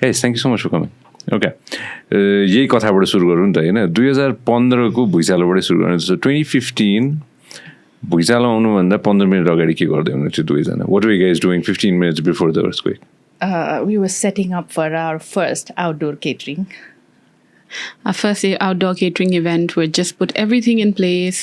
Guys, thank you so much for coming. Okay. यही कथाबाट सुरु गरौँ त होइन 2015 को भुइँचालोबाटै सुरु गर्नु छ 2015 भुइँचालो आउनुभन्दा 15 मिनट अगाडि के गर्दै हुनुहुन्छ दुवैजना What were you guys doing 15 minutes before the earthquake? We were setting up for our first outdoor catering. Our first outdoor catering event, we had just put everything in place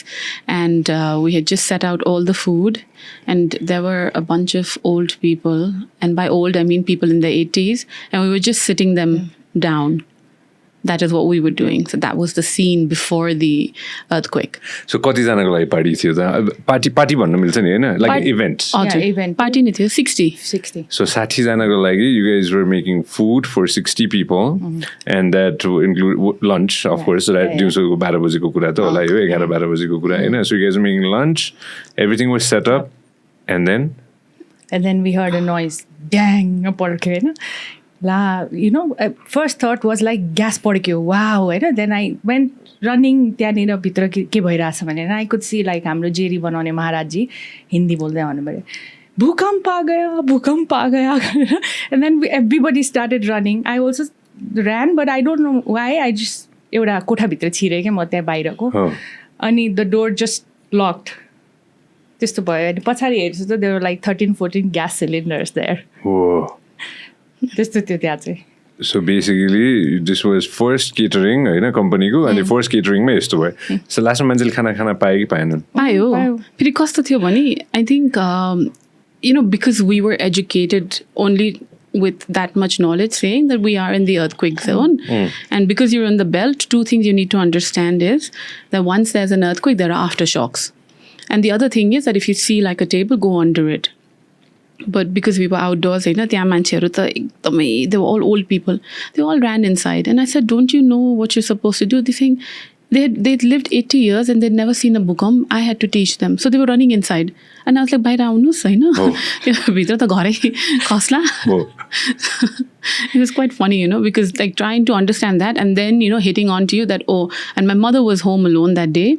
and we had just set out all the food, and there were a bunch of old people, and by old I mean people in their 80s, and we were just sitting them down. That is what we were doing. So that was the scene before the earthquake. So कतिजनाको लागि party थियो त party भन्न मिल्छ नि हैन like events. Yeah, event. Party नि थियो 60. So 60 जनाको लागि you guys were making food for 60 people and that to include lunch of course right दिउँसोको 12 बजेको कुरा त होला यो 11 12 बजेको कुरा हैन So you guys were making lunch, everything was set up and then we heard a noise dang पड्क्यो हैन first thought was like gas पड्क्यो wow होइन then I went running त्यहाँनिर भित्र के भइरहेछ भनेर I could see like हाम्रो जेरी बनाउने महाराजजी हिन्दी बोल्दै आउनुभयो भूकम्प आ गया and then everybody started running I also ran but I don't know why I just एउटा कोठाभित्र छिरेँ क्या म त्यहाँ बाहिरको अनि the door just locked त्यस्तो भयो अनि पछाडि हेर्छु त there were like 13-14 gas cylinders there त्यस्तो थियो त्यहाँ चाहिँ So basically this was first catering हैन कम्पनीको अनि फर्स्ट केटरिङमा यस्तो भयो So लास्टमा मान्छेले खाना पाए कि पाएनन् पायो फेरि कस्तो थियो भने I think because we were educated only with that much knowledge saying that we are in the earthquake zone and because you're in the belt 2 things you need to understand is that once there's an earthquake there are aftershocks and the other thing is that if you see like a table go under it but because we were outdoors त्यहाँ मान्छेहरु त एकदमै they were all old people they all ran inside and I said don't you know what you're supposed to do they think they'd lived 80 years and they'd never seen a bhukamp I had to teach them so they were running inside and I was like बाहिर आउनुस् हैन भित्र त घरै खस्ला It was quite funny because like trying to understand that and then hitting on to you that and my mother was home alone that day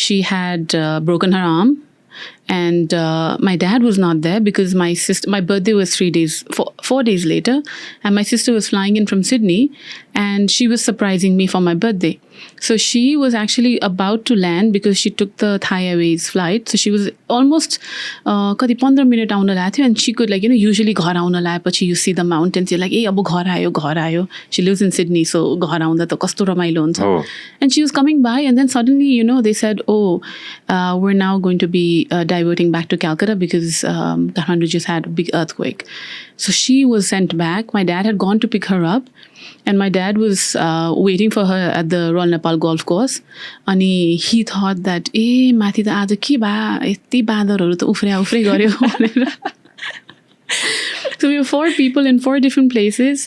she had broken her arm and my dad was not there because my birthday was 4 days later and my sister was flying in from Sydney and she was surprising me for my birthday so she was actually about to land because she took the Thai Airways flight so she was almost कति 15 minute आउन लाग्थ्यो and she could like usually घर आउन लागेपछि you see the mountains you're like अब घर आयो she lives in Sydney so घर आउँदा त कस्तो रमाइलो हुन्छ and she was coming by and then suddenly they said we're now going to be diverting back to Calcutta because Kathmandu just had a big earthquake so she was sent back my dad had gone to pick her up and my dad was waiting for her at the Royal Nepal golf course and he thought that माथि त आज के बा यति बाँदरहरु त उफ्रे गर्यो भनेर So we were 4 people in 4 different places.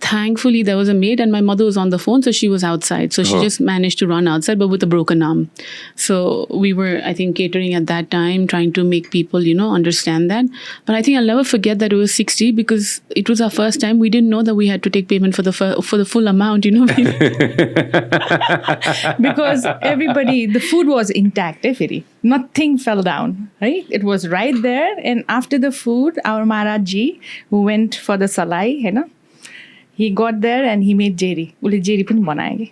Thankfully, there was a maid and my mother was on the phone, so she was outside. So she just managed to run outside, but with a broken arm. So we were, I think, catering at that time, trying to make people, understand that. But I think I'll never forget that it was 60 because it was our first time. We didn't know that we had to take payment for the full amount, Because the food was intact, Firi. Nothing fell down, right? It was right there. And after the food, our Maharaji, who went for the salai, he got there and he made jerry. Ule jerry पनि बनायो के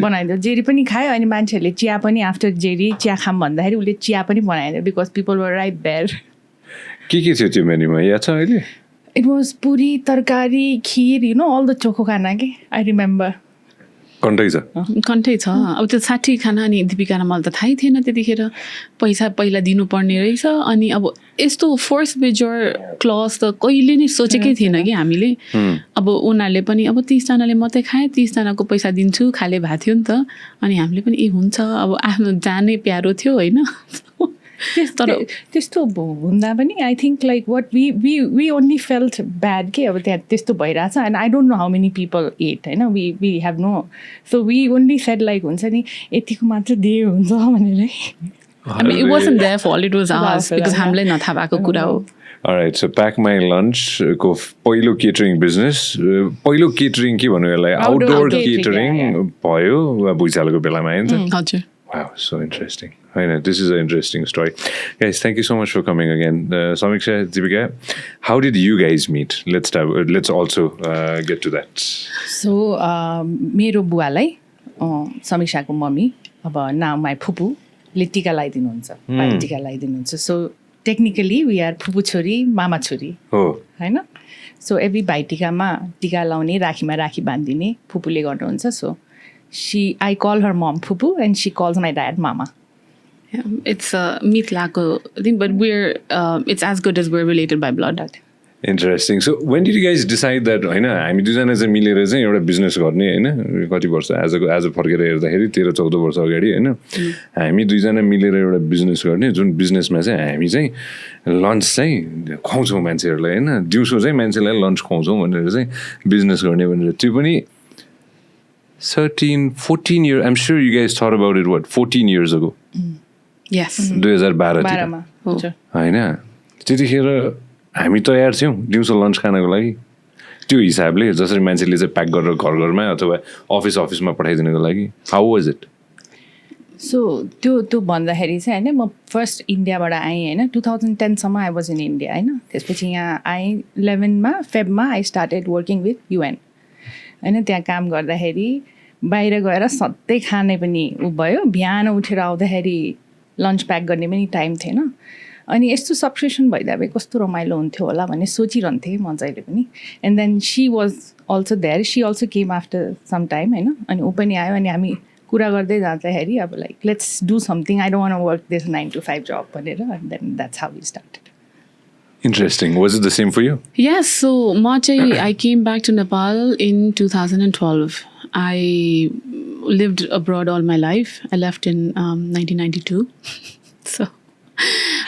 बनाइदियो jerry पनि खायो अनि मान्छेहरूले चिया पनि after jerry चिया खाम भन्दाखेरि उले चिया पनि बनाइदियो because people were right there. के थियो त्यो मेन्युमा याद छ अहिले? It was puri, तरकारी, खीर, all the choco खाना के I remember. कन्टै छ अब त्यो 60 खाना अनि दिपिका र मलाई त थाहै थिएन त्यतिखेर पैसा पहिला दिनुपर्ने रहेछ अनि अब यस्तो फोर्स मेजर क्लज त कहिले नै सोचेकै थिएन कि हामीले अब उनीहरूले पनि अब 30 जनाले मात्रै खाए 30 जनाको पैसा दिन्छु खाले भएको थियो नि त अनि हामीले पनि हुन्छ अब आफ्नो जानै प्यारो थियो हैन त्यस्तो हुँदा पनि I think like what we only felt bad के अब त्यहाँ त्यस्तो भइरहेछ and I don't know how many people ate हैन we have no so we only said like हुन्छ नि यतिको मात्र दिए हुन्छ भनेर I mean it wasn't their fault it was ours because हामीलाई नथाहा भएको कुरा हो Alright, so Pack My Lunch को पहिलो catering business पहिलो catering के भन्नु यसलाई outdoor catering भयो भुइँचालोको बेलामा हैन हजुर Wow, so interesting. होइन, this is an interesting story. Guys, thank you so much for coming again. Samiksha, Deepika, how did you guys meet? Let's also get to that. So मेरो बुवालाई समीक्षाको mummy अब now my फुपूले टिका लगाइदिनुहुन्छ, पानी टिका लगाइदिनुहुन्छ. So technically we are फुपू छोरी मामा छोरी हो होइन. सो एभ्री भाइटिकामा टिका लाउने, राखीमा राखी बाँधिदिने फुपूले गर्नुहुन्छ. So I call her mom Fupu and she calls my dad Mama. Yeah, it's a meet lako thing, but it's as good as we're related by blood. Interesting. So when did you guys decide that होइन हामी दुईजना चाहिँ मिलेर चाहिँ एउटा business गर्ने होइन, कति वर्ष आज फर्केर हेर्दाखेरि 13-14 वर्ष अगाडि होइन, हामी दुईजना मिलेर एउटा बिजनेस गर्ने, जुन बिजनेसमा चाहिँ हामी चाहिँ लन्च चाहिँ खुवाउँछौँ मान्छेहरूलाई होइन, दिउँसो चाहिँ मान्छेलाई लन्च खुवाउँछौँ भनेर चाहिँ बिजनेस गर्ने भनेर. त्यो पनि 14 years, I'm sure you guys thought about it, 14 years ago? Yes. 2012 मा होइन, त्यतिखेर हामी तयार थियौँ दिउँसो लन्च खानको लागि त्यो हिसाबले, जसरी मान्छेले चाहिँ प्याक गरेर घरमा अथवा अफिसमा पठाइदिनको लागि. How was it? सो त्यो भन्दाखेरि चाहिँ होइन, म फर्स्ट इन्डियाबाट आएँ होइन, 2010सम्म आई वाज इन इन्डिया होइन. त्यसपछि यहाँ आएँ 11 फेब्रुअरीमा I started working with UN होइन. त्यहाँ काम गर्दाखेरि बाहिर गएर सधैँ खाने पनि उ भयो, बिहान उठेर आउँदाखेरि लन्च प्याक गर्ने पनि टाइम थिएन. अनि यस्तो सब्सक्रिप्सन भइदिए कस्तो रमाइलो हुन्थ्यो होला भन्ने सोचिरहन्थेँ म जहिले पनि. And then she was also there, she also came after some time होइन. अनि ऊ पनि आयो अनि हामी कुरा गर्दै जाँदाखेरि अब like let's do something, I don't want work this 9 to 5 जब भनेर. And then that's how we started. Interesting. Was it the same for you? Yes. So I came back to Nepal in 2012. I lived abroad all my life. I left in 1992. So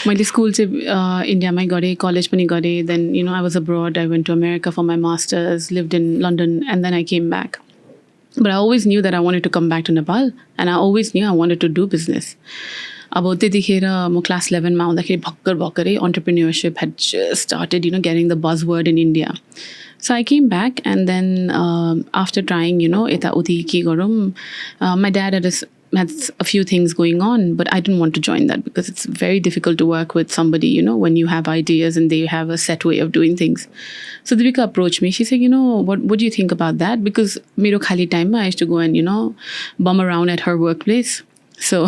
मैले school चाहिँ इन्डियामै गरेँ, college पनि गरेँ. Then I was abroad. I went to America for my masters, lived in London, and then I came back. But I always knew that I wanted to come back to Nepal, and I always knew I wanted to do business. अब त्यतिखेर म class 11मा आउँदाखेरि भर्खरै entrepreneurship had just started, getting the buzzword in India. So I came back, and then after trying, यताउति के गरौँ, my dad had a few things going on, but I didn't want to join that because it's very difficult to work with somebody, when you have ideas and they have a set way of doing things. So Deepika approached me. She said, what do you think about that? Because मेरो खाली time I used to go and, bum around at her workplace. So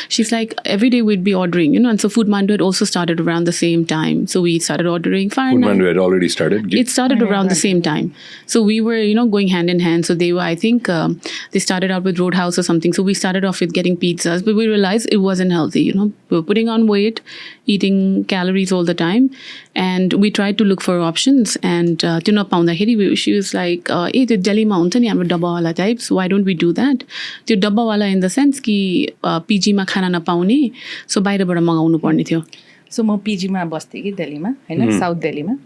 she's like, every day we'd be ordering, and so Kathmandu had also started around the same time. So we started ordering. Kathmandu had already started? It started around the same time. So we were, going hand in hand. So they were, I think, they started out with Roadhouse or something. So we started off with getting pizzas, but we realized it wasn't healthy. We were putting on weight, eating calories all the time. And we tried to look for options. And she was like, hey, the Delhi mountain, you have a dabbawala types. Why don't we do that? The dabbawala in the sense ki पिजीमा खाना नपाउने, so बाहिरबाट मगाउनु पर्ने थियो. So म पिजीमा बस्थेँ कि दिल्लीमा होइन, साउथ दिल्लीमा.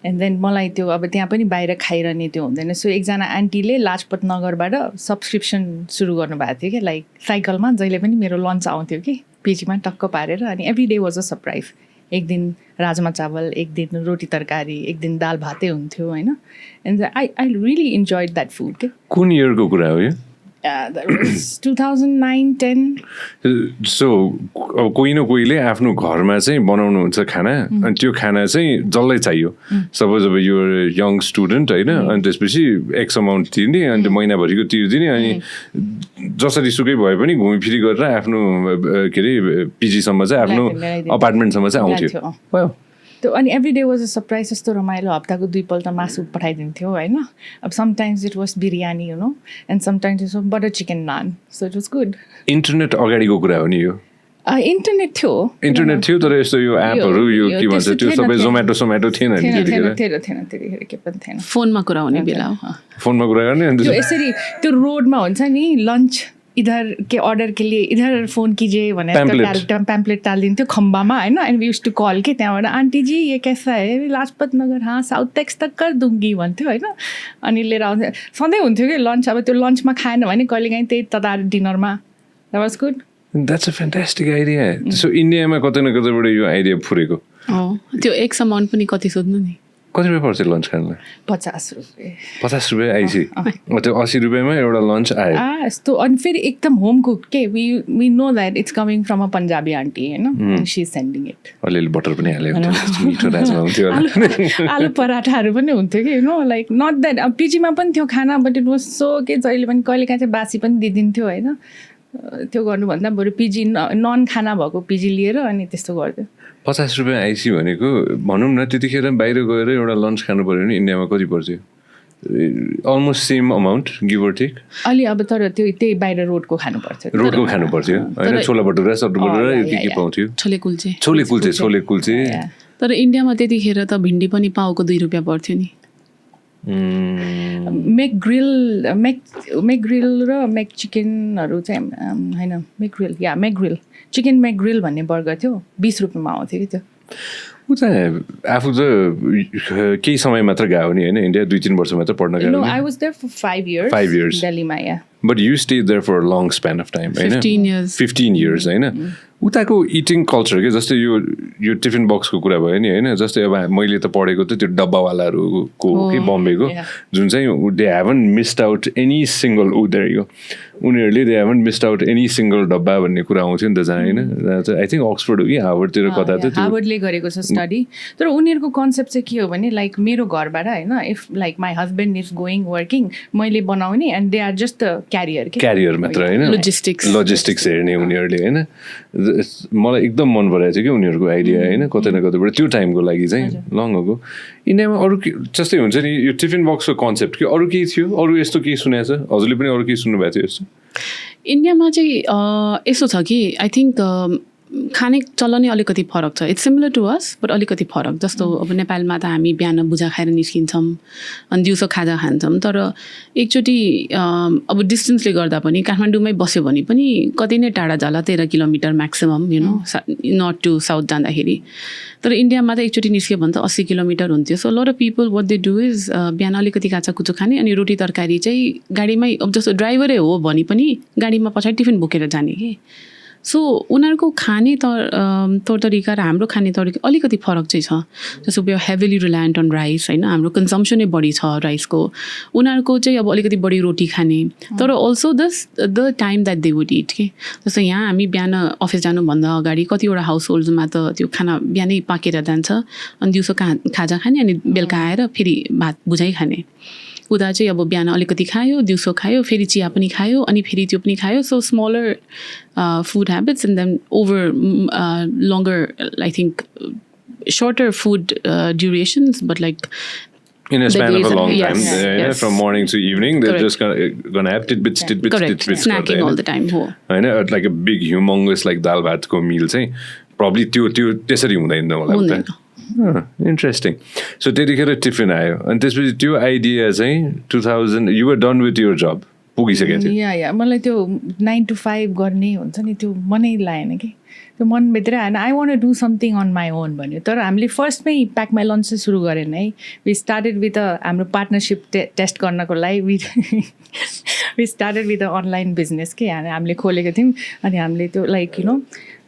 एन्ड देन मलाई त्यो अब त्यहाँ पनि बाहिर खाइरहने त्यो हुँदैन. सो एकजना आन्टीले लाजपत नगरबाट सब्सक्रिप्सन सुरु गर्नुभएको थियो कि, लाइक साइकलमा जहिले पनि मेरो लन्च आउँथ्यो कि पिजीमा टक्क पारेर. अनि every day was a surprise. एक दिन राजमा चावल, एक दिन रोटी तरकारी, एक दिन दाल भातै हुन्थ्यो होइन. And I really enjoyed that food के. कुन इयरको कुरा हो यो? That was 2009-10. So कोही न कोहीले आफ्नो घरमा चाहिँ बनाउनुहुन्छ खाना, अनि त्यो खाना चाहिँ जसलाई चाहियो. सपोज अब यो यङ स्टुडेन्ट होइन, अनि त्यसपछि एक्स अमाउन्ट तिर्ने, अनि महिनाभरिको तिर्दिने, अनि जसरी सुकै भए पनि घुमिफिरी गरेर आफ्नो के अरे पिजीसम्म चाहिँ आफ्नो अपार्टमेन्टसम्म चाहिँ आउँथ्यो. त्यो अनि every day was a surprise. यस्तो रमाइलो, हप्ताको 2पल्ट मासु पठाइदिन्थ्यो होइन. अब sometimes it was biryani and sometimes it was butter chicken naan. So it was good. Internet अगाडिको कुरा हो नि यो? इन्टरनेट थियो तर यस्तो यो एपहरू यो के भन्छ त्यो सबै जोमेटो थिएन नि त्यतिखेर के पनि थिएन. फोनमा कुरा हुने बेला हो, फोनमा कुरा गर्ने. अनि यसरी त्यो रोडमा हुन्छ नि लन्च, इधर के अर्डर के लिए इधर फोन कीजिए भनेर पैम्पलेट डालिदिन्थ्यो खम्बामा होइन. And we used to call के त्यहाँबाट, आन्टी जी ये कैसा है, लाजपत नगर, हाँ साउथ टेक्स तक कर दूंगी भन्थ्यो होइन. अनि लिएर आउँथ्यो. सधैँ हुन्थ्यो कि लन्च. अब त्यो लन्चमा खाएन भने कहिलेकाहीँ त्यही ततार डिनरमा. That was good. That's a fantastic idea. So इन्डियामा कतै न कतैबाट यो आइडिया फुरेको. त्यो एक्स अमाउन्ट पनि कति सोध्नु नि. कति रुपियाँ पर्छ लन्च खानलाई? 50 रुपियाँ. 50 रुपियाँ आइसी. त्यो 80 रुपियाँमा एउटा लन्च आयो. यस्तो अनि फेरि एकदम होम कुक के we know that it's coming from a Punjabi aunty होइन, सी इज सेन्डिङ इट. अलिअलि बटर पनि हाल्यो मिठो राजमा हुन्थ्यो. आलु पराठाहरू पनि हुन्थ्यो कि लाइक नट द्याट. अब पिजीमा पनि थियो खाना, बट इट वाज सो के जहिले पनि कहिलेकाहीँ चाहिँ बासी पनि दिइदिन्थ्यो होइन. त्यो गर्नुभन्दा बरु पिजी नन खाना भएको पिजी लिएर अनि त्यस्तो गर्थ्यो. 50 रुपियाँ आइसी भनेको भनौँ न त्यतिखेर बाहिर गएर एउटा लन्च खानु पऱ्यो भने इन्डियामा कति पर्थ्यो? Almost same amount give or take. अलि अब तर त्यो त्यही बाहिर रोडको खानु पर्थ्यो. रोडको खानु पर्थ्यो होइन, छोला भटुरा सब्जी भटुरा के पाउँथ्यो? छोले कुल्चे. तर इन्डियामा त्यतिखेर त भिन्डी पनि पाउको 2 रुपियाँ पर्थ्यो नि. मेकग्रिल र मेक चिकनहरू चाहिँ होइन, मेकग्रिल चिकन मेकग्रिल भन्ने बर्गर थियो, 20 रुपियाँमा आउँथ्यो कि त्यो. ऊ चाहिँ आफू त केही समय मात्र गयो नि होइन, इन्डिया 2-3 वर्ष मात्र पढ्न गयो. I was there for 5 years दिल्लीमा. या but you stayed there for long span of time होइन, 15 years होइन. उताको इटिङ कल्चर के जस्तै यो टिफिन बक्सको कुरा भयो नि होइन, जस्तै अब मैले त पढेको त त्यो डब्बावालाहरूको कि बम्बेको जुन चाहिँ they haven't missed out any single उनीहरूले they haven't missed out any single dabba भन्ने कुरा आउँथ्यो नि त जहाँ होइन. आई थिङ्क अक्सफोर्ड हो कि हार्वर्डतिर कता त हार्वर्डले गरेको छ स्टडी. तर उनीहरूको कन्सेप्ट चाहिँ के हो भने लाइक मेरो घरबाट होइन, if like my husband is going working, मैले बनाउने and they are just the carrier मात्र होइन, लजिस्टिक्स हेर्ने उनीहरूले होइन. मलाई एकदम मन पराएको थियो कि उनीहरूको आइडिया होइन, कतै न कतैबाट त्यो टाइमको लागि चाहिँ लङ अगो. इन्डियामा अरू के जस्तै हुन्छ नि यो टिफिन बक्सको कन्सेप्ट कि अरू केही थियो, अरू यस्तो केही सुनेको छ? हजुरले पनि अरू केही सुन्नुभएको थियो यस्तो? इन्डियामा चाहिँ यस्तो छ कि आई थिङ्क खाने चलनै अलिकति फरक छ. It's similar to us but अलिकति फरक. जस्तो अब नेपालमा त हामी बिहान बुझा खाएर निस्किन्छौँ अनि दिउँसो खाजा खान्छौँ. तर एकचोटि अब डिस्टेन्सले गर्दा पनि काठमाडौँमै बस्यो भने पनि कति नै टाढा जाला, 13 kilometre maximum you know, north to south जाँदाखेरि. तर इन्डियामा त एकचोटि निस्क्यो भने त 80 किलोमिटर हुन्थ्यो. So lot of people what they do is बिहान अलिकति काचाकुचो खाने अनि रोटी तरकारी चाहिँ गाडीमै, अब जस्तो ड्राइभरै हो भने पनि गाडीमा पछाडि टिफिन बोकेर जाने कि. सो उनीहरूको खाने तौर तरिका र हाम्रो खाने तरिका अलिकति फरक चाहिँ छ. जस्तो we are heavily reliant on rice होइन, हाम्रो कन्जम्सनै बढी छ राइसको. उनीहरूको चाहिँ अब अलिकति बढी रोटी खाने, तर also the time that they would it के. जस्तो यहाँ हामी बिहान अफिस जानुभन्दा अगाडि कतिवटा हाउस होल्ड्समा त त्यो खाना बिहानै पाकेर जान्छ अनि दिउँसो खाजा खाने अनि बेलुका आएर फेरि भात बुझाइ खाने. उता चाहिँ अब बिहान अलिकति खायो, दिउँसो खायो, फेरि चिया पनि खायो अनि फेरि त्यो पनि खायो. So smaller food habits and then over longer I think shorter food durations, but like in a span of a long time, yes. From morning to evening, they're just gonna have tidbits. Snacking all the time. Like a big, humongous like dal bhat ko meal चाहिँ probably त्यो त्यसरी हुँदैन मलाई उता. Interesting. So त्यतिखेर tiffin आयो अनि त्यसपछि त्यो आइडिया चाहिँ 2000 you were done with your job, पुगिसकेको थियो. या मलाई त्यो 9 to 5 गर्ने हुन्छ नि त्यो मनै लागेन कि. त्यो मनभित्र होइन, I want to do something on my own भन्यो. तर हामीले फर्स्टमै प्याक माई लन्च चाहिँ सुरु गरेन है. वी स्टार्टेड विथ हाम्रो पार्टनरसिप टेस्ट गर्नको लागि we started with a online business के हामीले खोलेको थियौँ. अनि हामीले त्यो लाइक यु नो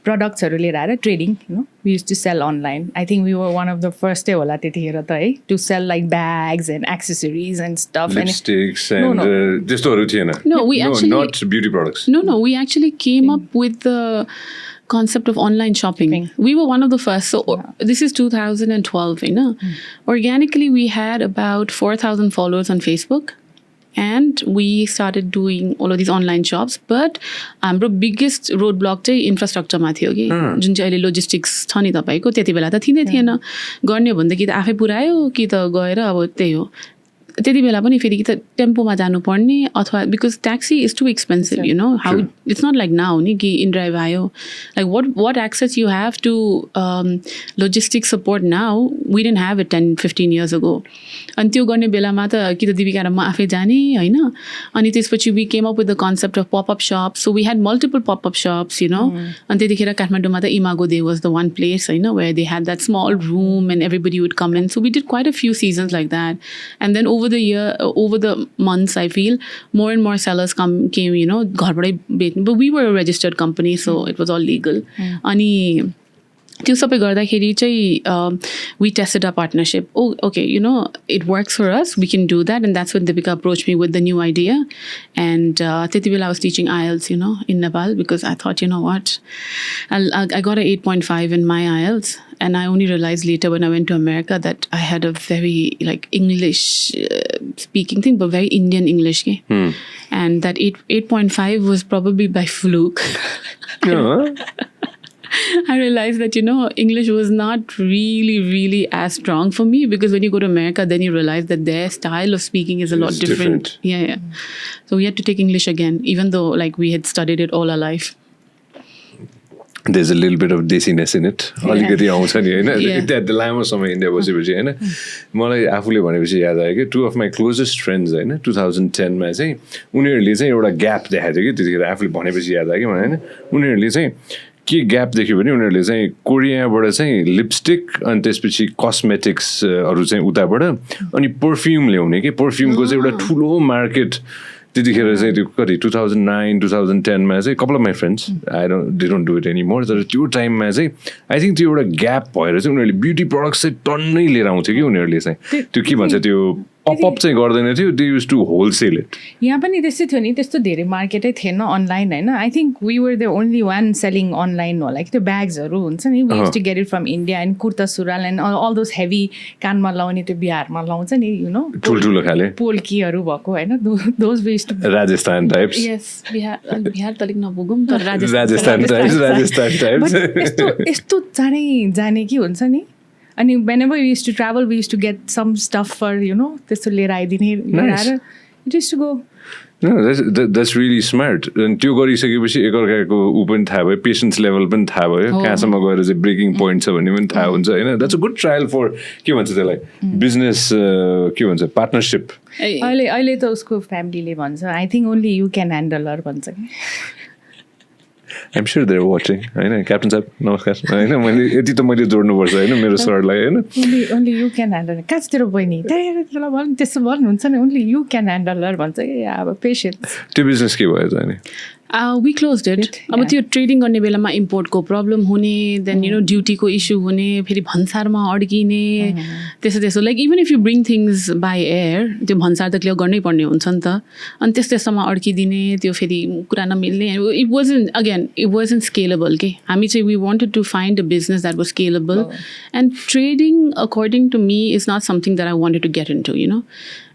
प्रडक्ट्सहरू लिएर आएर trading you know we use to sell online. I think we were one of the फर्स्टै होला त्यतिखेर त है, to sell like bags and accessories and stuff. Lipsticks and त्यस्तोहरू थिएन. Not beauty products. No, we actually came up with the concept of online shopping. We were one of the first. So this is 2012, you know. Organically, we had about 4,000 followers on Facebook. And we started doing all of these online shops. But हाम्रो biggest roadblock चाहिँ इन्फ्रास्ट्रक्चरमा थियो कि जुन चाहिँ अहिले logistics छ नि तपाईँको, त्यति बेला त थिएन. गर्ने भन्दा कि त आफै पुऱ्यायो कि त गएर अब त्यही हो. त्यति बेला पनि फेरि कि त टेम्पोमा जानुपर्ने अथवा because taxi is too expensive you know. How it's not like now नि कि इन ड्राइभ आयो. Like what access you have to logistic support now we didn't have it 10-15 years ago. अनि त्यो गर्ने बेलामा त कि त दिपिका र म आफै जाने होइन. अनि त्यसपछि we came up with the concept of popup shops. So we had multiple popup shops you know. अनि त्यतिखेर काठमाडौँमा त Imago they was the one place होइन where they had that small room and everybody would come in. So we did quite a few seasons like that. And then over the months, I feel more and more sellers came, you know, but we were a registered company, so it was all legal. Ani त्यो सबै गर्दाखेरि चाहिँ we tested our partnership. Oh, okay, you know, it works for us. We can do that. And that's when Deepika approached me with the new idea. And त्यति बेला I was teaching IELTS, you know, in Nepal because I thought, you know what, I got an 8.5 in my IELTS. And I only realized later when I went to America that I had a very like English speaking thing, but very Indian English. Okay? And that 8.5 was probably by fluke. I realized that, you know, English was not really as strong for me because when you go to America, then you realize that their style of speaking is a lot different. Yeah. So we had to take English again, even though like we had studied it all our life. There's a little bit of desiness in it. अलिकति आउँछ नि हैन त्यहाँ लामो समय India बसेपछि हैन मलाई आफूले भनेपछि याद आयो कि 2 of my closest friends हैन 2010 मा चाहिँ उनीहरूले चाहिँ एउटा ग्याप देखाएको थियो कि त्यतिखेर आफूले भनेपछि याद आयो कि मलाई हैन उनीहरूले चाहिँ के ग्याप देख्यो भने उनीहरूले चाहिँ कोरियाबाट चाहिँ लिपस्टिक अनि त्यसपछि कस्मेटिक्सहरू चाहिँ उताबाट अनि पर्फ्युम ल्याउने कि पर्फ्युमको चाहिँ एउटा ठुलो मार्केट त्यतिखेर चाहिँ त्यो कति 2009 2010 मा चाहिँ couple of my friends they don't do it any more तर त्यो टाइममा चाहिँ आई थिङ्क त्यो एउटा ग्याप भएर चाहिँ उनीहरूले ब्युटी प्रडक्ट्स चाहिँ टन्नै लिएर आउँथ्यो कि उनीहरूले चाहिँ त्यो के भन्छ त्यो पपअप चाहिँ गर्दैन थियो they used to wholesale it यहाँ पनि त्यस्तै थियो नि त्यस्तो धेरै मार्केटै थिएन अनलाइन होइन I think we were the only one selling online होला कि त्यो ब्याग्सहरू हुन्छ नि we use to get it from India and kurta suruwal and all those heavy कानमा लाउने त्यो बिहारमा लाउँछ नि यु नो ठुल्ठुलो खाले पोल्कीहरू भएको होइन those we use to Rajasthan types यस बिहार त अलिक नपुगौँ तर राजस्थान टाइप्स यस्तो चाँडै जाने कि हुन्छ नि अनि whenever we used to travel, we used to get some stuff for, you know, त्यस्तो लिएर आइदिने लिएर it used to go. No, that's really smart. अनि त्यो गरिसकेपछि एकअर्काको ऊ पनि थाहा भयो पेसेन्स लेभल पनि थाहा भयो कहाँसम्म गएर चाहिँ ब्रेकिङ पोइन्ट छ भन्ने पनि थाहा हुन्छ होइन that's a good trial for के भन्छ त्यसलाई बिजनेस के भन्छ पार्टनरसिप अहिले त उसको फ्यामिलीले भन्छ I think only you can handle her भन्छ कि I'm sure they're watching. होइन क्याप्टन साहब नमस्कार होइन मैले यति त मैले जोड्नुपर्छ होइन मेरो सरलाई होइन ओन्ली यु क्यान ह्यान्डल कहाँ तेरो बहिनी त्यसलाई भन्नु त्यस्तो भन्नुहुन्छ नि ओन्ली यु क्यान ह्यान्डल भन्छ कि अब पेसेन्स त्यो बिजनेस के भयो त अनि we closed it. अब त्यो ट्रेडिङ गर्ने बेलामा इम्पोर्टको प्रब्लम हुने देन यु नो ड्युटीको इस्यु हुने फेरि भन्सारमा अड्किने त्यस्तो like even if you bring things by air त्यो भन्सार त क्लियर गर्नै पर्ने हुन्छ नि त अनि त्यस्तोमा अड्किदिने त्यो फेरि कुरा नमिल्ने इट वाजन्ट स्केलेबल के हामी चाहिँ we wanted to find a business that was scalable and trading according to me is not something that I wanted to get into you know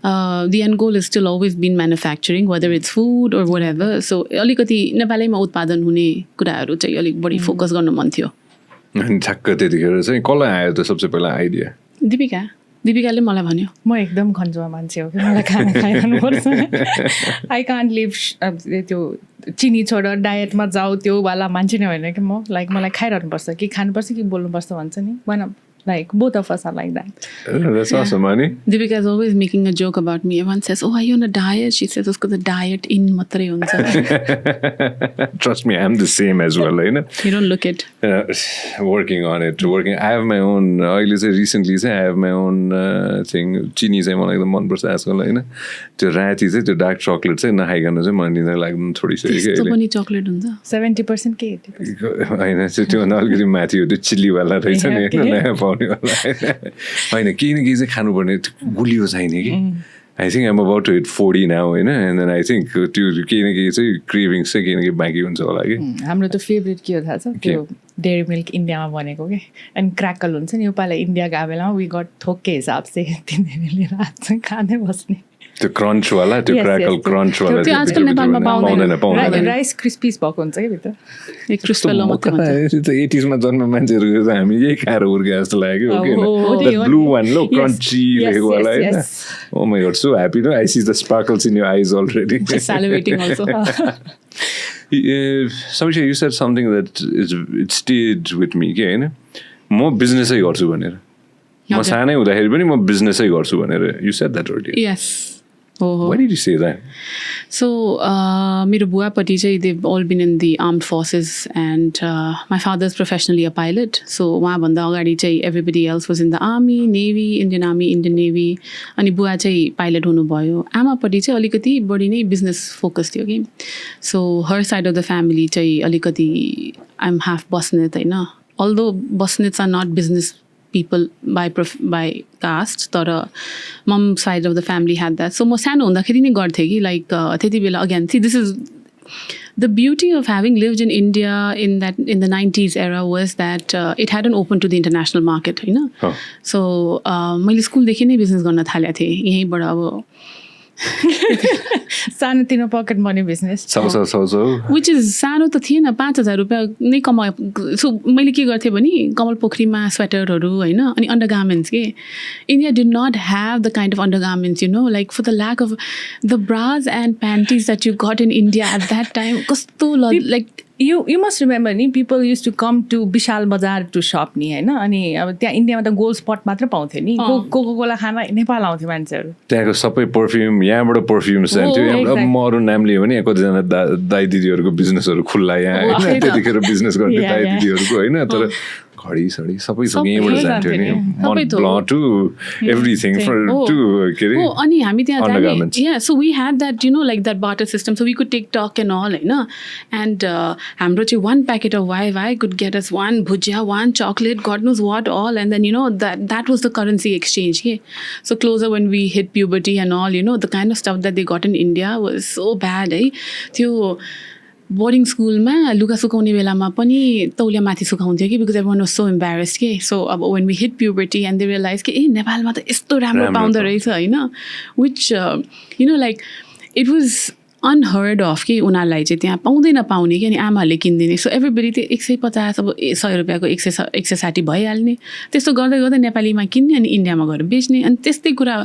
the end goal is still always been manufacturing, whether it's food or whatever. So अलिकति नेपालैमा उत्पादन हुने कुराहरू चाहिँ अलिक बढी focus गर्न मन थियो अनि ठ्याक्क त्यतिखेर चाहिँ कसलाई आयो त सबसे पहिला आइडिया दिपिकाले मलाई भन्यो म एकदम खन्जुवा मान्छे हो कि मलाई खाना खाइरहनुपर्छ आई कान्ट लिभ त्यो चिनी छोडेर डायटमा जाऊ त्यो वाला मान्छे नै होइन कि म लाइक मलाई खाइरहनुपर्छ कि खानुपर्छ कि बोल्नुपर्छ भन्छ नि one like both of us are like that. That's awesome, Mani. Deepika is always making a joke about me. Everyone says, "Oh, are you on a diet?" She says, "Usko the diet in matre huncha." Trust me, I'm the same as well, you know. You don't look it. Working on it. I have my own. Recently, I have my own thing. Chini चाहिँ मलाई एकदम मन पर्छ आजकल हैन त्यो राति चाहिँ त्यो डार्क चकलेट चाहिँ नखाइकन चाहिँ मलाई निन्द्रा लाग्दैन थोरै सही के त्यो पनि चकलेट हुन्छ 70% के 80% हैन त्यो अलिकति माथि हो त्यो चिल्ली वाला रहेछ नि हैन पाउने वाला हैन केही न केही चाहिँ खानुपर्ने गुलियो चाहिने कि I think I'm about to hit 40 now होइन एन्ड देन आई थिङ्क त्यो केही न केही चाहिँ क्रेभिङ्स चाहिँ केही न केही बाँकी हुन्छ होला कि हाम्रो त फेभरेट के हो थाहा छ त्यो डेरी मिल्क इन्डियामा बनेको कि एन्ड क्र्याकल हुन्छ नि योपालि इन्डिया गएको बेलामा वी गट थोककै हिसाब चाहिँ तिनीहरूले लिएर आएको खाँदै बस्ने त्यो क्रन्च वाला त्यो क्र्याकल क्रन्च वाला त्यो आजकल नेपालमा पाउँदैन राइस क्रिस्पिस भएको हुन्छ कि भित्र एक क्रिस्पल मात्रै हुन्छ त्यो 80s मा जन्म मान्छेहरु हामी यही खाएर हुर्के जस्तो लाग्यो कि द ब्लू वन लो क्रन्ची लेको वाला हैन oh my God so happy no I see the sparkles in your eyes already salivating also Samiksha, you said something that it stayed with me के हैन म बिजनेसै गर्छु भनेर म सानै हुँदाखेरि पनि म बिजनेसै गर्छु भनेर you said that earlier. Yes. Why did you say that? So, मेरो बुवापट्टि चाहिँ they've all been in the armed forces and my father's professionally a pilot. So, उहाँभन्दा अगाडि चाहिँ everybody else was in the army, navy, Indian army, Indian navy. अनि बुवा चाहिँ pilot हुनुभयो आमापट्टि चाहिँ अलिकति बढी नै बिजनेस फोकस थियो कि so her side of the family चाहिँ अलिकति आइएम हाफ बस्नेत होइन although Bosnets are not business people by caste, तर mom side of the family had that. So म सानो हुँदाखेरि नै गर्थेँ कि like त्यति बेला again, see this is the beauty of having lived in India in the 90s era was that it hadn't opened to the international market, you know. So मैले स्कुलदेखि नै बिजनेस गर्न थालेको थिएँ यहीँबाट अब सानोतिनो pocket money business which is सानो त थिएन 5,000 रुपियाँ नै कमायो. सो मैले के गर्थेँ भने कमल पोखरीमा स्वेटरहरू होइन अनि अन्डरगार्मेन्ट्स के India did not have the kind of undergarments, you know, like for the lack of the bras and panties that you got in India at that time. कस्तो like you must remember ni people used to come to Vishal Bazaar to shop ni हैन अनि अब त्यहाँ इन्डियामा त gold spot मात्र पाउँथ्यो नि कोको कोला खान नेपाल आउँथ्यो मान्छेहरू त्यहाँको सबै परफ्युम यहाँबाट परफ्युम्स जान्थ्यो म अरू नाम लियो भने कतिजना दाइ दिदीहरूको बिजनेसहरू खुल्ला यहाँ होइन त्यतिखेर बिजनेस गर्ने दाइ दिदीहरूको होइन तर घडी सडी सबै यहीँबाट जान्थ्यो नि Montblanc to everything to के अरे अनि हामी त्यहाँ जाने yeah so we had that, you know, like that barter system, so we could take talk and all होइन and हाम्रो चाहिँ one packet of YY could get us one bhujia, one chocolate, God knows what all, and then you know that was the currency exchange. Okay? So closer when we hit puberty and all, you know, the kind of stuff that they got in India was so bad. त्यो boarding स्कुलमा लुगा सुकाउने बेलामा पनि तौलिया माथि सुकाउँथ्यो कि because everyone was so embarrassed के सो अब when we hit puberty and they realize कि नेपालमा त यस्तो राम्रो पाउँदो रहेछ होइन which you know like it was unheard of कि उनीहरूलाई चाहिँ त्यहाँ पाउँदै नपाउने कि अनि आमाहरूले किनिदिने सो एभ्रीबडी त्यो 150 अब 100 रुपियाँको 160 भइहाल्ने त्यस्तो गर्दै गर्दै नेपालीमा किन्ने अनि इन्डियामा गएर बेच्ने अनि त्यस्तै कुरा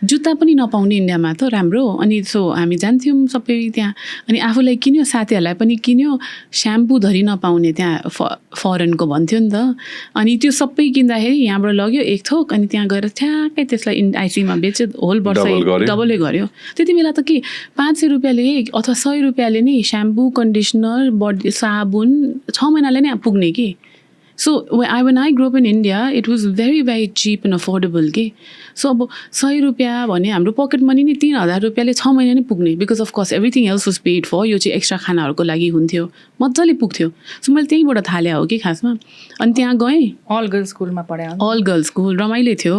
जुत्ता पनि नपाउने इन्डियामा त राम्रो अनि सो हामी जान्थ्यौँ सबै त्यहाँ अनि आफूलाई किन्यो साथीहरूलाई पनि किन्यो स्याम्पू धरि नपाउने त्यहाँ फरेनको भन्थ्यो नि त अनि त्यो सबै किन्दाखेरि यहाँबाट लग्यो एक थोक अनि त्यहाँ गएर ठ्याक्कै त्यसलाई आइसीमा बेच्यो होल वर्ष डबलै गर्यो त्यति बेला त के 500 रुपियाँले अथवा 100 रुपियाँले नै स्याम्पू कन्डिसनर बडी साबुन 6 महिनाले नै पुग्ने कि so when I grew up in India it was very very cheap and affordable के सो अब 100 रुपियाँ भने हाम्रो पकेट मनी नै 3,000 रुपियाँले 6 महिना नै पुग्ने because of course everything else was paid for यो चाहिँ एक्स्ट्रा खानाहरूको लागि हुन्थ्यो मजाले पुग्थ्यो सो मैले त्यहीँबाट थाले हो कि खासमा अनि त्यहाँ गएँ अल गर्ल्स स्कुलमा पढाएँ अल गर्ल्स स्कुल रमाइलो थियो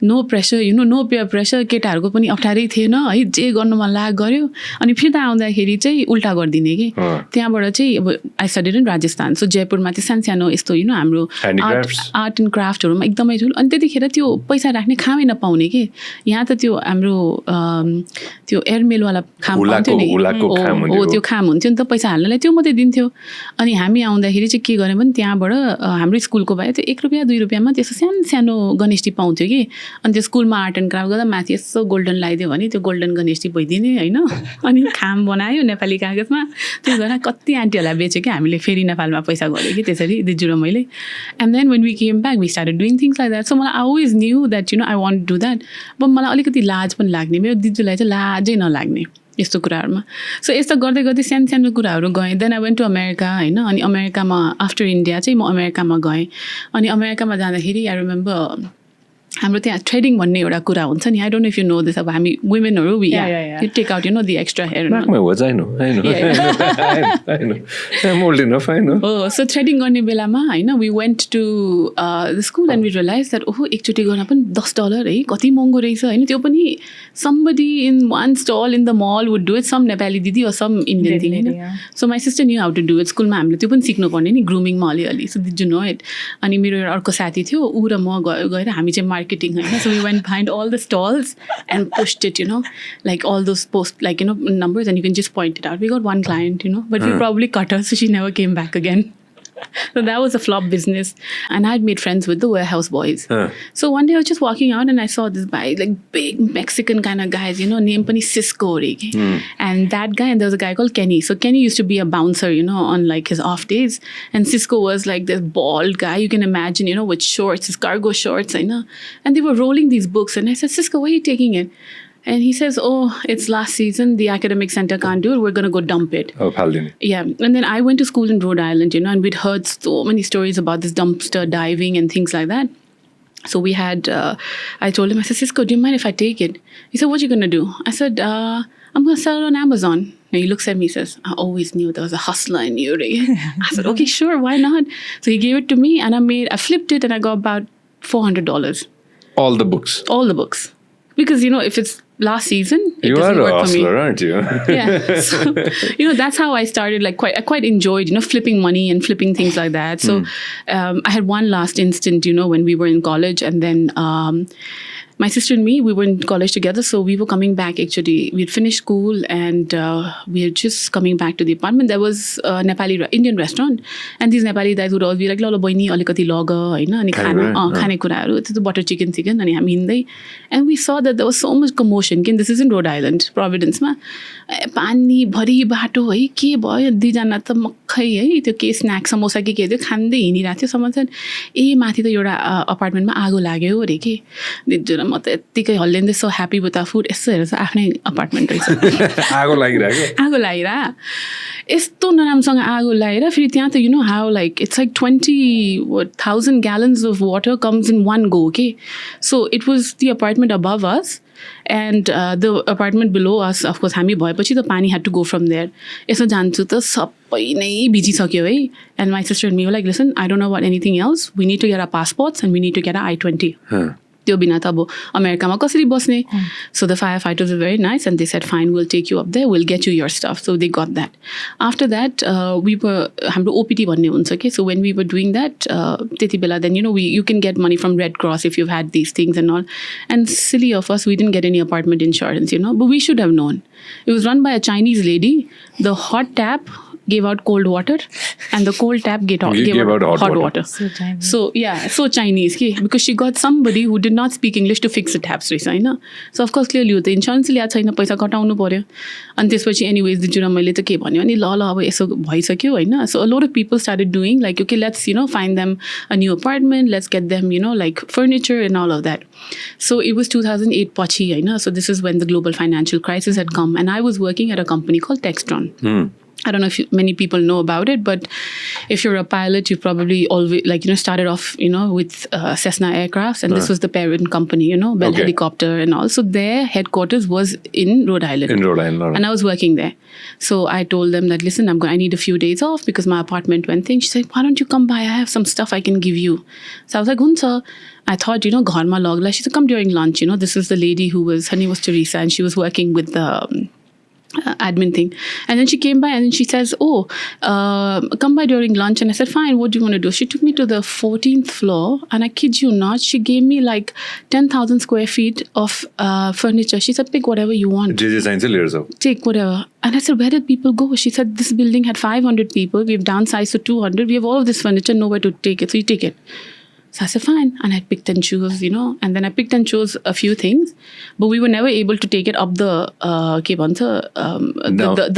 no pressure you know no peer pressure केटाहरूको पनि अप्ठ्यारै थिएन है जे गर्नु मन लाग गर्यो अनि फिर्ता आउँदाखेरि चाहिँ उल्टा गरिदिने कि त्यहाँबाट चाहिँ अब I studied in Rajasthan so जयपुरमा चाहिँ सानो यस्तो यु नो हाम्रो आर्ट एन्ड क्राफ्टहरूमा एकदमै ठुलो अनि त्यतिखेर त्यो पैसा राख्ने खामै नपाउने कि यहाँ त त्यो हाम्रो त्यो एयरमेलवाला खाम पाउँथ्यो नि हो त्यो खाम हुन्थ्यो नि त पैसा हाल्नलाई त्यो मात्रै दिन्थ्यो अनि हामी आउँदाखेरि चाहिँ के गर्यो भने त्यहाँबाट हाम्रो स्कुलको भए त्यो 1 रुपियाँ 2 रुपियाँमा त्यस्तो सानो गणेशटी पाउँथ्यो कि अनि त्यो स्कुलमा आर्ट एन्ड क्राफ्ट गर्दा माथि यसो गोल्डन लगाइदियो भने त्यो गोल्डन गणेशटी भइदिने होइन अनि खाम बनायो नेपाली कागजमा त्यो गरेर कति आन्टीहरूलाई बेच्यो कि हामीले फेरि नेपालमा पैसा गऱ्यो कि त्यसरी दिजु र मैले and then when we came back we started doing things like that so मलाई I always knew that you know I want do that अब मलाई अलिकति लाज पनि लाग्ने मेरो दिजुलाई चाहिँ लाजै नलाग्ने यस्तो कुराहरूमा सो यस्तो गर्दै गर्दै सानो कुराहरू गएँ then I went to America होइन अनि अमेरिकामा आफ्टर इन्डिया चाहिँ म अमेरिकामा गएँ अनि अमेरिकामा जाँदाखेरि आई रिमेम्बर हाम्रो त्यहाँ ट्रेडिङ भन्ने एउटा कुरा हुन्छ नि I don't know if you know this अब हामी वुमेनहरू you take out you know the extra hair हो सो ट्रेडिङ गर्ने बेलामा होइन we went to the school and we realize that ओहो एकचोटि गर्न पनि $10 है कति महँगो रहेछ होइन त्यो पनि somebody in one stall in the mall would do it, some Nepali didi or some Indian thing होइन so my sister knew how to do it स्कुलमा हामीले त्यो पनि सिक्नुपर्ने नि ग्रुमिङमा अलिअलि so did you know it अनि मेरो अर्को साथी थियो ऊ र म गएर हामी चाहिँ marketing होइन so we went behind all the stalls and pushed it, you know, like all those post like, you know, numbers and you can just point it out. We got one client, you know, but we probably cut her so she never came back again. So that was a flop business and I had made friends with the warehouse boys. So one day I was just walking out and I saw this guy, like big Mexican kind of guys, you know, name pani Cisco and that guy, and there was a guy called Kenny. So Kenny used to be a bouncer, you know, on like his off days, and Cisco was like this bald guy you can imagine, you know, with shorts, his cargo shorts, I know, and they were rolling these books and I said, Cisco, why are you taking it? And he says, oh, it's last season. The academic center can't do it. We're going to go dump it. Oh, Paldini. Yeah. And then I went to school in Rhode Island, you know, and we'd heard so many stories about this dumpster diving and things like that. So we had, I told him, I said, Cisco, do you mind if I take it? He said, what are you going to do? I said, I'm going to sell it on Amazon. And he looks at me and says, I always knew there was a hustler in you. I said, okay, sure, why not? So he gave it to me and I flipped it and I got about $400. All the books. All the books. Because, if it's last season, it doesn't work for me. You are a hustler, aren't you? Yeah. So, that's how I started. I quite enjoyed, flipping money and flipping things like that. So I had one last instant, when we were in college, and then my sister and me, we were in college together. So we were coming back, actually. We had finished school and we were just coming back to the apartment. There was a Nepali Indian restaurant. And these Nepali guys would always be like, Lolo boyni, alikati laga, ani khane kuraharu, butter chicken, ani हामी हिँड्दै. And we saw that there was so much commotion. This is in Rhode Island, Providence ma. पानी भरि बाटो है के भयो दुईजना त मक्खै है त्यो के स्न्याक समोसा के थियो खाँदै हिँडिरहेको थियो समाचार माथि त एउटा अपार्टमेन्टमा आगो लाग्यो अरे के दिजुरा म त यतिकै हल्लिँदै सो ह्याप्पी विथ फुड यसो हेर्छ आफ्नै अपार्टमेन्ट रहेछ आगो लागिरा यस्तो नराम्रोसँग आगो लागेर फेरि त्यहाँ त how it's like 20,000 gallons of water comes in one go, okay? So it was the apartment above us and the apartment below us, of course, हामी भएपछि the pani had to go from there. यसो जान्छु त सबै नै भिजिसक्यो है. And my sister and me were like, listen, I don't know about anything else. We need to get our passports and we need to get our I-20. त्यो बिना त अब अमेरिकामा कसरी बस्ने. So the firefighters were very nice and they said, fine, we'll take you up there, we'll get you your stuff. So they got that. After that, we were हाम्रो OPT भन्ने हुन्छ के. So when we were doing that, त्यति बेला then you can get money from Red Cross if you've had these things and all. And silly of us, we didn't get any apartment insurance, but we should have known. It was run by a Chinese lady. The hot tap gave out cold water and the cold tap gave out hot water. So Chinese. So yeah, so Chinese because she got somebody who did not speak English to fix the taps. So of course clearly the insurance ल्याएको छैन पैसा कटाउनु पर्यो. अनि त्यसपछि anyways दिजुरा मैले त के भन्यो अनि ल अब यसो भइसक्यो हैन. So a lot of people started doing like okay, let's find them a new apartment, let's get them like furniture and all of that. So it was 2008 पछि हैन. So this is when the global financial crisis had come and I was working at a company called Textron. I don't know if many people know about it, but if you're a pilot, you probably always started off, with Cessna aircrafts, and this was the parent company, Bell Helicopter and all. So their headquarters was in Rhode Island. And I was working there. So I told them that, listen, I need a few days off because my apartment went thing. She said, why don't you come by? I have some stuff I can give you. So I was like, Hunsa. I thought, gharma logla. She said, come during lunch. This is the lady her name was Teresa, and she was working with the admin thing. And then she came by and then she says, come by during lunch. And I said, fine, what do you want to do? She took me to the 14th floor and I kid you not, she gave me like 10,000 square feet of furniture. She said, pick whatever you want. Take whatever. And I said, where did people go? She said, this building had 500 people. We've downsized to 200. We have all of this furniture, nowhere to take it. So you take it. So I said, fine. And I picked and chose, and then I picked and chose a few things, but we were never able to take it up the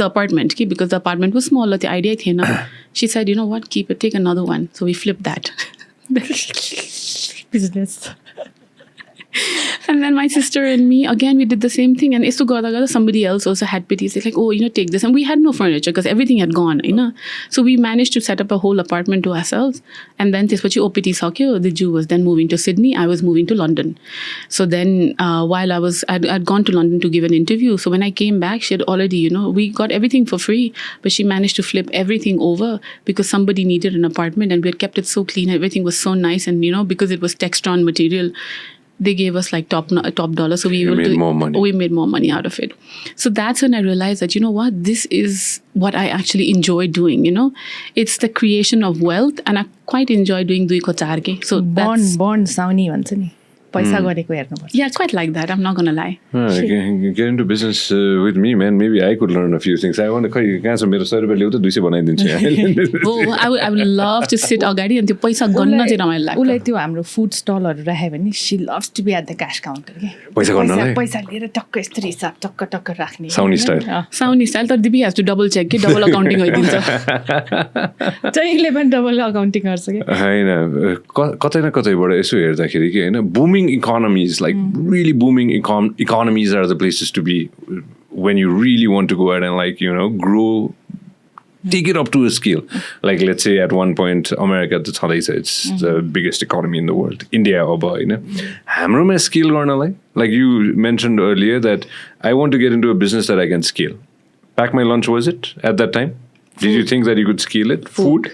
apartment because the apartment was smaller. The idea thena. She said, you know what, keep it, take another one. So we flipped that. Business. And then my sister and me, again, we did the same thing. And somebody else also had pity. It's like, take this. And we had no furniture because everything had gone, So we managed to set up a whole apartment to ourselves. And then OPT sakyo, the Jew was then moving to Sydney. I was moving to London. So then while I'd gone to London to give an interview. So when I came back, she had already, we got everything for free. But she managed to flip everything over because somebody needed an apartment. And we had kept it so clean. Everything was so nice. And, because it was Textron material, they gave us like top dollar. So we made more money out of it. So that's when I realized that, this is what I actually enjoy doing, It's the creation of wealth and I quite enjoy doing dui ko char ke. So bond sauni bhन्छ नि. पैसा गरेको हेर्नुपर्छ. Yeah, quite like that. I'm not going to lie. Get into business with me, man. Maybe I could learn a few things. I want to कहाँ छ मेरो 100 रुपैयाँ ल्याउ त 200 बनाइदिन्छु. I would love to sit अगाडि अनि त्यो पैसा गन्न चाहिँ रमाइलो लाग्छ. उलाई त्यो हाम्रो फुड स्टलहरु राख्यो भने she loves to be at the cash counter के. पैसा गर्नलाई. पैसा लिएर टक्क यस्तो हिसाब टक्क राख्ने. Sauni style तर दिपी has to double check के डबल अकाउन्टिङ गरिदिन्छ. जहिले पनि डबल अकाउन्टिङ गर्छ के. हैन कतै न कतैबाट यसो हेर्दाखेरि के हैन booming economies, like really booming economies are the places to be when you really want to go ahead and grow Take it up to a scale. Like, let's say at one point, America, it's the biggest economy in the world. India, hamroma scale garnalai. Like you mentioned earlier that I want to get into a business that I can scale. Pack My Lunch, was it at that time? Did you think that you could scale it? Food.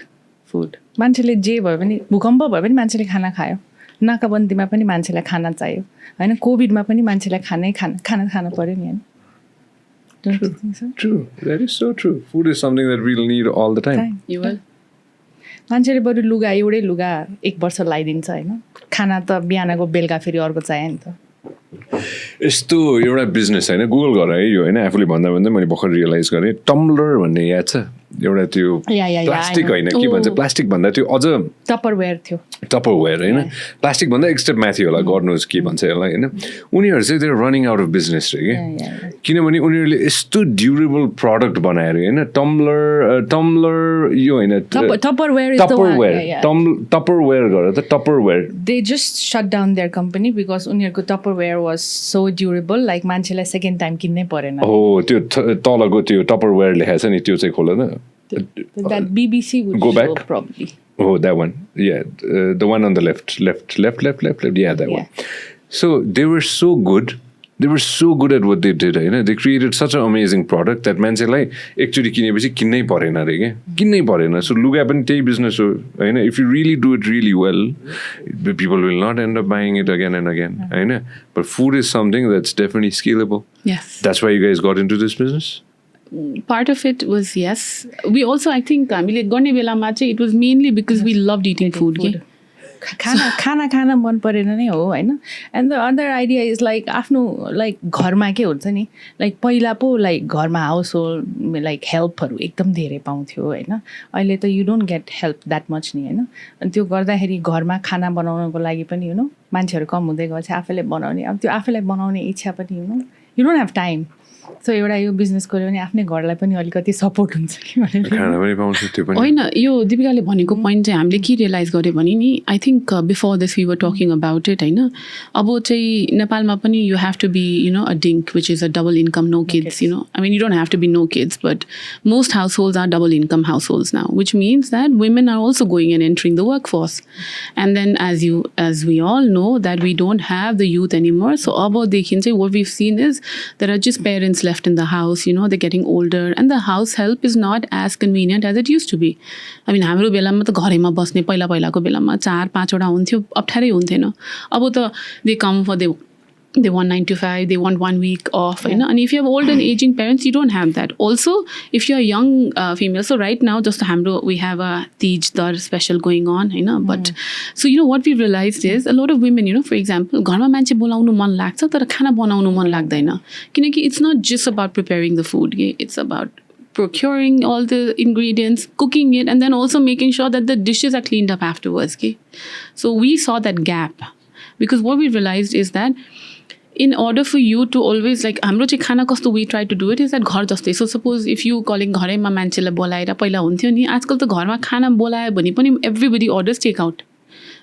मान्छेले जे भयो भने भूकम्प भयो भने मान्छेले खाना खायो, नाकाबन्दीमा पनि मान्छेलाई खाना चाहियो हैन, कोभिडमा पनि मान्छेलाई खाना खानु पर्यो नि हैन. Don't you think so? True. That is so true. Food is something that we'll need all the time. You will. मान्छेले बरु लुगा एउटै लुगा 1 वर्ष लगाइदिन्छ हैन, खाना त बिहानको बेलुका फेरि अर्को चाहियो नि त. यस्तो एउटा बिजनेस हैन, गुगल गर है यो हैन, आफूले भन्दा भन्दै मैले भर्खर रियलाइज गरेँ, टम्ब्लर भन्ने याद छ एउटा त्यो प्लास्टिक हैन के भन्छ, प्लास्टिक भन्दा त्यो अझ टपरवेयर थियो, टपरवेयर हैन, प्लास्टिक भन्दा एक स्टेप माथि होला, गड नोज के भन्छ यसलाई हैन. उनीहरु चाहिँ they are running out of business रे के, किनभने उनीहरुले यस्तो ड्युरेबल प्रोडक्ट बनाएर हैन, टम्ब्लर यो हैन, टपरवेयर गरेर त Tupperware they just shut down their company because उनीहरुको Tupperware was so durable, like मान्छेलाई सेकेन्ड टाइम किन्नै परेन. हो त्यो तलको त्यो टपरवेयर लेखेको छ नि, त्यो चाहिँ खोल न. That BBC would go back show probably. Oh, that one. Yeah, the one on the left. Yeah, that one. So they were so good. They were so good at what they did. You know, they created such an amazing product that मान्छेलाई actually किनेपछि किन्नै परेन रे के, किन्नै परेन. So लुगा पनि त्यही बिजनेस हो हैन. If you really do it really well, people will not end up buying it again and again. हैन. But food is something that's definitely scalable. Yes. That's why you guys got into this business? Part of it was yes. We also, I think, it was mainly because we loved eating food. खाना मन परेन नै हो हैन. And the other idea is like आफ्नो like घरमा के हुन्छ नि, लाइक पहिला पो लाइक घरमा हाउस होल्ड लाइक हेल्पहरू एकदम धेरै पाउँथ्यो हैन. अहिले त you don't get help that much नि हैन. अनि त्यो गर्दाखेरि घरमा खाना बनाउनको लागि पनि यु नो मान्छेहरू कम हुँदै गएछ, आफैले बनाउने, अब त्यो आफैलाई बनाउने इच्छा पनि you know you don't have time. So एउटा यो बिजनेस गर्यो भने आफ्नै घरलाई पनि अलिकति सपोर्ट हुन्छ कि भनेर. होइन, यो दिपिकाले भनेको पोइन्ट चाहिँ हामीले के रियलाइज गर्यो भने नि, I think before this we were talking about it हैन. अब चाहिँ नेपालमा पनि you have to be you know a DINK which is a double income, no kids, you know, I mean you don't have to be no kids, but most households are double income households now, which means that women are also going and entering the workforce. And then as we all know that we don't have the youth anymore. So अबदेखि चाहिँ what we've seen is there are just parents left in the house, you know, they're getting older and the house help is not as convenient as it used to be. I mean, हाम्रो बेलामा त घरैमा बस्ने पहिलाको बेलामा 4-5 वटा हुन्थ्यो, अप्ठ्यारै हुन्थेन. अब त they come for they want 9 to 5, they want 1 week off, you know. And if you have old and aging parents, you don't have that. Also, if you're a young female, so right now, just we have a Tej Dar special going on, you know. But so you know what we realized is a lot of women, you know, for example, घरमा मान्छे बोलाउनु मन लाग्छ तर खाना बनाउनु मन लाग्दैन, किनकि it's not just about preparing the food, it's about procuring all the ingredients, cooking it, and then also making sure that the dishes are cleaned up afterwards. So we saw that gap because what we realized is that in order for you to always like हाम्रो चाहिँ खाना कस्तो we try to do it is that घर जस्तै. So suppose if you calling घरैमा मान्छेलाई बोलाएर पहिला हुन्थ्यो नि, आजकल त घरमा खाना बोलायो भने पनि everybody orders take out.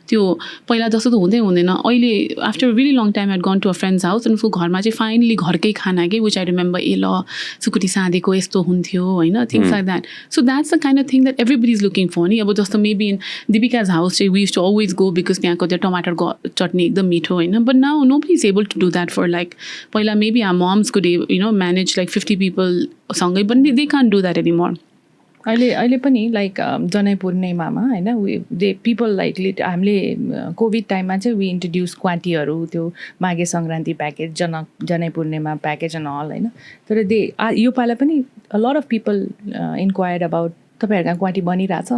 त्यो पहिला जस्तो त हुँदैन. अहिले after really long time I gone to a friend's house अनि उसको घरमा चाहिँ फाइनली घरकै खाना के विच आई रिमेम्बर, ए ल सुकुटी साँधेको यस्तो हुन्थ्यो होइन, things like that. So that's the kind of thing that everybody is looking for नि. अब जस्तो मेबी इन दिपिकाज हाउस चाहिँ we use to always go because त्यहाँको त्यो टमाटरको चटनी एकदम मिठो होइन. But now nobody is able to do that for like पहिला maybe our moms could you know manage like 50 people सँगै, but they can't do that anymore. अहिले पनि लाइक जनै पूर्णिमामा होइन दे पिपल लाइक हामीले कोभिड टाइममा चाहिँ वी इन्ट्रोड्युस क्वान्टीहरू, त्यो माघे सङ्क्रान्ति प्याकेज, जनै पूर्णिमा प्याकेज एन्ड अल होइन. तर यो पाला पनि a lot of people inquire about तपाईँहरूको क्वान्टी बनिरहेछ.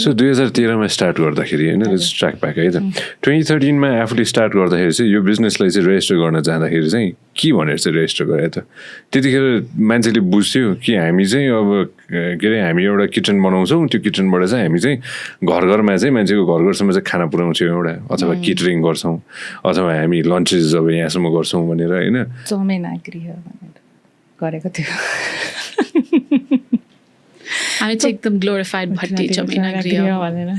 सो 2013मा स्टार्ट गर्दाखेरि होइन, ट्र्याक ब्याक है त, 2013मा आफूले स्टार्ट गर्दाखेरि चाहिँ यो बिजनेसलाई चाहिँ रेजिस्टर गर्न जाँदाखेरि चाहिँ के भनेर चाहिँ रेजिस्टर गरे त? त्यतिखेर मान्छेले बुझ्थ्यो कि हामी चाहिँ अब के अरे हामी एउटा किचन बनाउँछौँ, त्यो किचनबाट चाहिँ हामी चाहिँ घर घरमा चाहिँ मान्छेको घर घरसम्म चाहिँ खाना पुऱ्याउँछौँ एउटा, अथवा केटरिङ गर्छौँ, अथवा हामी लन्चेस अब यहाँसम्म गर्छौँ भनेर होइन, चमेना गृह भनेर गरेको थियो. हामी चाहिँ एकदम ग्लोरिफाइड भट्टी चमेना गृह भनेर.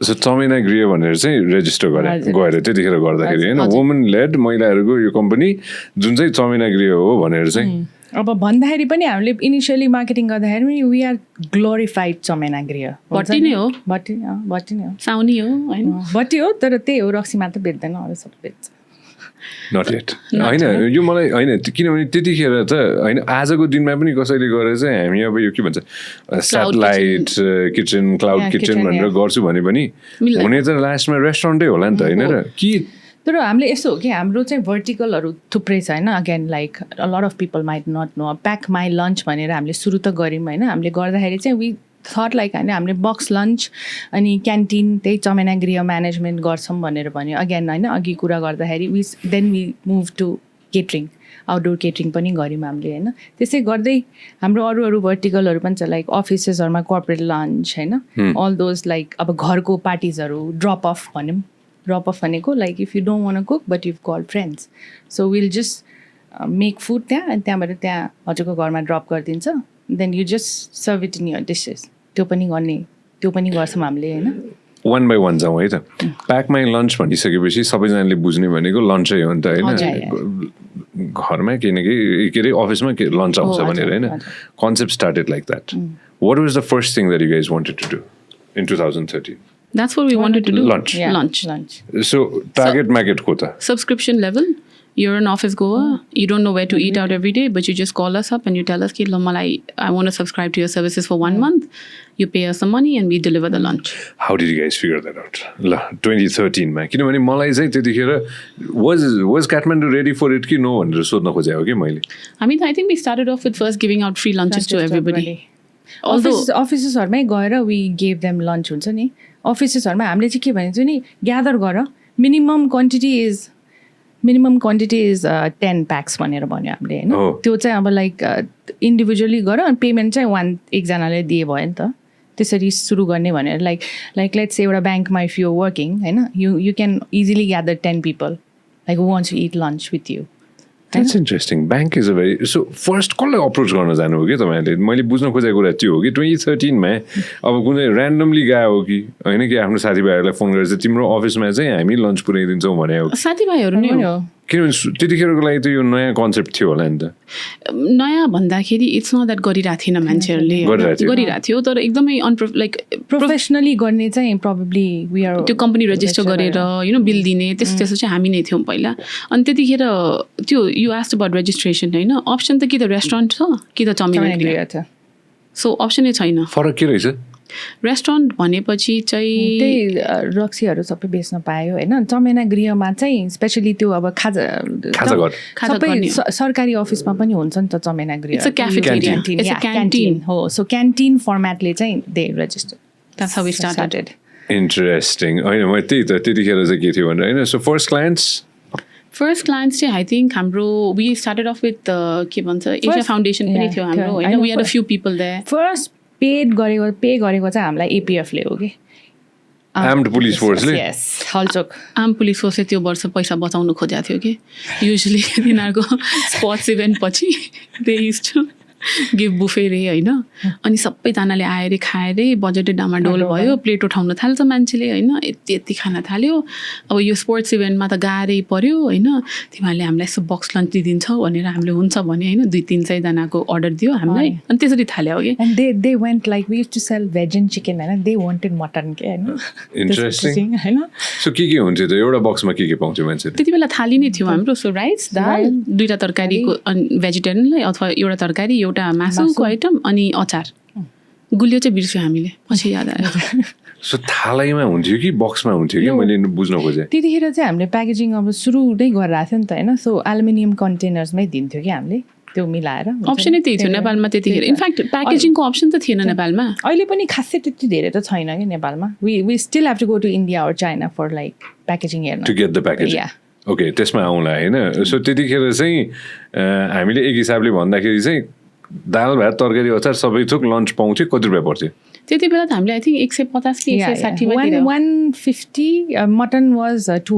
सो चमेना गृह भनेर चाहिँ रेजिस्टर गएर त्यतिखेर गर्दाखेरि होइन वुमन लेड महिलाहरूको यो कम्पनी जुन चाहिँ चमेना गृह हो भनेर चाहिँ अब भन्दाखेरि पनि हामीले इनिसियली मार्केटिङ गर्दाखेरि पनि वी आर ग्लोरिफाइड चमेना गृह भट्टी नै हो भट्टी नै हो साउनी हो होइन भट्टी हो तर त्यही हो रक्सी मात्र बेच्दैन अरू सब बेच्छ नट येट होइन यो मलाई होइन किनभने त्यतिखेर त होइन आजको दिनमा पनि कसैले गरेर चाहिँ हामी अब यो के भन्छ सेटेलाइट किचन क्लाउड किचन भनेर गर्छु भने पनि हुने त लास्टमा रेस्टुरेन्टै होला नि त होइन र कि तर हामीले यस्तो हो कि हाम्रो चाहिँ भर्टिकलहरू थुप्रै छ होइन again like a lot of people might not know pack my lunch भनेर हामीले सुरु त गऱ्यौँ होइन हामीले गर्दाखेरि चाहिँ वी थट लाइक होइन हामीले बक्स लन्च अनि क्यान्टिन त्यही चमेना गृह म्यानेजमेन्ट गर्छौँ भनेर भन्यो अगेन होइन अघि कुरा गर्दाखेरि then we move to catering outdoor catering पनि गऱ्यौँ हामीले होइन त्यसै गर्दै हाम्रो अरू भर्टिकलहरू पनि छ लाइक अफिसेसहरूमा कर्पोरेट लन्च होइन अल दोज लाइक अब घरको पार्टिजहरू ड्रप अफ भन्यौँ ड्रप अफ भनेको like if you don't want cook but you've call friends so will just make food त्यहाँ अनि त्यहाँबाट त्यहाँ हजुरको घरमा ड्रप गरिदिन्छ then you just serve it in your dishes त्यो पनि गर्छौँ हामीले होइन वान बाई वान जाउँ है त प्याक माई लन्च भनिसकेपछि सबैजनाले बुझ्ने भनेको लन्चै हो नि त होइन घरमा केही न केही के अरे अफिसमा लन्च आउँछ भनेर होइन concept started like that what was the first thing that you guys wanted to do in 2013 That's what we wanted to do. Lunch. Yeah, Lunch. So target market kota. Subscription level. You're an office goer. You don't know where to eat out every day, but you just call us up and you tell us, I want to subscribe to your services for 1 month. You pay us some money and we deliver the lunch. How did you guys figure that out? 2013 ma. किनभने मलाई चाहिँ त्यतिखेर was Kathmandu ready for it कि no भनेर सोध्न खोजेको के मैले. I mean, I think we started off with first giving out free lunches to everybody. अफिसेसहरूमै गएर वी गेभ देम लन्च हुन्छ नि अफिसेसहरूमा हामीले चाहिँ के भनिन्छ नि ग्यादर गर मिनिमम क्वान्टिटी इज 10 प्याक्स भनेर भन्यो हामीले होइन त्यो चाहिँ अब लाइक इन्डिभिजुअली गर अनि पेमेन्ट चाहिँ एकजनाले दिए भयो नि त त्यसरी सुरु गर्ने भनेर लाइक लेट्स एउटा ब्याङ्कमा इफ यु वर्किङ होइन you can easily gather 10 people like who wants to eat lunch with you That's interesting. Bank is a very... So, first, कसलाई अप्रोच गर्न जानु हो कि तपाईँहरूले मैले बुझ्न खोजेको कुरा त्यो हो कि 2013 मा अब कुनै ऱ्यान्डमली गयो हो कि होइन कि आफ्नो साथीभाइहरूलाई फोन गरेर चाहिँ तिम्रो अफिसमा चाहिँ हामी लन्च पुऱ्याइदिन्छौँ भने हो साथीभाइहरू नै हो किनभने त्यतिखेरको लागि त यो नयाँ कन्सेप्ट थियो होला नि त नयाँ भन्दाखेरि इट्स नट द्याट गरिरहेको थिएन मान्छेहरूले गरिरहेको थियो तर एकदमै लाइक प्रोफेसनली गर्ने चाहिँ प्रोबेबली वी आर त्यो कम्पनी रेजिस्टर गरेर बिल दिने त्यस्तो चाहिँ हामी नै थियौँ पहिला अनि त्यतिखेर त्यो यु आस्क्ड अबाउट रेजिस्ट्रेसन होइन अप्सन त कि त रेस्टुरेन्ट छ कि त चमेना गृह छ सो अप्सनै छैन फरक के रहेछ रेस्टुरेन्ट भनेपछि चाहिँ त्यही रक्सीहरू सबै बेच्न पायो होइन चमेना गृहमा चाहिँ स्पेसली त्यो अब सबै सरकारी अफिसमा पनि हुन्छ नि त चमेना गृह क्यान्टिन हो सो क्यान्टिन फर्मेटले चाहिँ they register that's how we started interesting होइन म त्यही त त्यतिखेर चाहिँ के थियो भनेर होइन सो फर्स्ट क्लाइन्ट्स चाहिँ आई थिङ्क हाम्रो वी स्टार्टेड अफ विथ के भन्छ एसिया फाउन्डेसन पनि थियो हाम्रो होइन we are a few people there first pay गरेको चाहिँ हामीलाई एपिएफले हो कि आर्म्ड पुलिस फोर्सले हलचोक आर्म पुलिस फोर्सले त्यो वर्ष पैसा बचाउनु खोजेको थियो कि युजली तिनीहरूको स्पोर्ट्स इभेन्ट पछि they used to give buffet रे होइन अनि सबैजनाले आएर खाएरै बजेटै डामाडोल भयो प्लेट उठाउन थाल्छ मान्छेले होइन यति खान थाल्यो अब यो स्पोर्ट्स इभेन्टमा त गाह्रै पऱ्यो होइन तिमीहरूले हामीलाई यसो बक्स लन्च दिइदिन्छौ भनेर हामीले हुन्छ भने होइन 200-300 जनाको अर्डर दियो हामीलाई अनि त्यसरी थाल्यो कि and they went like we use to sell veg and chicken होइन दे वान्टेड मटन के होइन इन्ट्रेस्टिङ होइन सो के हुन्थ्यो त एउटा बक्समा के पाउँथ्यो मान्छे त्यति बेला थाली नै थियो हाम्रो सो राइस दाल 2टा तरकारीको भेजिटेरियनलाई अथवा एउटा तरकारी एउटा मासुको आइटम अनि अचार गुलियो चाहिँ बिर्स्यो हामीले पछि याद आयो सो थालैमा हुन्थ्यो कि बक्समा हुन्थ्यो कि मैले बुझ्न खोजेँ त्यतिखेर चाहिँ हामीले प्याकेजिङ अब सुरु नै गरिरहेको थियो नि त होइन सो एल्युमिनियम कन्टेनर्समै दिन्थ्यो कि हामीले त्यो मिलाएर अप्सनै त्यही थियो नेपालमा त्यतिखेर इनफ्याक्ट प्याकेजिङको अप्सन त थिएन नेपालमा अहिले पनि खासै त्यति धेरै त छैन कि नेपालमा we still have to go to India और चाइना फर लाइक प्याकेजिङ हेर्न to get the packaging okay त्यसमा आउँला होइन सो त्यतिखेर चाहिँ हामीले एक हिसाबले भन्दाखेरि चाहिँ दाल भात तरकारी अचार सबै थोक लन्च पाउँथ्यो कति रुपियाँ पर्थ्यो त्यति बेला त हामीले आई थिङ्क 150 कि 160 मा 150 मटन वाज 200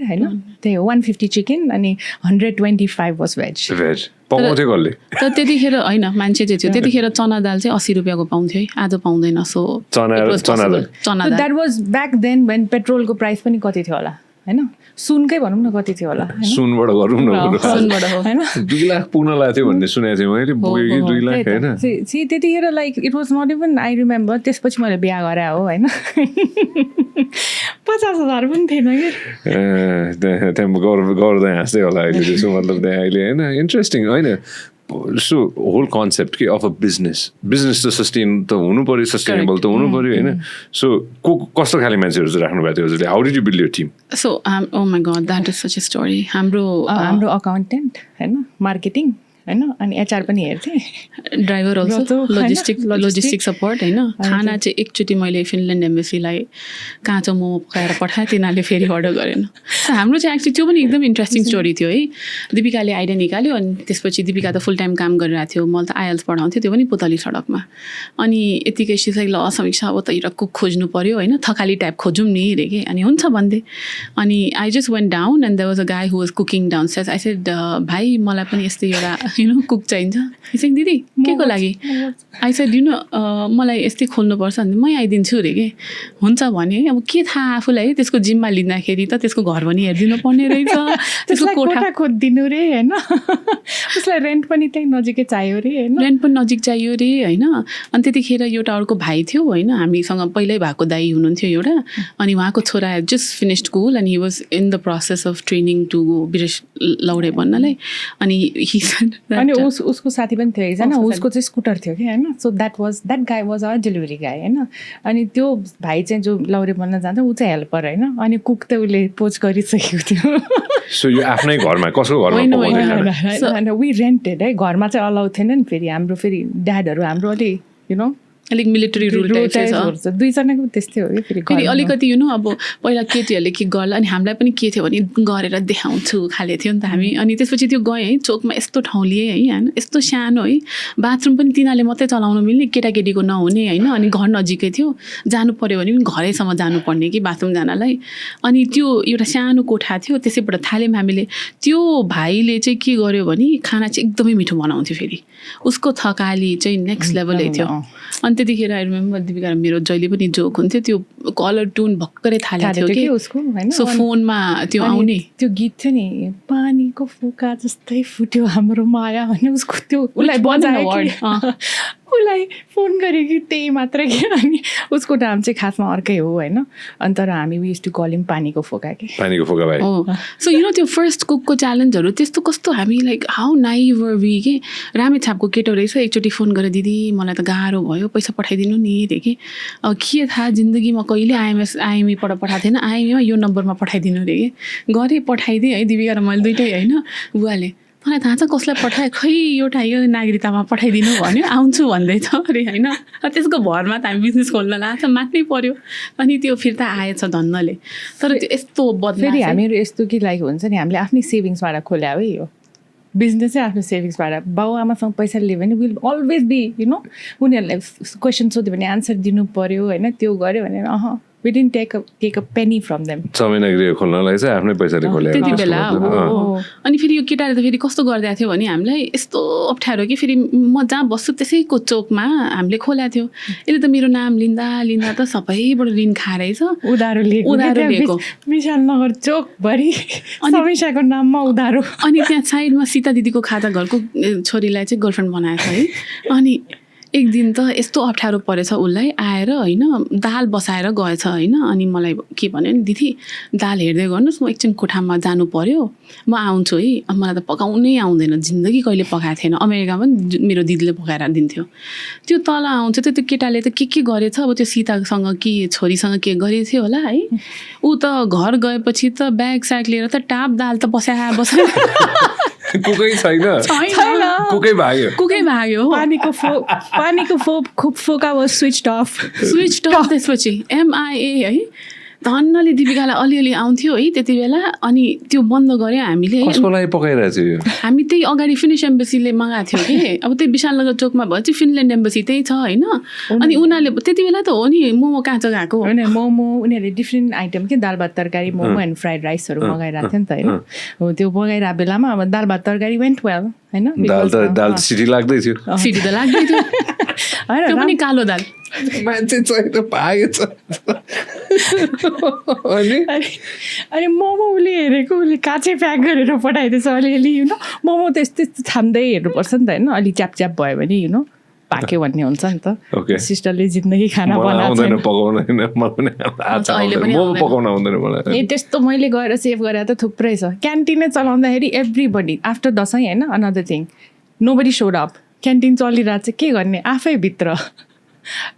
होइन त्यही हो 150 चिकन अनि 125 वाज भेज पाउँथ्यो कसले तर त्यतिखेर होइन मान्छे चाहिँ थियो त्यतिखेर चना दाल चाहिँ 80 रुपियाँको पाउँथ्यो है आज पाउँदैन so chana that was back then when पेट्रोलको प्राइस पनि कति थियो होला होइन सुनकै भनौँ न कति थियो होला सुनबाट गरौँ न सुनबाट हो होइन 2 लाख पुग्न लाग्यो थियो भन्ने सुनेको थिएँ मैले पुगेँ कि 2 लाख होइन त्यतिखेर like it was not even I remember त्यसपछि मैले बिहा गरे हो होइन 50,000 पनि थिएन कि त्यहाँ गर्दै हाँस्दै होला अहिले त्यसो मतलब त्यहाँ अहिले होइन इन्ट्रेस्टिङ होइन सो होल कन्सेप्ट कि अफ अ बिजनेस त सस्टेन त हुनु पऱ्यो सस्टेनेबल त हुनु पऱ्यो होइन सो कस्तो खाले मान्छेहरू चाहिँ राख्नु भएको थियो हजुरले how did you build your team so oh my god that is such a story हाम्रो अकाउन्टेन्ट होइन मार्केटिङ होइन अनि एचआर पनि हेर्थेँ ड्राइभर अल्सो लोजिस्टिक सपोर्ट होइन खाना चाहिँ एकचोटि मैले फिनल्यान्ड एम्बेसीलाई काँचो मोमो पकाएर पठाएँ तिनीहरूले फेरि अर्डर गरेन सो हाम्रो चाहिँ एक्चुली त्यो पनि एकदम इन्ट्रेस्टिङ स्टोरी थियो है दिपिकाले आइडिया निकाल्यो अनि त्यसपछि दिपिका त फुल टाइम काम गरिरहेको थियो मैले त आइएल्स पढाउँथ्यो त्यो पनि पुतली सडकमा अनि यतिकै सिधै ल समीक्षा अब त एउटा कुक खोज्नु पऱ्यो होइन थकाली टाइप खोजौँ नि रे कि अनि हुन्छ भन्दै अनि I just went down and there was a guy who was cooking downstairs I said भाइ मलाई पनि यस्तै एउटा कुक चाहिन्छ यसै दिदी के को लागि आई सेड मलाई यस्तै खोल्नुपर्छ भने मै आइदिन्छु रे के हुन्छ भने अब के थाहा आफूलाई त्यसको जिम्मा लिँदाखेरि त त्यसको घर पनि हेरिदिनु पर्ने रहेछ त्यसको कोठा खोजिदिनु रे होइन उसलाई रेन्ट पनि त्यही नजिकै चाहियो रे होइन रेन्ट पनि नजिक चाहियो रे होइन अनि त्यतिखेर एउटा अर्को भाइ थियो होइन हामीसँग पहिल्यै भएको दाइ हुनुहुन्थ्यो एउटा अनि उहाँको छोरा just finished school and he was in the process of training to go विदेश लौडे बन्नलाई अनि अनि उसको साथी पनि थियो एकजना उसको चाहिँ स्कुटर थियो कि होइन सो द्याट गाई वाज अ डेलिभरी गाई होइन अनि त्यो भाइ चाहिँ जो लौरे बन्न जान्छ ऊ चाहिँ हेल्पर होइन अनि कुक त उसले पोच गरिसकेको थियो सो यो आफ्नै घरमा कसको घरमा वी रेन्टेड है घरमा चाहिँ अलाउ थिएन नि फेरि हाम्रो फेरि ड्याडहरू हाम्रो अलि अलिक मिलिटरी रुल टाइप छ दुईजनाको त्यस्तै हो कि फेरि अलिकति अब पहिला केटीहरूले के गर्ला अनि हामीलाई पनि के थियो भने गरेर देखाउँछु खाले थियो नि त हामी अनि त्यसपछि त्यो गएँ है चोकमा यस्तो ठाउँ लिएँ है होइन यस्तो सानो है बाथरुम पनि तिनीहरूले मात्रै चलाउनु मिल्ने केटाकेटीको नहुने होइन अनि घर नजिकै थियो जानु पऱ्यो भने पनि घरैसम्म जानुपर्ने कि बाथरुम जानलाई अनि त्यो एउटा सानो कोठा थियो त्यसैबाट थाल्यौँ हामीले त्यो भाइले चाहिँ के गर्यो भने खाना चाहिँ एकदमै मिठो बनाउँथ्यो फेरि उसको थकाली चाहिँ नेक्स्ट लेभलै थियो अनि त्यतिखेर आई रिमेम्बर दिपिका मेरो जहिले पनि जोक हुन्थ्यो त्यो कलर ट्युन भर्खरै थालेको थियो कि उसको होइन सो फोनमा त्यो आउने त्यो गीत थियो नि पानीको फोका जस्तै फुट्यो हाम्रो माया भने उसको त्यो उसलाई बजायो उसलाई फोन गरेँ कि त्यही मात्र कि अनि उसको नाम चाहिँ खासमा अर्कै हो होइन अनि तर हामी युज टु कल हिम पानीको फोका कि पानीको फोका भाइ सो त्यो फर्स्ट कुकको च्यालेन्जहरू त्यस्तो कस्तो हामी like how naive were we के रामेछापको केटो रहेछ एकचोटि फोन गरेर दिदी मलाई त गाह्रो भयो पैसा पठाइदिनु नि रे कि अब के थाहा जिन्दगीमा कहिले आइएमईबाट पठाएको थिएन आइएमईमा यो नम्बरमा पठाइदिनु रे कि गरेँ पठाइदिएँ है दिपिका र मैले दुइटै होइन बुवाले मलाई थाहा छ कसलाई पठाएँ खै एउटा यो नागरिकतामा पठाइदिनु भन्यो आउँछु भन्दैछ अरे होइन त्यसको भरमा त हामी बिजनेस खोल्न लाग्छ मात्रै पऱ्यो अनि त्यो फिर्ता आएछ धन्नले तर त्यो यस्तो फेरि हामीहरू यस्तो कि लाइक हुन्छ नि हामीले आफ्नै सेभिङ्सबाट खोल्या है यो बिजनेस चाहिँ आफ्नो सेभिङ्सबाट बाउ आमासँग पैसा लियो भने विल अलवेज बी उनीहरूलाई क्वेसन सोध्यो भने आन्सर दिनु पऱ्यो होइन त्यो गऱ्यो भने we didn't take a penny from them. Samina खोल्नलाई चाहिँ आफ्नै पैसाले खोले त्यति बेला अनि फेरि यो केटाले त फेरि कस्तो गरिदिएको थियो भने हामीलाई यस्तो अप्ठ्यारो कि फेरि म जहाँ बस्छु त्यसैको चोकमा हामीले खोलेको थियो यसले त मेरो नाम लिँदा त सबैबाट ऋण खाएछ उधारो लिएको विशालनगर चोकभरि समीक्षाको नाममा उधारो अनि त्यहाँ साइडमा सीता दिदीको खाता घरको छोरीलाई चाहिँ गर्लफ्रेन्ड बनाएको छ है अनि एक दिन त यस्तो अप्ठ्यारो परेछ उसलाई आएर होइन दाल बसाएर गएछ होइन अनि मलाई के भन्यो नि दिदी दाल हेर्दै गर्नुहोस् म एकछिन कोठामा जानु पर्यो म आउँछु है अब मलाई त पकाउनै आउँदैन जिन्दगी कहिले पकाएको थिएन अमेरिकामा पनि मेरो दिदीले पकाएर दिन्थ्यो त्यो तल आउँछ त्यो केटाले त के गरेछ अब त्यो सीतासँग कि छोरीसँग के गरेछ होला है ऊ त घर गएपछि त ब्याग स्याग लिएर त टाप दाल त बसायो कुकै छैन कुकै भाग्यो पानीको फोका वाज स्विच्ड अफ त्यसपछि MIA है धन्नले दिपिकालाई अलिअलि आउँथ्यो है त्यति बेला अनि त्यो बन्द गऱ्यो हामीले है कसको लागि पकाइरहेको थियो यो हामी त्यही अगाडि फिनिस एम्बेसीले मगाएको थियो कि अब त्यही विशालनगर चोकमा भयो चाहिँ फिनल्यान्ड एम्बेसी त्यही छ होइन अनि उनीहरूले त्यति बेला त हो नि मोमो काँचो गएको होइन मोमो उनीहरूले डिफ्रेन्ट आइटम के दाल भात तरकारी मोमो एन्ड फ्राइड राइसहरू मगाइरहेको थियो नि त होइन हो त्यो मगाइरहेको बेलामा अब दाल भात तरकारी वेन्ट वेल होइन दाल सिटी लाग्दै थियो सिटी त लाग्दै थियो त्यो पनि कालो दाल मान्छे चाहिँ त पाएछ अनि मोमो उसले हेरेको उसले काँचै प्याक गरेर पठाइदिएछ अलिअलि मोमो त यस्तो छाम्दै हेर्नुपर्छ नि त होइन अलिक च्याप भयो भने पाक्यो भन्ने हुन्छ नि त सिस्टरले जिन्दगी खाना ए त्यस्तो मैले गएर सेभ गरेर त थुप्रै छ क्यान्टिनै चलाउँदाखेरि एभ्रीबडी आफ्टर दसैँ होइन अनदर थिङ नोबडी सोड अप क्यान्टिन चलिरहेको चाहिँ के गर्ने आफै भित्र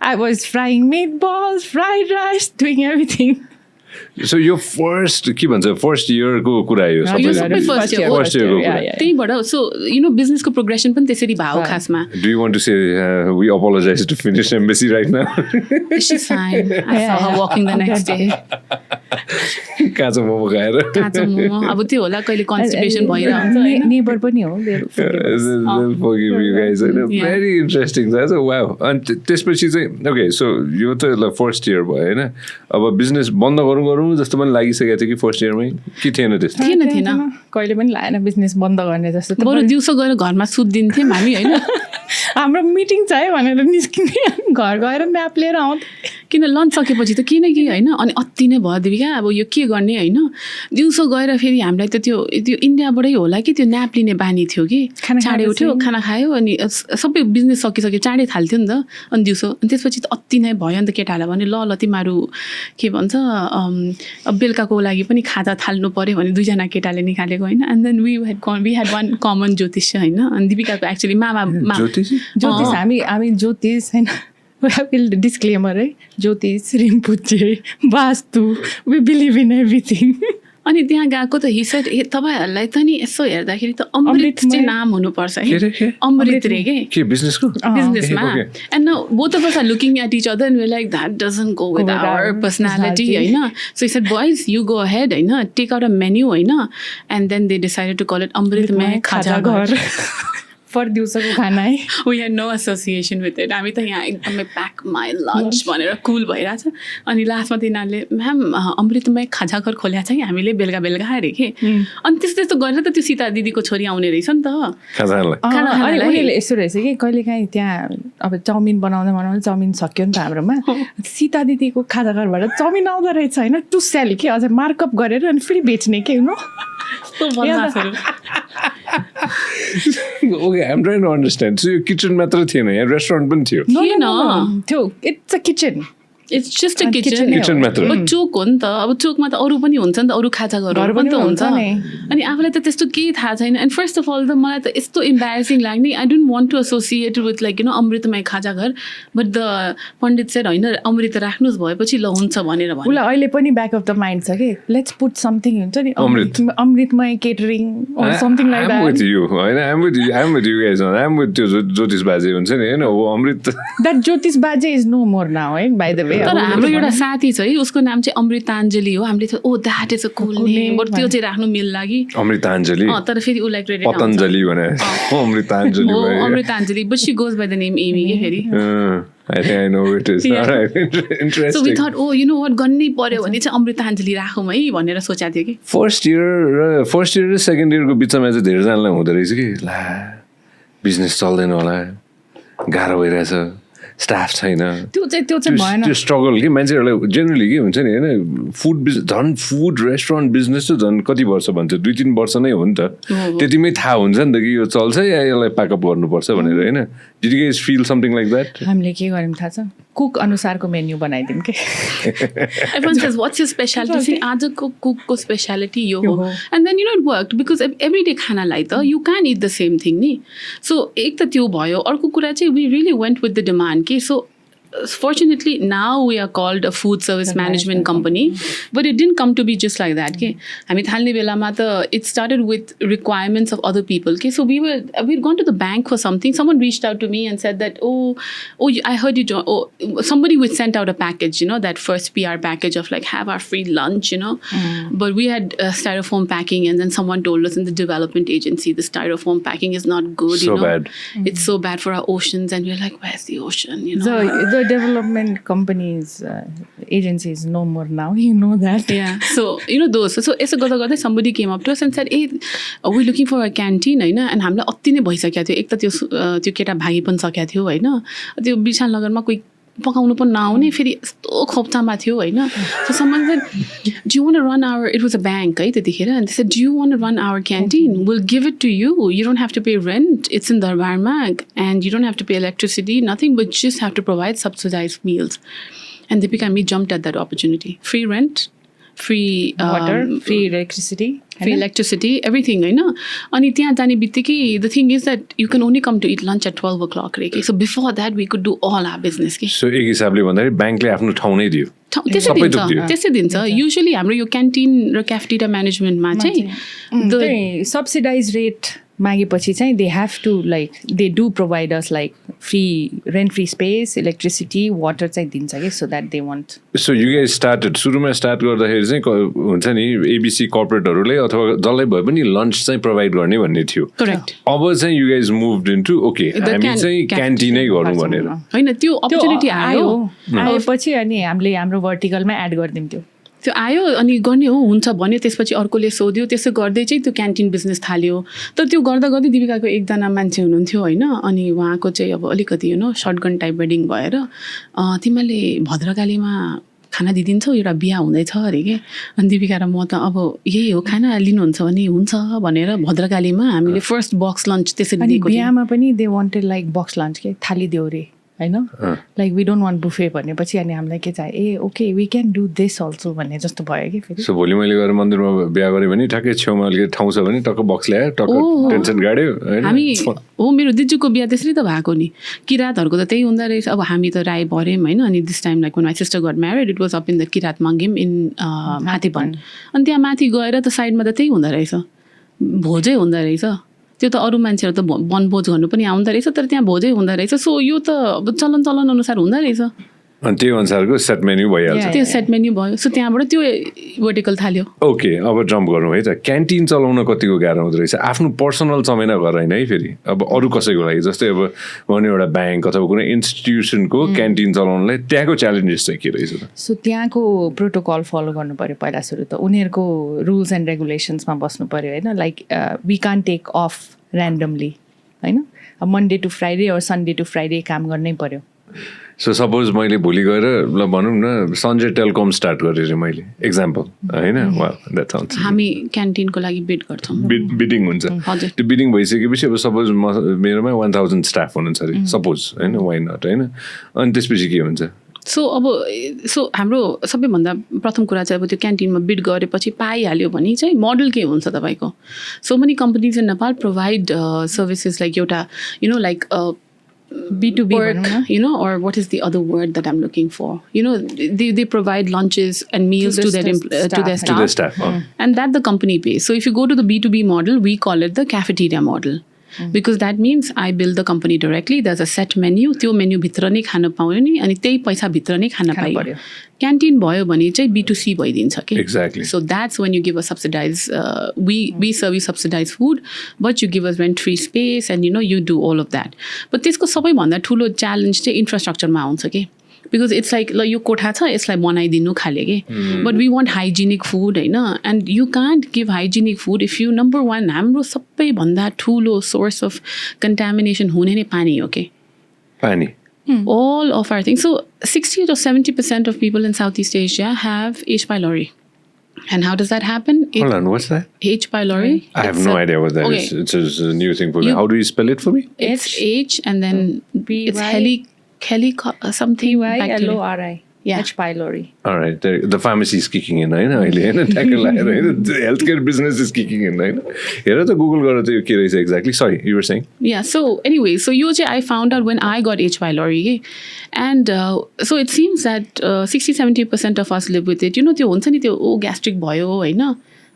I was frying meatballs, fried rice, doing everything. So your first year को कुरा यो सबै फर्स्ट इयर त्यहीबाट सो बिजनेसको प्रोग्रेसन पनि त्यसरी भयो खासमा Do you want to say we apologize to Finnish embassy right now? She's fine. I saw her walking the next day. काँचो मोमो खाएर काँचो मोमो अब त्यो होला कहिले कन्स्टिपेसन भइरहन्छ नेबर पनि हो forgive you guys. Very interesting. That's wow. अनि त्यसपछि चाहिँ ओके सो यो त फर्स्ट इयर भयो होइन अब बिजनेस बन्द गरौँ जस्तो पनि लागिसकेको थियो कि फर्स्ट इयरमै के थिएन त्यस्तो थिएन कहिले पनि लागेन बिजनेस बन्द गर्ने जस्तो बरु दिउँसो गएर घरमा सुत्दिन्थ्यौँ हामी होइन हाम्रो मिटिङ छ है भनेर निस्किने घर गएर म्याप लिएर आउँथ्यो किन लन्च सकेपछि त किन कि होइन अनि अति नै भयो दिपिका अब यो के गर्ने होइन दिउँसो गएर फेरि हामीलाई त त्यो इन्डियाबाटै होला कि त्यो न्याप लिने बानी थियो कि चाँडै उठ्यो खाना खायो अनि सबै बिजनेस सकिसक्यो चाँडै थाल्थ्यो नि त अनि दिउँसो अनि त्यसपछि त अति नै भयो नि त केटाहरूलाई भने ल तिमीहरू के भन्छ अब बेलुकाको लागि पनि खाजा थाल्नु पऱ्यो भने दुईजना केटाले निकालेको होइन and then we had one common Jyotish होइन अनि दिपिकाको एक्चुली मामा ज्योतिष हामी ज्योतिष होइन डिस्क्लेमर है ज्योतिष रिम्पुचे वास्तु वी बिलिभ इन एभ्रिथिङ अनि त्यहाँ गएको त हिसेड तपाईँहरूलाई त नि यसो हेर्दाखेरि त अमृत चाहिँ नाम हुनुपर्छ है अमृत रे के बिजनेसमा and both of us are looking at each other and we like that doesn't go with our personality होइन so it's boys you go ahead होइन टेक आउट अ मेन्यू होइन and then they decided to call it Amritmaya Khaja Ghar for दिउँसोको खाना है we had no association with it हामी त यहाँ एकदमै प्याक माई लन्च भनेर कुल भइरहेछ अनि लास्टमा तिनीहरूले म्याम अमृतमय खाजा घर खोलेको छ कि हामीले बेलुका अरे कि अनि त्यस्तो गरेर त त्यो सीता दिदीको छोरी आउने रहेछ नि त उनीहरूले यस्तो रहेछ कि कहिलेकाहीँ त्यहाँ अब चाउमिन बनाउँदा चाउमिन सक्यो नि त हाम्रोमा सीता दिदीको खाजा घरबाट चाउमिन आउँदो रहेछ होइन टु सेल के अझ मार्कअप गरेर अनि फेरि बेच्ने के Okay, I'm trying to understand. So your kitchen मात्र थिएन यहाँ रेस्टुरेन्ट पनि थियो थियो it's a kitchen it's just a kitchen मात्र चोक हो नि त अब चोकमा त अरू पनि हुन्छ नि त अरू खाजा घरहरू पनि त हुन्छ अनि आफूलाई त त्यस्तो केही थाहा छैन एन्ड फर्स्ट अफ अल त मलाई त यस्तो इम्बारेसिङ लाग्ने I don't want to associate with like Amritmaya Khaja Ghar but the Pandit shed होइन अमृत राख्नुहोस् भएपछि ल हुन्छ भनेर उसलाई अहिले पनि ब्याक अफ द माइन्ड छ कि लेट्स पुट समथिङ हुन्छ नि Amritmaya catering something like that with you हैन I'm with you guys I'm with त्यो ज्योतिष बाजे हुन्छ नि हैन हो अमृत द्याट ज्योतिष बाजे इज नो मोर नाउ है बाइ द वे तर हाम्रो एउटा साथी छ है उसको नाम चाहिँ अमृताञ्जली हो हामीले oh that is a cool name but त्यो चाहिँ राख्नु मिल्ला कि अमृताञ्जली तर फेरि उसलाई क्रेडिट पतञ्जली भने अमृताञ्जली हो Amritanjali but she goes by the name Amy के फेरि I think I know it is. Yeah. All right. Interesting. So we thought, oh, you know what, गर्नै पर्यो भने चाहिँ अमृताञ्जली राखौँ है भनेर सोचेको थियो कि फर्स्ट इयर र सेकेन्ड इयरको बिचमा चाहिँ धेरैजनालाई हुँदो रहेछ कि ला बिजनेस चल्दैन होला गाह्रो भइरहेछ स्टाफ छैन त्यो चाहिँ भएन त्यो स्ट्रगल कि मान्छेहरूलाई जेनरली के हुन्छ नि होइन फुड रेस्टुरेन्ट बिजनेस चाहिँ झन् कति वर्ष भन्छ 2-3 वर्ष नै हो नि त त्यतिमै थाहा हुन्छ नि त कि यो चल्छ या यसलाई प्याकअप गर्नुपर्छ भनेर होइन did you guys feel something like that हामीले के गर्यौँ थाहा छ कुक अनुसारको मेन्यू बनाइदिउँ कि everyone says what's your specialty आजको कुकको स्पेशालिटी यो हो and then it work because every day खानालाई त you can eat the same thing नि सो एक त त्यो भयो अर्को कुरा चाहिँ we really went with the demand कि so fortunately now we are called a food service management company, but it didn't come to be just like that. Okay, हामी थाल्ने बेलामा त it started with requirements of other people. Okay, so we'd gone to the bank for something. Someone reached out to me and said that I heard you. Somebody would sent out a package, that first PR package of like have our free lunch, But we had styrofoam packing, and then someone told us in the development agency the styrofoam packing is not good. So bad. It's so bad for our oceans, and we're like, where's the ocean? The development companies, agencies, no more now. You know that. Yeah. So those. So somebody came up to us and said, "Hey, we're looking for a canteen, and हामीलाई अति नै भइसकेको थियो। एक त त्यो केटा भागी पनि सकेको थियो, हैन? त्यो विशाल नगरमा कोही पकाउनु पनि नआउने, फेरि यस्तो खोप्चामा थियो, हैन? So someone said, "Do you want to run our?" It was a bank, है त्यतिखेर, and they said, "Do you want to run our canteen? We'll give it to you. You don't have to pay rent. It's in Darbarmag, and you don't have to pay electricity, nothing, but just have to provide subsidized meals." And Deepika and me jumped at that opportunity. Free rent, free water, free electricity. Free electricity, everything, हैन? अनि त्यहाँ जाने बित्तिकै the thing is that you can only come to eat lunch at 12 o'clock, right? So before that we could do all our business. So एक हिसाबले भन्दाखेरि बैंकले आफ्नो ठाउँ नै दियो. त्यसै दिन्छ. Usually हाम्रो यो क्यान्टिन र क्याफेटेरिया म्यानेजमेन्टमा चाहिँ the subsidized rate मागेपछि चाहिँ they have to they do provide us rent free space, electricity, water चाहिँ दिन्छ के, so that they want. So you guys started सुरुमा स्टार्ट गर्दाखेरि चाहिँ हुन्छ नि ABC कर्पोरेटहरुले अथवा जसलाई भए पनि लन्च चाहिँ प्रोवाइड गर्ने भन्ने थियो. करेक्ट. अब चाहिँ you guys moved into okay हामी चाहिँ क्यान्टिनै गरौँ भनेर. हैन त्यो अपर्चुनिटी आएपछि अनि हामीले हाम्रो भर्टिकलमा एड गर्दियौँ त्यो आयो अनि गर्ने हुन्छ भन्यो, त्यसपछि अर्कोले सोध्यो, त्यसो गर्दै चाहिँ त्यो क्यान्टिन बिजनेस थाल्यो. तर त्यो गर्दा गर्दै दिपिकाको एकजना मान्छे हुनुहुन्थ्यो, हैन? अनि उहाँको चाहिँ अब अलिकति शर्टगन टाइप वेडिङ भएर तिमीले भद्रकालीमा खाना दिदिन्छौ, एउटा बिहा हुँदैछ अरे के. अनि दिपिका र म त अब यही हो, खाना लिनुहुन्छ भने हुन्छ भनेर भद्रकालीमा हामीले फर्स्ट बक्स लन्च त्यसरी दिएको थियो. बिहामा पनि दे वान्टेड बक्स लन्च के थाली देऊ रे, हैन? we don't want buffet भनेपछि अनि हामीलाई के चाहियो, okay we can do this also भन्ने जस्तो भयो के फेरि. सो भोलि मैले गएर मन्दिरमा बिहा गरेँ भने ठ्याक्कै छेउमा अलिकति ठाउँ छ भने टक्क बक्स ल्यायो, टक्क टेन्सन गाड्यो, हैन? हामी मेरो दिजुको बिहा त्यसरी त भएको नि. किरातहरुको त त्यही हुँदा रहेछ. अब हामी त राई भर्यौं, हैन? अनि this time when my sister got married, it was up in the Kirat Mangim in माथिपन. अनि त्यहाँ माथि गएर त साइडमा त त्यही हुँदा रहेछ, भोजै हुँदा रहेछ. त्यो त अरू मान्छेहरू त वनभोज गर्नु पनि आउँदो रहेछ, तर त्यहाँ भोजै हुँदो रहेछ. सो यो त चलन अनुसार हुँदो रहेछ. अनि त्यो अनुसारको सेट मेन्यु भइहाल्छ. त्यो सेट मेन्यु भयो. सो त्यहाँबाट त्यो भर्टिकल थाल्यो. ओके, अब जम्प गरौँ है त. क्यान्टिन चलाउन कतिको गाह्रो हुँदो रहेछ? आफ्नो पर्सनल चमेना गरेन है फेरि. अब अरू कसैको लागि जस्तै अब भन्यो एउटा ब्याङ्क अथवा कुनै इन्स्टिट्युसनको क्यान्टिन चलाउनलाई त्यहाँको च्यालेन्जेस चाहिँ के रहेछ त? सो त्यहाँको प्रोटोकल फलो गर्नु पर्यो पहिला सुरु त. उनीहरूको रुल्स एन्ड रेगुलेसन्समा बस्नु पर्यो, हैन? वी कान टेक अफ ऱ्यान्डमली, हैन? मन्डे टु फ्राइडे और सन्डे टु फ्राइडे काम गर्नै पर्यो. सो सपोज मैले भोलि गएर ल भनौँ न सञ्जय टेलिकम स्टार्ट गरेँ मैले, एक्जाम्पल, होइन? हामी क्यान्टिनको लागि बिड गर्छौँ. बिडिङ हुन्छ. त्यो बिडिङ भइसकेपछि अब सपोज मेरोमा 1000 स्टाफ हुनुहुन्छ अरे, सपोज, होइन? वाइ नट, होइन? अनि त्यसपछि के हुन्छ? सो हाम्रो सबैभन्दा प्रथम कुरा चाहिँ अब त्यो क्यान्टिनमा बिड गरेपछि पाइहाल्यो भने चाहिँ मोडल के हुन्छ तपाईँको? So many companies in Nepal provide services एउटा B2B work, or what is the other word that I'm looking for? They provide lunches and meals to their staff. And that the company pays. So if you go to the B2B model, we call it the cafeteria model. Because that means I build the company directly. There's a set menu. त्यो menu भित्र नै खान पाउने अनि त्यही पैसा भित्र नै खान पाइयो. क्यान्टिन भयो भने चाहिँ B2C भइदिन्छ के. Exactly. So that's when you give us subsidized. We serve you subsidized food, but you give us rent-free space, and you do all of that. But त्यसको सबैभन्दा ठुलो च्यालेन्ज चाहिँ इन्फ्रास्ट्रक्चरमा आउँछ के. Because it's like यो कोठा छ यसलाई बनाइदिनु खाले के. But we want hygienic food, हैन? And you can't give hygienic food if you, number one, हाम्रो सबैभन्दा ठुलो source of contamination हुने नै पानी हो के. पानी. All of our things. So 60 to 70% of people in Southeast Asia have H. pylori. And how does that happen? Hold on, what's that? H. pylori. I have no idea what that is. It's a new thing for me. How do you spell it for me? It's H and then it's something. L-O-R-I. Yeah. H. pylori. All right, the pharmacy is kicking in, right? The healthcare business is kicking in, right? Here, the Google got it exactly. Sorry, you were saying? Yeah. So anyway, so I found out when I got H. pylori, and so it seems that 60-70% of us live with it. You know, the gastric bio,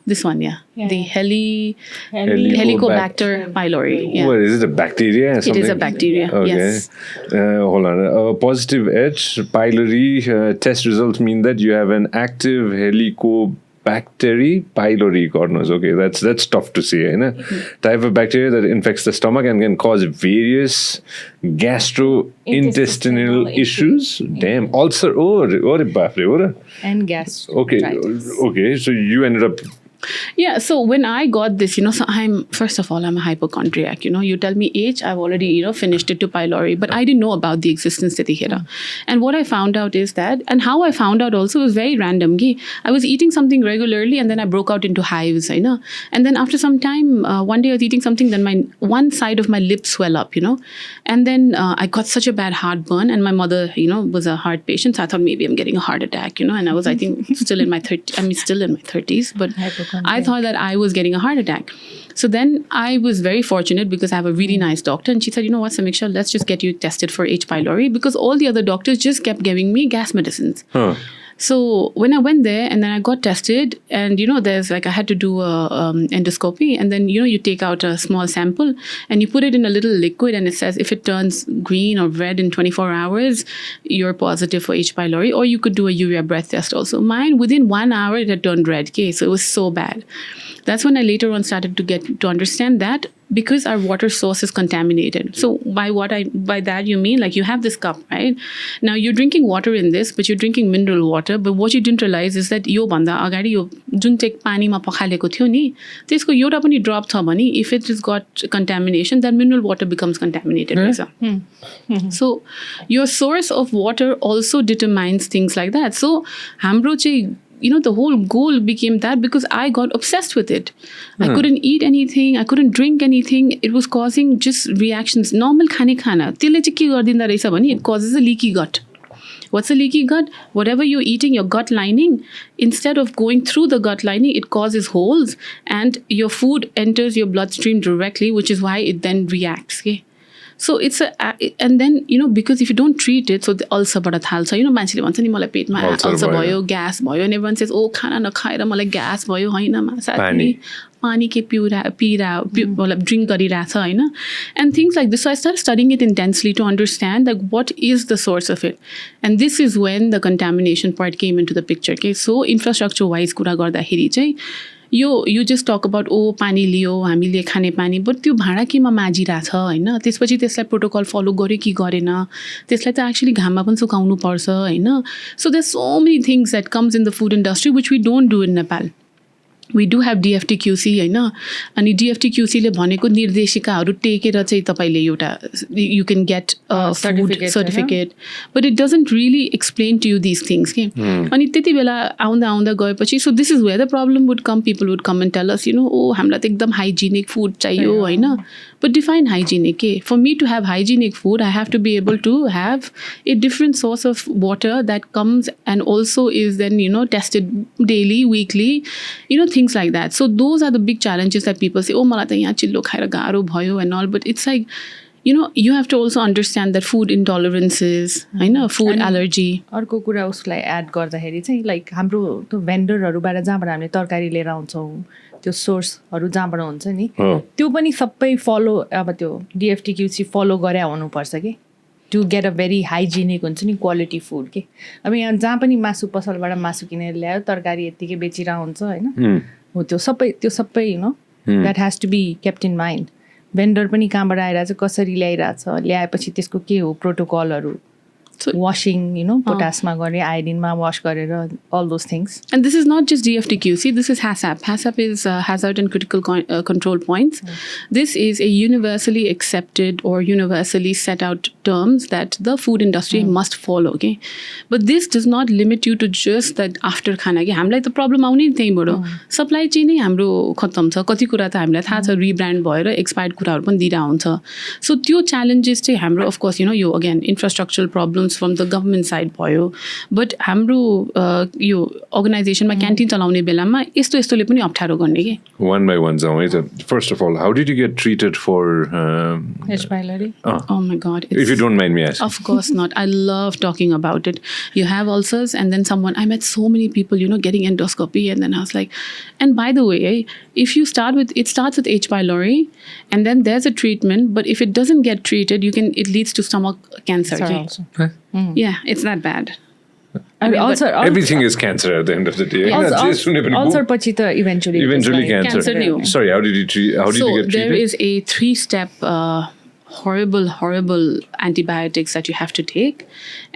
this one, yeah. The Helicobacter pylori. Yeah. What is it? A bacteria? Or something? It is a bacteria. Okay. Yes. Hold on. Positive H. pylori test results mean that you have an active Helicobacter pylori. God knows. Okay, that's tough to say. Type of bacteria that infects the stomach and can cause various gastrointestinal issues. Damn. Ulcer. And gas. Okay. So you ended up. Yeah, so when I got this, so first of all, I'm a hypochondriac. You tell me H, I've already, finished it to pylori, but I didn't know about the existence of the Hira. And what I found out is that, and how I found out also was very random. I was eating something regularly and then I broke out into hives, And then after some time, one day I was eating something, then one side of my lip swell up, And then I got such a bad heartburn, and my mother, was a heart patient, so I thought maybe I'm getting a heart attack, And I was, I think, still in my 30s, but I thought that I was getting a heart attack. So then I was very fortunate because I have a really nice doctor, and she said, you know what, Samiksha, let's just get you tested for H. pylori, because all the other doctors just kept giving me gas medicines. So when I went there and then I got tested, and there's I had to do a endoscopy, and then you take out a small sample and you put it in a little liquid, and it says if it turns green or red in 24 hours, you're positive for H. pylori, or you could do a urea breath test also. Mine, within 1 hour, it had turned red. Okay, so it was so bad. That's when I later on started to get to understand that because our water source is contaminated. So by that you mean you have this cup, right? Now you're drinking water in this, but you're drinking mineral water. But what you didn't realize is that yo banda agadi yo jun take pani ma pakhaleko thyo ni त्यसको एउटा पनि drop छ भने if it has got contamination, then mineral water becomes contaminated. So your source of water also determines things like that. So हाम्रो चाहिँ the whole goal became that because I got obsessed with it. I couldn't eat anything. I couldn't drink anything. It was causing just reactions. Normal khane khana. It causes a leaky gut. What's a leaky gut? Whatever you're eating, your gut lining, instead of going through the gut lining, it causes holes and your food enters your bloodstream directly, which is why it then reacts. Okay? So it's and then because if you don't treat it, so the ulcer bada thalcha, मान्छेले भन्छ नि मलाई पेटमा ulcer भयो, gas भयो, and everyone says खाना नखाएर मलाई gas भयो हैन पानी के मतलब drink गरिरहेछ हैन, and things like this. So I started studying it intensely to understand what is the source of it, and this is when the contamination part came into the picture. Okay, so infrastructure wise कुरा गर्दाखेरि चाहिँ you just talk about पानी लियो हामीले खाने पानी, but त्यो भाँडा केमा माझिरहेछ हैन, त्यसपछि त्यसलाई प्रोटोकल फलो गर्यो कि गरेन, त्यसलाई त एक्चुअली घाममा पनि सुकाउनु पर्छ हैन. So there's so many things that comes in the food industry which we don't do in Nepal. We do have DFTQC हैन, अनि DFTQC ले भनेको निर्देशिकाहरू टेकेर चाहिँ तपाईले एउटा you can get a food certificate, but it doesn't really explain to you these things के. अनि त्यति बेला आउँदा गएपछि, so this is where the problem would come. People would come and tell us, हामीलाई त एकदम hygienic food चाहियो हैन, but define hygienic के. For me to have hygienic food, I have to be able to have a different source of water that comes and also is then tested daily, weekly, things like that. So those are the big challenges that people say, मलाई त यहाँ चिल्लो खाएर गाह्रो भयो and all, but it's like you have to also understand that food intolerances, food allergy. अर्को कुरा उसलाई एड गर्दाखेरि चाहिँ हाम्रो त्यो भेन्डरहरूबाट जहाँबाट हामीले तरकारी लिएर आउँछौँ, त्यो सोर्सहरू जहाँबाट हुन्छ नि, त्यो पनि सबै फलो, अब त्यो DFTQC फलो गरे हुनुपर्छ कि to get a very hygienic हुन्छ नि क्वालिटी फुड के. अब यहाँ जहाँ पनि मासु पसलबाट मासु किनेर ल्यायो, तरकारी यत्तिकै बेचिरहेको हुन्छ हैन, हो त्यो सबै that has to be kept in mind. Vendor पनि कहाँबाट आइरहेछ, कसरी ल्याइरहेछ, ल्याएपछि त्यसको के हो प्रोटोकलहरू, washing, potasma गर्ने, iodine-मा wash गरेर, all those things. And this is not just DFTQC, this is HACCP. HACCP is Hazard and Critical Control Points. This is a universally accepted or universally set out terms that the food industry must follow. Okay, but this does not limit you to just that after khana. हामीलाई त problem आउने त्यहीबाट, supply chain नै हाम्रो खत्तम छ, कति कुरा त हामीलाई थाहा छ, रिब्रान्ड भएर एक्सपायर्ड कुराहरू पनि दिइरा हुन्छ. सो त्यो च्यालेन्जेस चाहिँ हाम्रो, अफ कोर्स यो again infrastructural problems comes from the government side भयो but हाम्रो यो अर्गनाइजेसनमा क्यान्टिन चलाउने बेलामा यस्तो यस्तोले पनि अप्ठ्यारो गर्ने के One by one जाउँ है त. First of all, how did you get treated for H. pylori. oh my god if you don't mind me asking? Of course not. I love talking about it. You have ulcers and then I met so many people, getting endoscopy and then I was like, and by the way, if you it starts with H. pylori and then there's a treatment, but if it doesn't get treated, it leads to stomach cancer. Sorry, Okay? also. Huh? Yeah, it's that bad. I mean, also, Everything is cancer at the end of the day. also पछि त eventually cancer. नै हो. Sorry, how did you treat? How did you get treated? There is a 3-step horrible antibiotics that you have to take,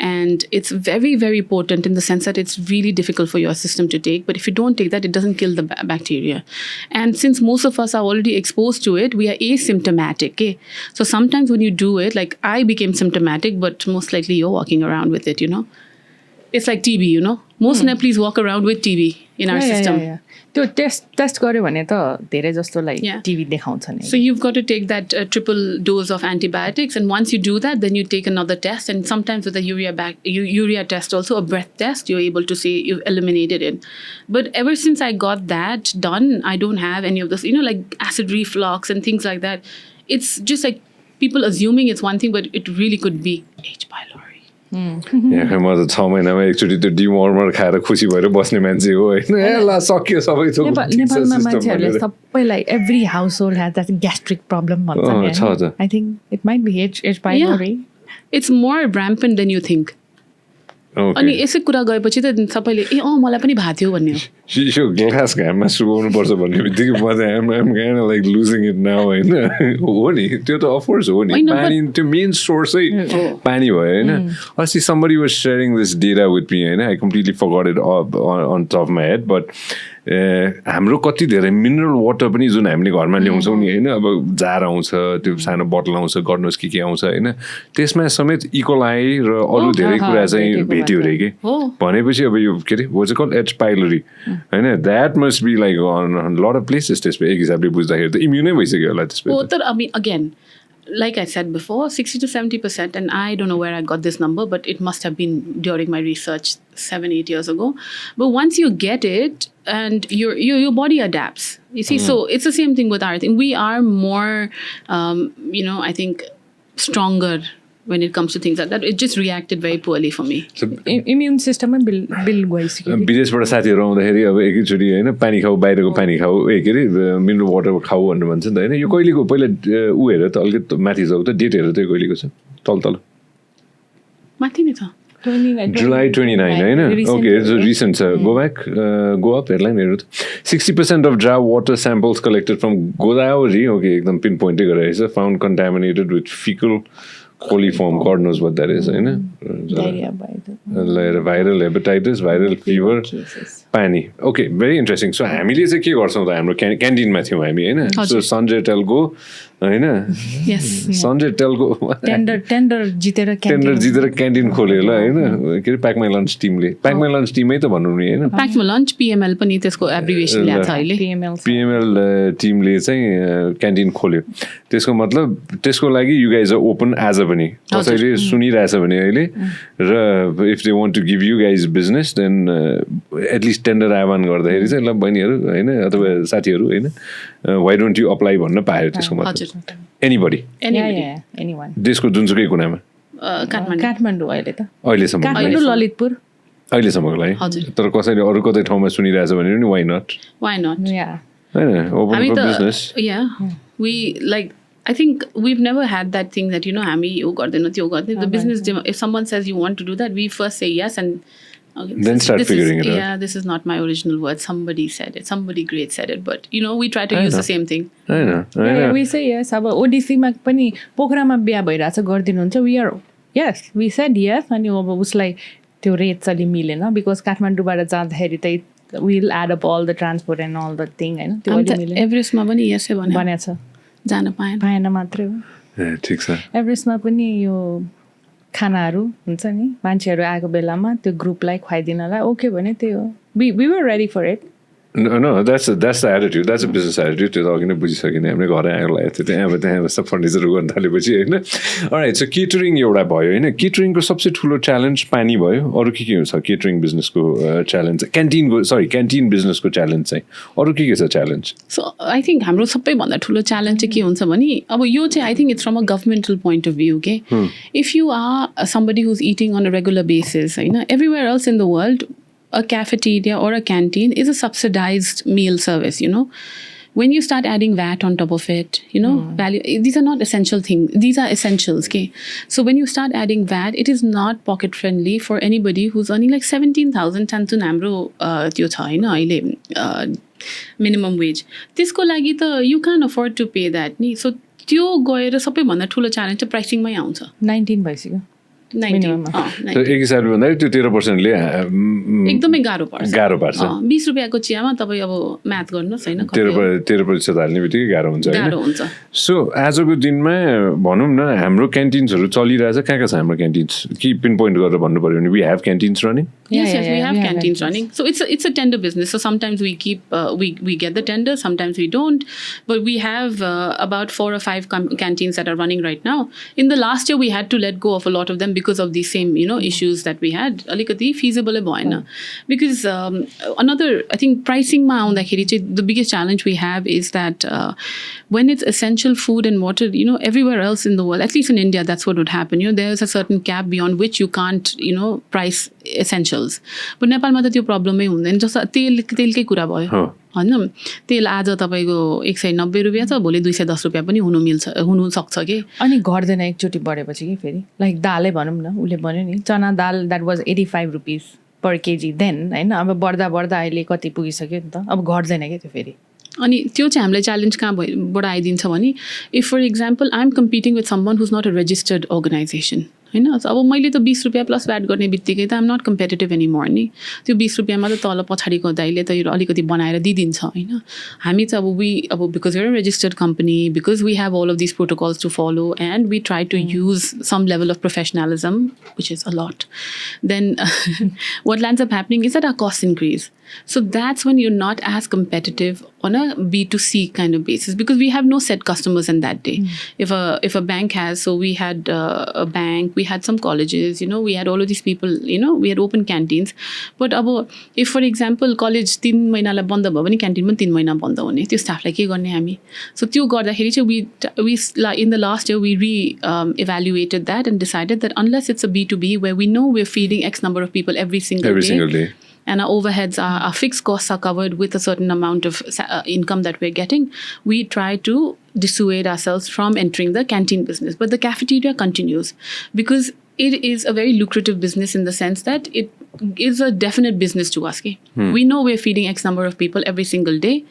and it's very, very potent in the sense that it's really difficult for your system to take. But if you don't take that, it doesn't kill the bacteria. And since most of us are already exposed to it, we are asymptomatic. Okay? So sometimes when you do it, like I became symptomatic, but most likely you're walking around with it, It's like TB, Most Nepalese walk around with TB in our system. त्यो test गर्यो भने त धेरै जस्तोलाई TV देखाउँछ नि. So you've got to take that triple dose of antibiotics, and once you do that, then you take another test, and sometimes with a urea test also, a breath test, you're able to say you've eliminated it. But ever since I got that done, I don't have any of this, like acid reflux and things like that. It's just like people assuming it's one thing, but it really could be H. pylori. Yeah, म त 6 महिनामा एकचोटि त्यो डिमर्मर खाएर खुसी भएर बस्ने मान्छे हो होइन ल सक्यो सबै थोक नेपालमा मान्छेहरूले सबैलाई every household has that gastric problem भन्छ नि. I think it might be H. pylori. It's more rampant than you think. अनि यसै कुरा गएपछि त सबैले मलाई पनि भएको थियो भन्ने हो. यो ग्लास घाममा सुकाउनु पर्छ भन्ने बित्तिकै म त I'm kind of like losing it now होइन हो नि त्यो त अफकोर्स हो नि पानी त्यो मेन सोर्सै पानी भयो होइन. अस्ति somebody was sharing this data with me होइन I completely forgot it on top of my head but हाम्रो कति धेरै मिनरल वाटर पनि जुन हामीले घरमा ल्याउँछौँ नि होइन अब जार आउँछ त्यो सानो बोतल आउँछ गर्नुहोस् के आउँछ होइन त्यसमा समेत इकोलाई र अरू धेरै कुरा चाहिँ भेट्यो अरे कि भनेपछि अब यो के अरे वाज कल H. pylori होइन that must be like an lot of places त्यसमा एक हिसाबले बुझ्दाखेरि त इम्युनै भइसक्यो होला त्यसमा. तर I mean again like I said before 60 to 70% and I don't know where I got this number but it must have been during my research 7-8 years ago but once you get it and your body adapts you see so it's the same thing with our thing we are more I think stronger when it comes to things like that it just reacted very poorly for me. So immune system bill गइसक्यो. विदेशबाट साथीहरू आउँदाखेरि अब एकैचोटि होइन पानी खाऊ बाहिरको पानी खाऊ के अरे मिनरल वाटर खाऊ भनेर भन्छ नि त होइन यो कहिलेको पहिला ऊ हेर त अलिकति माथि जाऊ त डेट हेर त कहिलेको छ तल माथि नै छ July 29 होइन okay so recent go up headline हेर्नु त 60% of dry water samples collected from Godavari okay एकदम पिन पोइन्टै गरेर छ found contaminated with fecal coliform God knows what that is होइन viral hepatitis viral fever पानी okay very interesting so हामीले चाहिँ के गर्छौँ त हाम्रो क्यान्टिनमा थियौँ हामी होइन so Sanjay टेलको होइन Sanjay टेलको टेन्डर जितेर क्यान्टिन खोल्यो ल होइन के अरे प्याक माई लन्च टिमले प्याक माई लन्च टिमै त भन्नु नि होइन प्याक माई लन्च PML पनि त्यसको एब्रिभिएसन ल्याएको छ अहिले PML टिमले चाहिँ क्यान्टिन खोल्यो त्यसको मतलब त्यसको लागि यु गाइज आर ओपन आज पनि कसैले सुनिरहेछ भने अहिले र if they want to give you guys business then at least tender आह्वान गर्दाखेरि चाहिँ ल बहिनीहरू होइन अथवा साथीहरू होइन वाइ डोन्ट यु अप्लाई भन्न पायो त्यसको मतलब एनीबडी देशको जुनसुकै कुनामा काठमाडौँ अहिलेसम्म काठमाडौँ ललितपुर अहिलेसम्मको लागि तर कसैले अरू कतै ठाउँमा सुनिरहेछ भने नि वाइ नट होइन open for business we like I think we've never had that thing that हामी यो गर्दैन त्यो गर्दैन the business if someone says you want to do that we first say yes and then start figuring it out. Yeah, this is not my original word. Somebody said it. Somebody great said it. But, we try to use the same thing. I know. Yeah, we say yes. अब ओडिसीमा पनि पोखरामा बिहा भइरहेछ गरिदिनुहुन्छ we are yes we said yes अनि अब उसलाई त्यो रेट चाहिँ मिलेन बिकज काठमाडौँबाट जाँदाखेरि त we'll add up all the transport and all the thing हैन त्यो अहिले मिलेन एभरेस्टमा पनि यसै भनेछ जान पाएन मात्रै हो ठीक छ एभरेस्टमा पनि यो खानाहरू हुन्छ नि मान्छेहरू आएको बेलामा त्यो ग्रुपलाई खुवाइदिनलाई ओके भने त्यही हो we were ready for it No, that's the attitude. That's a business attitude. त्यो त अघि नै बुझिसकेँ नि, हामीले घरै आएर लाग्यो थियो त्यहाँ सब फर्निचरहरू गर्न थालेपछि होइन. अलराइट, सो केटरिङ एउटा भयो होइन. केटरिङको सबसे ठुलो च्यालेन्ज पानी भयो. अरू के हुन्छ केटरिङ बिजनेसको च्यालेन्ज? क्यान्टिन बिजनेसको च्यालेन्ज चाहिँ अरू के छ च्यालेन्ज? सो आई थिङ्क हाम्रो सबैभन्दा ठुलो च्यालेन्ज चाहिँ के हुन्छ भने अब यो चाहिँ I think it's from a governmental point of view के. If you are somebody who's eating on a regular basis, होइन, everywhere else in the world a cafeteria or a canteen is a subsidized meal service, you know. When you start adding VAT on top of it, you know, value, these are not essential things. These are essentials, okay? So when you start adding VAT, it is not pocket friendly for anybody who's earning like 17,000 tantu namro tyo cha haina aile minimum wage. त्यसको लागि त you can't afford to pay that नि. So त्यो गएर सबैभन्दा ठुलो challenge चाहिँ प्राइसिङमै आउँछ. 19 भइसक्यो 19 एक हिसाबले भन्दाखेरि त्यो 13%ले एकदमै गाह्रो पर्छ. 20 रुपियाँको चियामा तपाईँ अब म्याथ गर्नुहोस् होइन, 13% हाल्ने बित्तिकै गाह्रो हुन्छ. गाह्रो हुन्छ. सो आजको दिनमा भनौँ न हाम्रो क्यान्टिन्सहरू चलिरहेछ. कहाँ छ हाम्रो क्यान्टिन्स? कि पिन पोइन्ट गरेर भन्नु पऱ्यो भने we have canteens running. Yes, we have canteens running. So it's a tender business. So sometimes we keep we get the tender, sometimes we don't. But we have about 4 or 5 canteens that are running right now. In the last year, we had to let go of a lot of them because of the same issues that we had. Alikati feasible bhoina. Because another, I think pricing ma aundakheri चाहिँ the biggest challenge we have is that when it's essential food and water, everywhere else in the world, at least in India, that's what would happen. There's a certain cap beyond which you can't price essentials. But नेपालमा त त्यो प्रब्लमै हुँदैन. जस्तो तेलकै कुरा भयो होइन. तेल आज तपाईँको 190 रुपियाँ छ, भोलि 210 रुपियाँ पनि हुनु सक्छ कि. अनि घट्दैन एकचोटि बढेपछि कि फेरि. लाइक दालै भनौँ न, उसले भन्यो नि chana dal that was 85 rupees per KG then होइन. अब बढ्दा अहिले कति पुगिसक्यो नि त. अब घट्दैन क्या त्यो फेरि. अनि त्यो चाहिँ हामीलाई च्यालेन्ज कहाँबाट आइदिन्छ भने if for example I am competing with someone whose not a registered organization होइन. अब मैले त 20 रुपियाँ प्लस व्याट गर्ने बित्तिकै त आम नट कम्पिटेटिभ एनिमोर नि. त्यो 20 रुपियाँमा त तल पछाडिको दाइले त यो अलिकति बनाएर दिइदिन्छ होइन. हामी चाहिँ अब because we are a registered company, because we have all of this protocols to follow and we try to use some level of professionalism which is a lot. Then what lands up happening is that our cost increase. So that's when you're not as competitive on a B2C kind of basis because we have no set customers in that day. If a bank has, so we had a bank, we had some colleges, we had all of these people, we had open canteens. But if for example college 3 महिनालाई बन्द भयो भने क्यान्टिनमा 3 महिना बन्द हुने, त्यो स्टाफलाई के गर्ने हामी. So त्यो गर्दाखेरि चाहिँ we in the last year we evaluated that and decided that unless it's a B2B where we know we're feeding X number of people every single day. And our overheads, our fixed costs are covered with a certain amount of income that we're getting, we try to dissuade ourselves from entering the canteen business. But the cafeteria continues because it is a very lucrative business in the sense that it is a definite business to us. We know we're feeding X number of people every single day.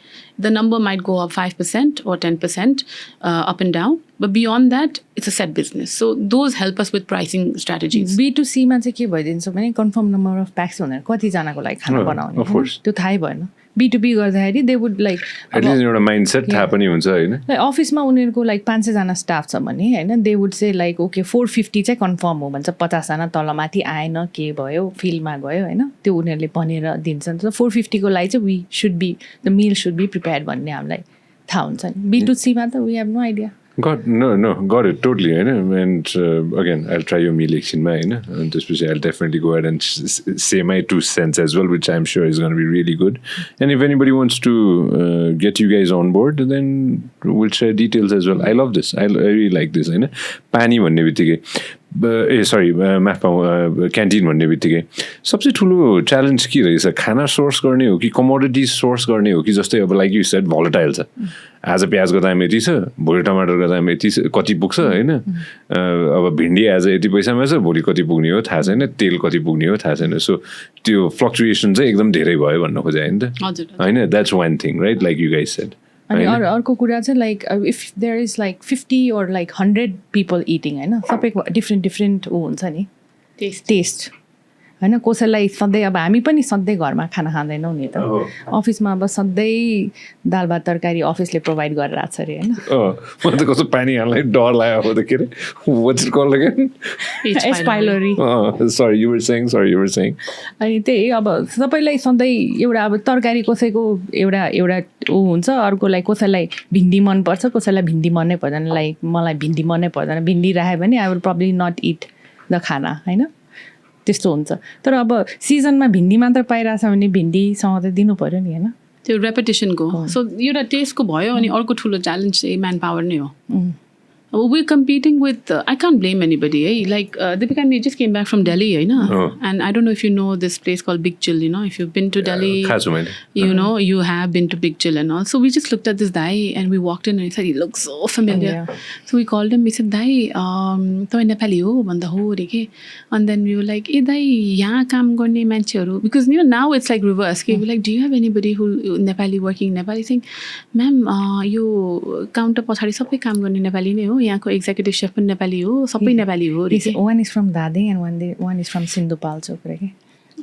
The number might go up 5% or 10% up and down. But beyond that, it's a set business. So those help us with pricing strategies. B2C मा चाहिँ के भइदिन्छ भने confirm number of packs हुँदैन, कतिजनाको लागि खाना बनाउने त्यो थाहै भएन. B2B गर्दाखेरि दे वुड लाइक एटलिस्ट एउटा माइन्डसेट थाहा पनि हुन्छ होइन. लाइक अफिसमा उनीहरूको लाइक 500 जना स्टाफ छ भने होइन they would say like okay 450 चाहिँ कन्फर्म हो भन्छ. 50 जना तलमाथि आएन के भयो फिल्डमा गयो होइन त्यो उनीहरूले भनेर दिन्छन्. 450 को लागि चाहिँ the meal should be prepared भन्ने हामीलाई थाहा हुन्छ नि. B2C मा त we have no idea. Got it totally. And again, I'll try your meal एकछिनमा होइन. And त्यसपछि I'll definitely go ahead and say my 2 cents as well, which I'm sure is going to be really good. And if anybody wants to get you guys on board, then we'll share details as well. I love this. I really like this. होइन. पानी भन्ने बित्तिकै canteen भन्ने बित्तिकै सबसे ठुलो challenge के रहेछ? खाना सोर्स गर्ने हो कि कमोडिटिज सोर्स गर्ने हो कि जस्तै अब लाइक यु सेड भोलेटाइल छ. आज प्याजको दाम यति छ, भोलि टमाटरको दाम यति कति पुग्छ होइन. अब भिन्डी आज यति पैसामा छ, भोलि कति पुग्ने हो थाहा छैन, तेल कति पुग्ने हो थाहा छैन. सो त्यो फ्लक्चुएसन चाहिँ एकदम धेरै भयो भन्न खोजे होइन त होइन. That's one thing right, like you guys said. अनि अर्को कुरा चाहिँ like if there is like 50 or like 100 people eating होइन सबैको डिफ्रेन्ट ऊ हुन्छ नि टेस्ट. होइन कसैलाई सधैँ अब हामी पनि सधैँ घरमा खाना खाँदैनौँ नि त अफिसमा अब सधैँ दाल भात तरकारी अफिसले प्रोभाइड गरेर आएको छ अरे होइन म त कस्तो पानी हाल्नै डर लाग्यो अब त के अरे वाट्स इट कल्ड अगेन एस्पाइलरी सरी यु वर सेइङ अनि त्यही अब सबैलाई सधैँ एउटा अब तरकारी कसैको एउटा एउटा ऊ हुन्छ अर्कोलाई कसैलाई भिन्डी मनपर्छ कसैलाई भिन्डी मनै पर्दैन लाइक मलाई भिन्डी मनै पर्दैन भिन्डी राख्यो भने I will probably not eat the खाना होइन त्यस्तो हुन्छ तर अब सिजनमा भिन्डी मात्र पाइरहेछ भने भिन्डीसँग त दिनु पऱ्यो नि होइन त्यो रेपिटेसनको सो एउटा टेस्टको भयो अनि अर्को ठुलो च्यालेन्ज चाहिँ म्यान पावर नै हो we're competing with I can't blame anybody like Deepika and me just came back from Delhi and I don't know if you know this place called Big Chill if you've been to Delhi you know you have been to Big Chill and all so we just looked at this guy and we walked in and he said he looks so familiar so we called him we said dai तपाईं नेपाली हो भन्दा हो रे के and then we were like ए दाइ यहाँ काम गर्ने मान्छेहरू because now it's like reverse we were like do you have anybody who Nepali working Nepali saying ma'am यो काउन्टर पछाडि सबै काम गर्ने नेपाली नै हो यहाँको एक्जिक्युटिभ शेफ पनि नेपाली हो सबै नेपाली हो one is from Dading and one is from Sindhupalchok रे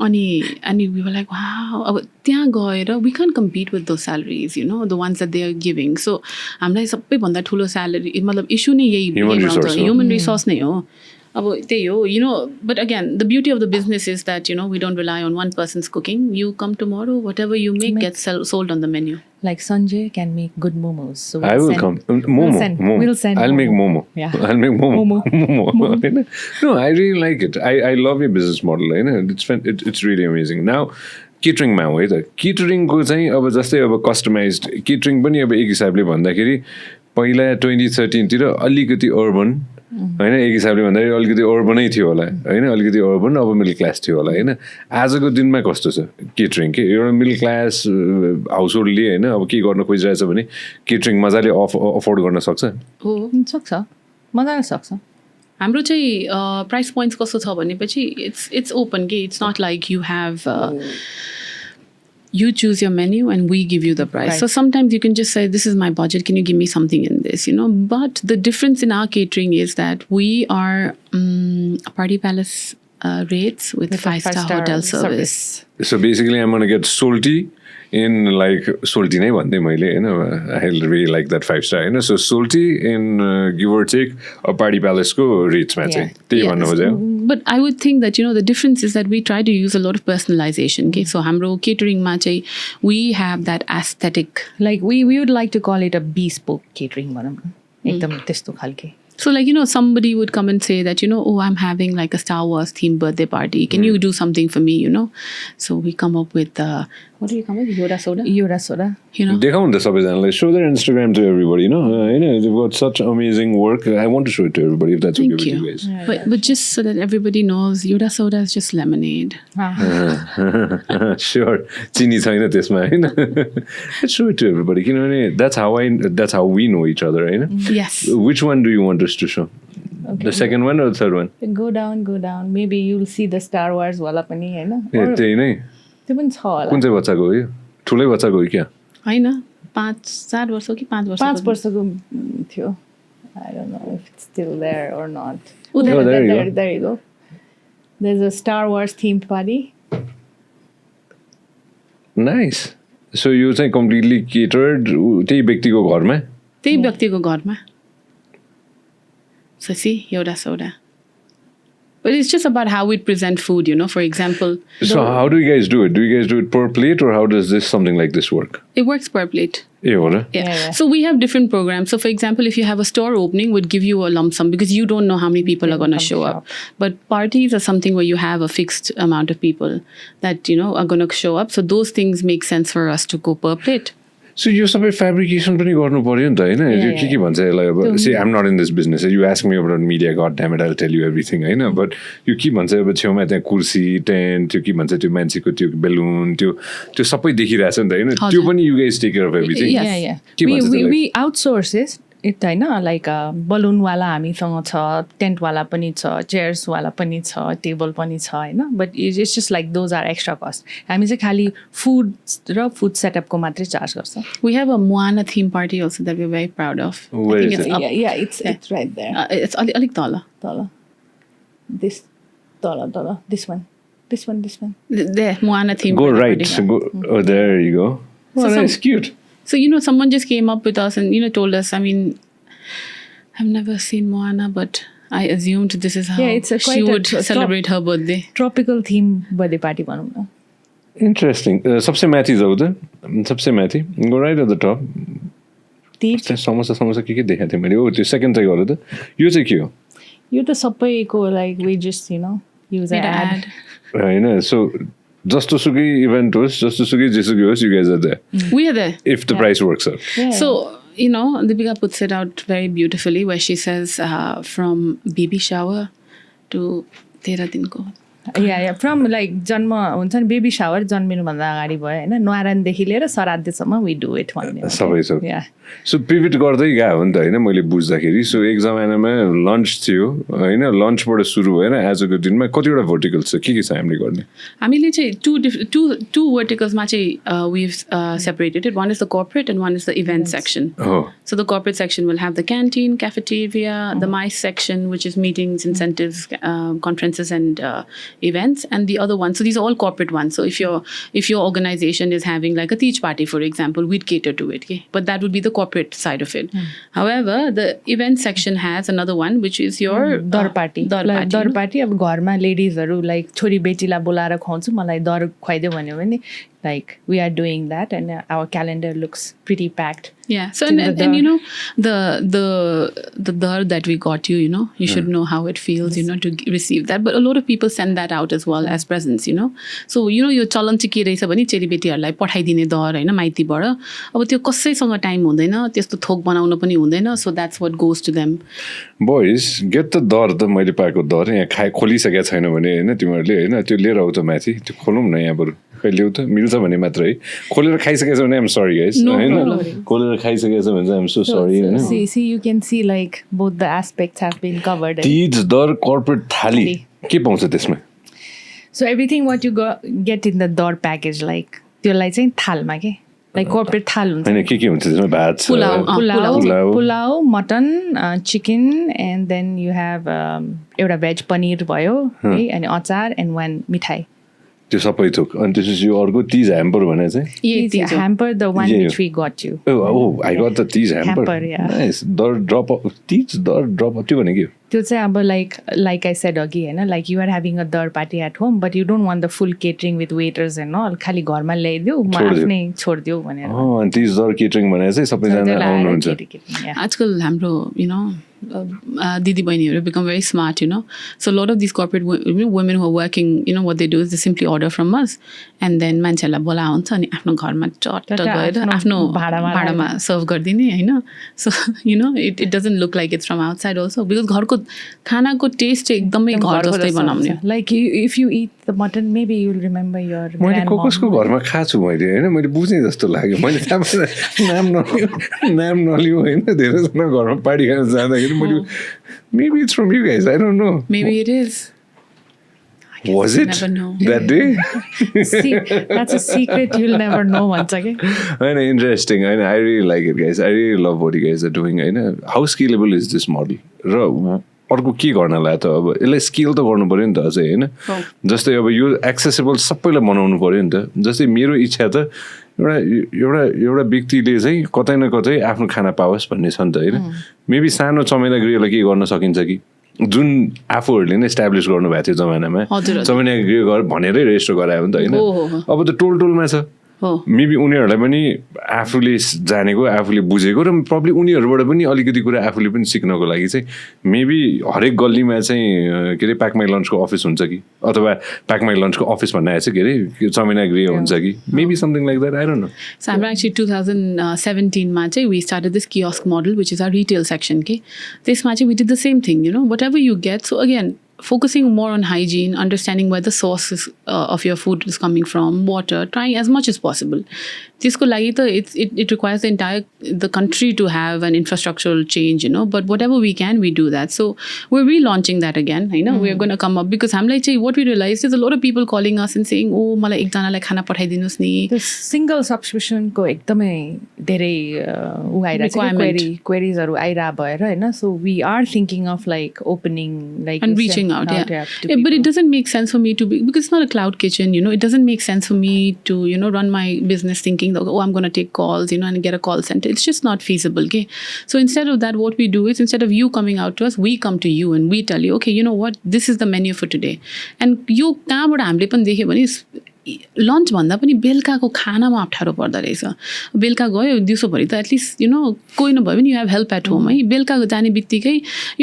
अनि we were like wow अब त्यहाँ गएर we can't compete with those salaries the ones that they are giving so हामीलाई सबैभन्दा ठुलो स्यालेरी मतलब इस्यु नै यही ह्युमन रिसोर्स नै हो अब त्यही हो but again the beauty of the business is that we don't rely on one person's cooking you come tomorrow whatever you make gets sold on the menu like Sanjay can make good momos so I will come momo we'll send I'll make momo I'll make momo no I really like it I love your business model it's really amazing now catering मा हो है त catering को चाहिँ अब जस्तै अब customised catering पनि अब एक हिसाबले भन्दाखेरि पहिला 2013 तिर अलिकति अर्बन होइन एक हिसाबले भन्दाखेरि अलिकति अर्बनै थियो होला होइन अलिकति अर्बन अब मिडल क्लास थियो होला होइन आजको दिनमा कस्तो छ केटरिङ के एउटा मिडल क्लास हाउस होल्डले होइन अब के गर्न खोजिरहेछ भने केटरिङ मजाले अफोर्ड गर्न सक्छ सक्छ मजाले सक्छ हाम्रो चाहिँ प्राइस पोइन्ट्स कस्तो छ भनेपछि इट्स ओपन के it's not like you have you choose your menu and we give you the price. Right. So sometimes you can just say, this is my budget, can you give me something in this, But the difference in our catering is that we are Party Palace rates with 5-star hotel service. So basically I'm going to get salty in like salty नै भन्दै मैले होइन I really like that 5-star होइन so salty in give or take a Party Palace को रेट्समा चाहिँ त्यही भन्नु खोज्यो but I would think that the difference is that we try to use a lot of personalization okay so हाम्रो catering मा चाहिँ we have that aesthetic like we would like to call it a bespoke catering भनौँ न एकदम त्यस्तो खालके So like somebody would come and say that oh I'm having like a Star Wars themed birthday party can you do something for me so we come up with what do you come with Yoda soda देखाउनु त सबैजनालाई show their Instagram to everybody they've got such amazing work I want to show it to everybody if that's okay with you guys but just so that everybody knows Yoda soda is just lemonade sure chini छैन त्यसमा हैन let's show it to everybody किनभने that's how we know each other yes which one do you want us to show the second one or the third one go down maybe you'll see the Star Wars वाला पनि हैन त्यही नै त्यो पनि छ होला कुन चाहिँ बच्चाको हो यो ठुलै बच्चाको हो क्या हैन 5-4 वर्ष कि 5 वर्षको थियो I don't know if it's still there or not there you go there's a Star Wars themed party nice so you चाहिँ completely catered त्यही व्यक्तिको घरमा so see Yoda soda but it's just about how we present food for example so how do you guys do it per plate or how does something like this work it works per plate yeah. So we have different programs so for example if you have a store opening we'd give you a lump sum because you don't know how many people are going to show up but parties are something where you have a fixed amount of people that are going to show up so those things make sense for us to go per plate so यो सबै फेब्रिकेसन पनि गर्नु पर्यो नि त हैन के भन्छ यसलाई अब see I'm not in this business you ask me about media god damn it I'll tell you everything हैन but यो के भन्छ अब छेउमा त्यहाँ कुर्सी टेन्ट त्यो के भन्छ त्यो मान्छेको त्यो बेलुन त्यो सबै देखिरहेछ नि त हैन त्यो पनि you guys take care of everything yeah we outsource it हैन लाइक बलुन वाला हामीसँग छ टेन्ट वाला पनि छ चेयर्स वाला पनि छ टेबल पनि छ हैन but it's just like those are extra cost हामी चाहिँ खाली फुड र फुड सेटअपको मात्रै चार्ज गर्छ we have a Moana theme party also that we're very proud of I think it's up. yeah it's right there it's alik tala this one This one. There, Moana theme. Go right. Go, oh, there you go. Oh, that's cute. So, someone just came up with us and, told us, I mean, I've never seen Moana, but I assumed this is how she would celebrate her birthday. Tropical theme birthday party भनौँ न. Interesting. सबसे माथि जाऊ त. सबसे माथि. Go right at the top. Samosa के देखाएको थिएँ मैले. त्यो सेकेन्ड चाहिँ गरौँ त. यो चाहिँ के हो? यो त सबैको like we just use an ad. होइन. So जस्तो सुकै इभेन्ट होस्, जस्तो सुकै जेसुकै होस्, you guys are there. We are there. If the price works out. Yeah. So, Deepika puts it out very beautifully where she says from baby shower to 13 dinko. Yeah. From like जन्म हुन्छ नि baby shower जन्मिनुभन्दा अगाडि भयो हैन न्वारानदेखि लिएर श्राद्धसम्म we do it भन्ने. सबै छ. Yeah. सो पिभिट गर्दै गयो हो नि त होइन मैले बुझ्दाखेरि. सो एक जमानामा लन्च थियो होइन लन्चबाट सुरु भएर आजको दिनमा कतिवटा भर्टिकल्स छ के छ हामीले गर्ने? हामीले चाहिँ two verticalsमा चाहिँ we've separated it. One is the corporate and one is the event section. Oh. So the corporate section will have the canteen, cafeteria, the MICE section, which is meetings, incentives, conferences and events, and the other one. So these are all corporate ones. So if your organization is having like a teach party, for example, we'd cater to it. Okay? But that would be the corporate side of it. However, the event section has another one, which is your दर party. दर party अब घरमा लेडिजहरु like छोरी बेटीलाई बोलाएर खुवाउँछु मलाई दर खुवाइदियो भन्यो भने like we are doing that and our calendar looks pretty packed. Yeah. So and the dar that we got you should know how it feels, to receive that. But a lot of people send that out as well as presents, So यो चलन चाहिँ के रहेछ भने चेलीबेटीहरुलाई पठाइदिने दर हैन माइतीबाट अब त्यो कसैसँग टाइम हुँदैन त्यस्तो थोक बनाउन पनि हुँदैन. So that's what goes to them. Boys, get the दर त मैले पाएको दर यहाँ खोलिसकेको छैन भने हैन तिमीहरुले हैन त्यो लिएर आउ त माथि त्यो खोलौँ न यहाँ बरु ल्याउ त मिल्छ भने मात्रै खोलेर खाइसकेछ भने I'm sorry guys हैन खोलेर खाइसकेछ भने I'm so sorry हैन. See you can see like both the aspects have been covered. Teej दर corporate थाली के पाउँछ त्यसमा? So everything what you get in the दर package like त्यसलाई चाहिँ थालमा के like corporate थाल हुन्छ. हैन के हुन्छ त्यसमा भात छ pulao mutton chicken and then you have एउटा भेज पनीर भयो है अनि अचार and one मिठाई. त्यो सबै थोक अनि त्यसपछि यो अर्को तीज ह्याम्पर भने चाहिँ hamper the one which we got you. Oh, I got the Teej hamper. Nice. दर ड्रप तीज दर ड्रप त्यो भने के? त्यो चाहिँ अब like I said अघि हैन like you are having a दर party at home but you don't want the full catering with waiters and all खाली घरमा ल्याइदियो म आफ्नै छोड्दियो भनेर. अनि तीज दर केटरिङ भने चाहिँ सबैजना आउनुहुन्छ. आजकल हाम्रो Didi Baini become very smart, So a lot of these corporate women who are working, what they do is they simply order from us and then manchela bola huncha ani afno gharma chatta gaera afno bhadama serve gardine हैन. So it doesn't look like it's from outside also because घरको खानाको taste एकदमै घर जस्तै बनाउने. Like if you eat the mutton maybe you'll remember your मैले कोकसको घरमा खाछु मैले हैन मैले बुझ्ने जस्तो लाग्यो मैले नाम नलियो हैन धेरै जना घरमा पार्टी खान जाँदाखेरि मैले maybe it's from you guys I don't know. Maybe it is. Was it never know. that day? See, that's a secret you'll never know once again. Interesting. I really like it, guys. I really love what you guys are doing. How scalable is this model? अर्को के गर्नलाई त अब यसलाई scale त गर्नु पर्यो नि त अझै हैन जस्तै अब यो एक्सेसिबल सबैलाई बनाउनु पर्यो नि त जस्तै मेरो इच्छा त एउटा व्यक्तिले चाहिँ कतै न कतै आफ्नो खाना पाओस् भन्ने छ नि त हैन मेबी सानो चमेला गृहलाई के गर्न सकिन्छ कि जुन आफूहरूले नै एस्टाब्लिस गर्नु भएको थियो जमानामा चमेला गृह भनेरै रेजिस्टर गरायो नि त हैन अब त टोलमा छ मेबी उनीहरूलाई पनि आफूले जानेको आफूले बुझेको र प्रब्ली उनीहरूबाट पनि अलिकति कुरा आफूले पनि सिक्नको लागि चाहिँ मेबी हरेक गल्लीमा चाहिँ के अरे प्याक माई लन्चको अफिस हुन्छ कि अथवा प्याक माई लन्चको अफिस भन्ने आएछ के अरे चमेना गृह हुन्छ कि maybe something like that I don't no. So हाम्रो actually 2017 मा चाहिँ we started this kiosk model which is our retail section के त्यसमा चाहिँ we did the same thing whatever you get. So again focusing more on hygiene, understanding where the source of your food is coming from, water, trying as much as possible. त्यसको लागि त it requires the country to have an infrastructural change, but whatever we can, we do that. So we're relaunching that again, we're going to come up because हामीलाई चाहिँ what we realized is a lot of people calling us and saying, oh, मलाई एकजनालाई खाना पठाइदिनुस् नि. The single subscription को एकदमै धेरै queries हरू आइरा भएर हैन. So we are thinking of like opening like and reaching pushing out. Out, Yeah. to But people. it doesn't make sense for me to be, because it's not a cloud kitchen, you know. It doesn't make sense for me to, you know, run my business thinking that, oh, I'm going to take calls, you know, and get a call center. It's just not feasible. Okay. So instead of that, what we do is, instead of you coming out to us, we come to you and we tell you, okay, you know what, this is the menu for today. And यो कहाँबाट हामीले पनि देख्यो भने lunch भन्दा पनि बेलुकाको खानामा अप्ठ्यारो पर्दो रहेछ. बेलुका गयो दिउँसोभरि त एटलिस्ट यु नो कोही नभए पनि you have help at home है. बेलुका जाने बित्तिकै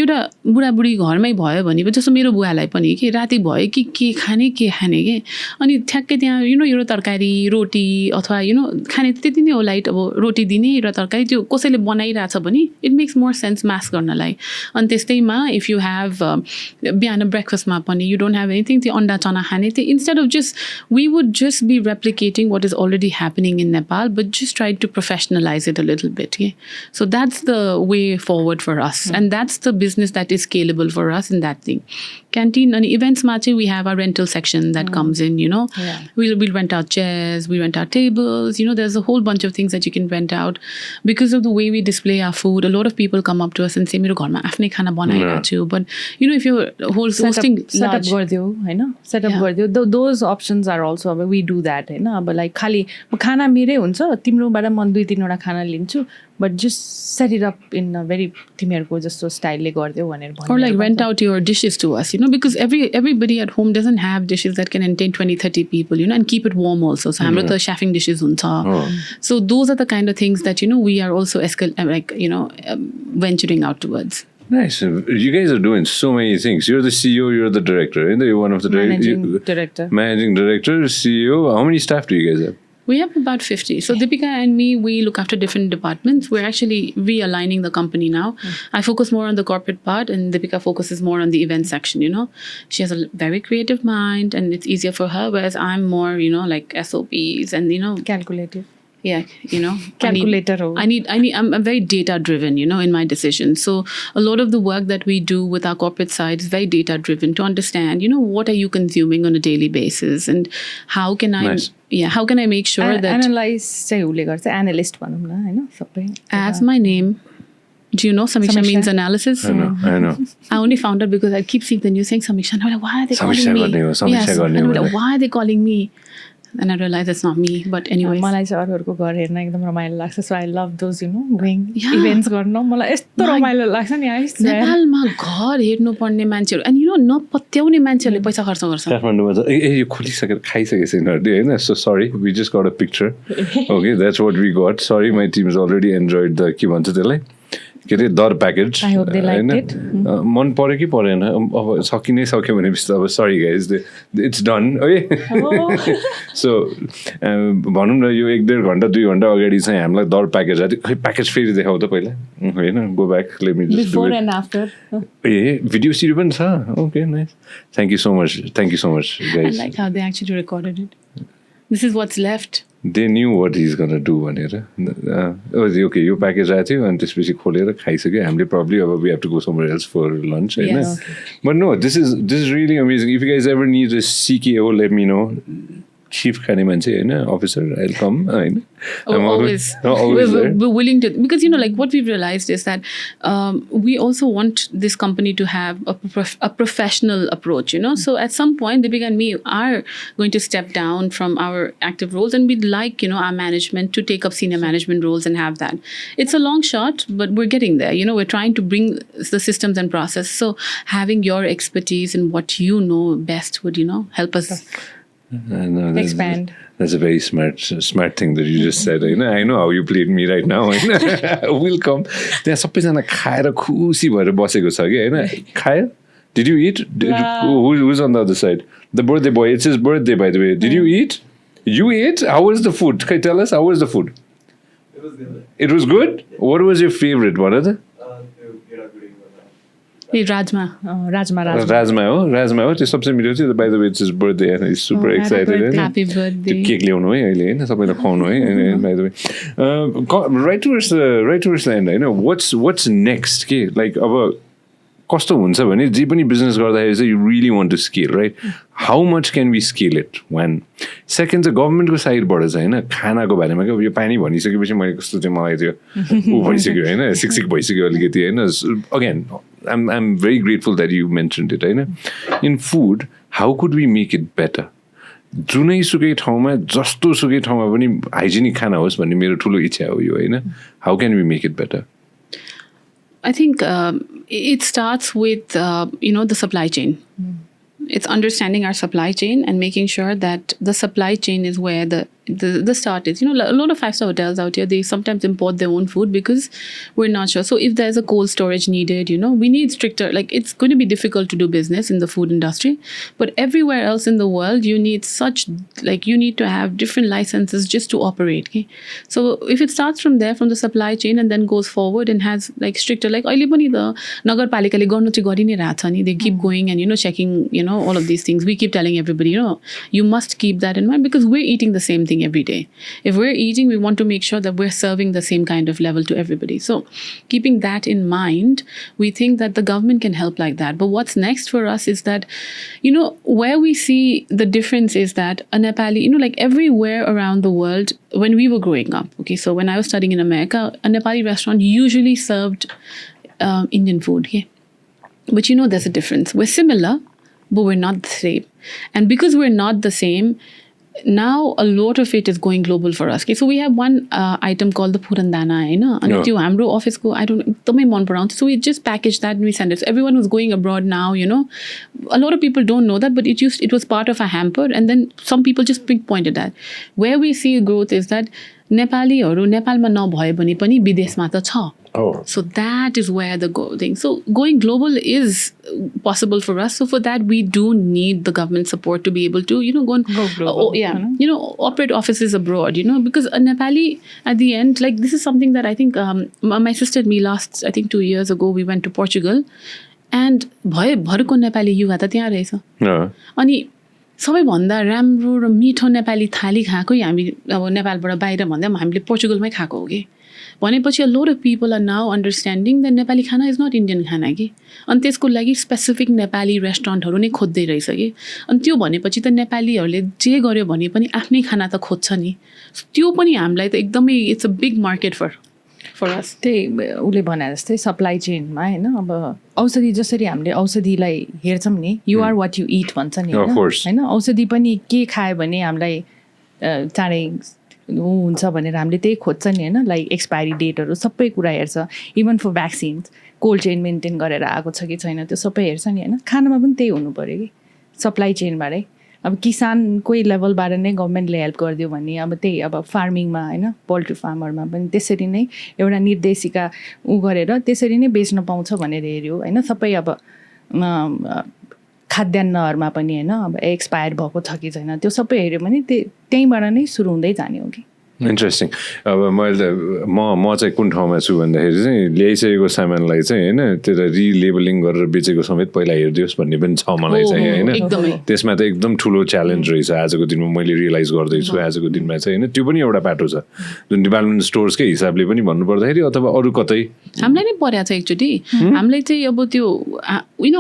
एउटा बुढाबुढी घरमै भयो भने जस्तो मेरो बुवालाई पनि कि राति भयो कि के खाने के के अनि ठ्याक्कै त्यहाँ यु नो एउटा तरकारी रोटी अथवा यु नो खाने त्यति नै हो लाइट अब रोटी दिने र तरकारी त्यो कसैले बनाइरहेछ भने इट मेक्स मोर सेन्स मास गर्नलाई. अनि त्यस्तैमा इफ यु हेभ बिहान ब्रेकफास्टमा पनि यु डोन्ट हेभ एनिथिङ त्यो अन्डा चना खाने त्यो instead of just we would just be replicating what is already happening in Nepal, but just try to professionalize it a little bit. Yeah? So that's the way forward for us. And that's the business that is scalable for us in that thing. Canteen and events, we have our rental section that comes in, you know. Yeah. We'll rent out chairs, we rent out tables, you know, there's a whole bunch of things that you can rent out. Because of the way we display our food, a lot of people come up to us and say, Mero gharma afnai khana banaiरहेको छु. But, you know, if you're hosting setup गरिदियो हैन setup गरिदियो those options are also अब we do that हैन अब like खाली खाना मेरै हुन्छ तिम्रोबाट म 2-3 वटा खाना लिन्छु but just set it up in a very तिमीहरुको जस्तो स्टाइलले गरिदियो भनेर भन्नु. Or like rent out your dishes to us, you know, because everybody at home doesn't have dishes that can entertain 20-30 people, you know, and keep it warm also. So हाम्रो त chefing dishes हुन्छ. So those are the kind of things that, you know, we are also venturing out towards. Nice. You guys are doing so many things. You're the CEO, you're the director, and you're one of the Managing director. Managing director, CEO. How many staff do you guys have? We have about 50. So Deepika and me, we look after different departments. We're actually realigning the company now. I focus more on the corporate part and Deepika focuses more on the event section, you know. She has a very creative mind and it's easier for her, whereas I'm more, you know, like SOPs and, you know. Calculative. Yeah, you know, calculator. I'm very data driven, you know, in my decisions. So a lot of the work that we do with our corporate side is very data driven to understand, you know, what are you consuming on a daily basis and how can I, how can I make sure that analyze चाहिँ उले गर्छ analyst भनौं न हैन सबै. As my name, do you know Samiksha means analysis? I know. I only found out because I keep seeing the news saying Samiksha. And I'm like, why are they calling me? Samiksha and I'm like, why are they calling me? And I realized it's not me, but anyways. मलाई चाहिँ अरूहरुको घर हेर्न एकदम रमाइलो लाग्छ. So I love those, you know, going events गर्न मलाई यस्तो रमाइलो लाग्छ नि. नेपालमा घर हेर्नु पर्ने मान्छेहरु and you know नपत्याउने मान्छेहरुले पैसा खर्च गर्छ. काठमाडौँमा त यो खोलिसकेर खाइसकेछ यिनीहरुले हैन. So sorry, we just got a picture. Okay, that's what we got. Sorry, my team has already enjoyed the के भन्छ त्यसलाई के रे दर package. I hope they liked it. मन पर्यो कि परेन अब सकिनै सक्यो भनेपछि त अब सरी गाइज इट्स डन है. सो भनौँ न यो 1-1.5 घन्टा 2 घन्टा अगाडि चाहिँ हामीलाई दर प्याकेज आयो. खै प्याकेज फेरि देखाउ त पहिला होइन. Go back let me just do it. A video CD पनि छ. Okay nice. Thank you so much guys. I like how they actually recorded it. This is what's left. They knew what he's gonna do भनेर. Okay, यो package आएको थियो अनि त्यसपछि खोलेर खाइसक्यो हामीले. Probably we have to go somewhere else for lunch. Yes. But no, this is really amazing. If you guys ever need a CKO, let me know. Chief खाने मान्छे हैन officer, I'll come. Always we're willing to, because you know, like what we've realized is that we also want this company to have a professional approach, you know. So at some point Deepika and me are going to step down from our active roles and we'd like, you know, our management to take up senior management roles and have that. It's a long shot, but we're getting there, you know. We're trying to bring the systems and process, so having your expertise and what you know best would, you know, help us expand. That's a very smart thing that you just said. I know how you played me right now. We'll come. त्यहाँ सबैजना खाएर खुसी भएर बसेको छ कि हैन. खायो? Did you eat? Who's on the other side? The birthday boy. It's his birthday, by the way. Did you eat? You ate? How was the food? Can you tell us? How was the food? It was good. It was good? What was your favorite one? Rajma. Rajma हो त्यो सबसे मिठो थियो. By the way, it's his birthday and he's super excited. Happy birthday. त्यो cake ल्याउनु है अहिले हैन सबैलाई खुवाउनु है. By the way, right towards the end हैन. What's next के like अब कस्तो हुन्छ भने जे पनि बिजनेस गर्दाखेरि चाहिँ you really want to scale, right? How much can we scale it? One. Second चाहिँ गभर्नमेन्टको साइडबाट चाहिँ हैन खानाको बारेमा के यो पानी भनिसकेपछि मैले कस्तो चाहिँ मलाई त्यो उ भइसक्यो हैन सिक भइसक्यो अलिकति हैन. Again, I'm very grateful that you mentioned it. In food, how could we make it better? जुनै सुकै ठाउँमा जस्तो सुकै ठाउँमा पनि हाइजिनिक खाना होस् भन्ने मेरो ठुलो इच्छा हो यो हैन. How can we make it better? I think it starts with the supply chain. It's understanding our supply chain and making sure that the supply chain is where the start is. A lot of 5-star hotels out here, they sometimes import their own food because we're not sure. So if there's a cold storage needed, we need stricter, it's going to be difficult to do business in the food industry. But everywhere else in the world, you need you need to have different licenses just to operate. Okay? So if it starts from there, from the supply chain, and then goes forward and has stricter, अहिले पनि the नगरपालिकाले गर्नु चाहिँ गरि नै रहेछ नि. They keep going and checking, all of these things. We keep telling everybody, you must keep that in mind because we're eating the same thing every day. If we're eating, we want to make sure that we're serving the same kind of level to everybody. So keeping that in mind, we think that the government can help like that. But what's next for us is that, where we see the difference is that a Nepali, everywhere around the world, when we were growing up, okay, so when I was studying in America, a Nepali restaurant usually served Indian food. Okay? But there's a difference. We're similar, but we're not the same. And because we're not the same, now a lot of it is going global for us. Okay, so we have one item called the Purandana, and त्यो हाम्रो office को I don't एकदमै मन पराउँछ. So we just package that and we send it. So everyone who's going abroad now, a lot of people don't know that, but it was part of a hamper, and then some people just pinpointed that. Where we see growth is that नेपालीहरू नेपालमा नभए पनि पनि विदेशमा त छ. Oh. So that is where the thing. So going global is possible for us. So for that, we do need the government support to be able to, go global. Operate offices abroad, because a Nepali at the end, this is something that I think my sister and me last, I think 2 years ago, we went to Portugal and भरको Nepali युवा त त्यहाँ रहेछ. अनि सबैभन्दा राम्रो र मिठो नेपाली थाली खाएकै हामी अब नेपालबाट बाहिर भन्दा पनि हामीले पोर्चुगलमै खाएको हो कि भनेपछि a lot of people are now understanding that Nepali खाना is not Indian खाना कि अनि त्यसको लागि स्पेसिफिक नेपाली रेस्टुरेन्टहरू नै खोज्दै रहेछ कि अनि त्यो भनेपछि त नेपालीहरूले जे गर्यो भने पनि आफ्नै खाना त खोज्छ नि त्यो पनि हामीलाई त एकदमै it's a big market for us त्यही उसले भने जस्तै सप्लाई चेनमा हैन अब औषधि जसरी हामीले औषधिलाई हेर्छौं नि you are what you eat भन्छ नि हैन औषधि पनि के खायो भने हामीलाई चाँडै हुन्छ भनेर हामीले त्यही खोज्छ नि हैन लाइक एक्सपायरी डेटहरु सबै कुरा हेर्छ even for vaccines cold chain maintain गरेर आएको छ कि छैन त्यो सबै हेर्छ नि हैन खानामा पनि त्यही हुनु पर्यो कि सप्लाई चेनबाटै अब किसानकै लेभलबाट नै गभर्नमेन्टले हेल्प गरिदियो भने अब त्यही अब फार्मिङमा हैन पोल्ट्री फार्मरमा पनि त्यसरी नै एउटा निर्देशिका गरेर त्यसरी नै बेच्न पाउँछ भनेर हेर्यो हैन सबै अब खाद्यान्नहरुमा पनि हैन अब एक्सपायर भएको छ कि छैन त्यो सबै हेर्यो भने त्यहीबाट नै सुरु हुँदै जाने हो कि इन्ट्रेस्टिङ अब मैले म चाहिँ कुन ठाउँमा छु भन्दाखेरि चाहिँ ल्याइसकेको सामानलाई चाहिँ हैन त्यसलाई रिलेबलिङ गरेर बेचेको समेत पहिला हेर्दियोस् भन्ने पनि छ मलाई चाहिँ हैन त्यसमा त एकदम ठुलो च्यालेन्ज रहेछ आजको दिनमा मैले रियलाइज गर्दैछु आजको दिनमा चाहिँ हैन त्यो पनि एउटा बाटो छ जुन डिपार्टमेन्ट स्टोर्सकै हिसाबले पनि भन्नु पर्दाखेरि अथवा अरु कतै हामीलाई नै पर्या छ एकचोटी हामीलाई चाहिँ अब त्यो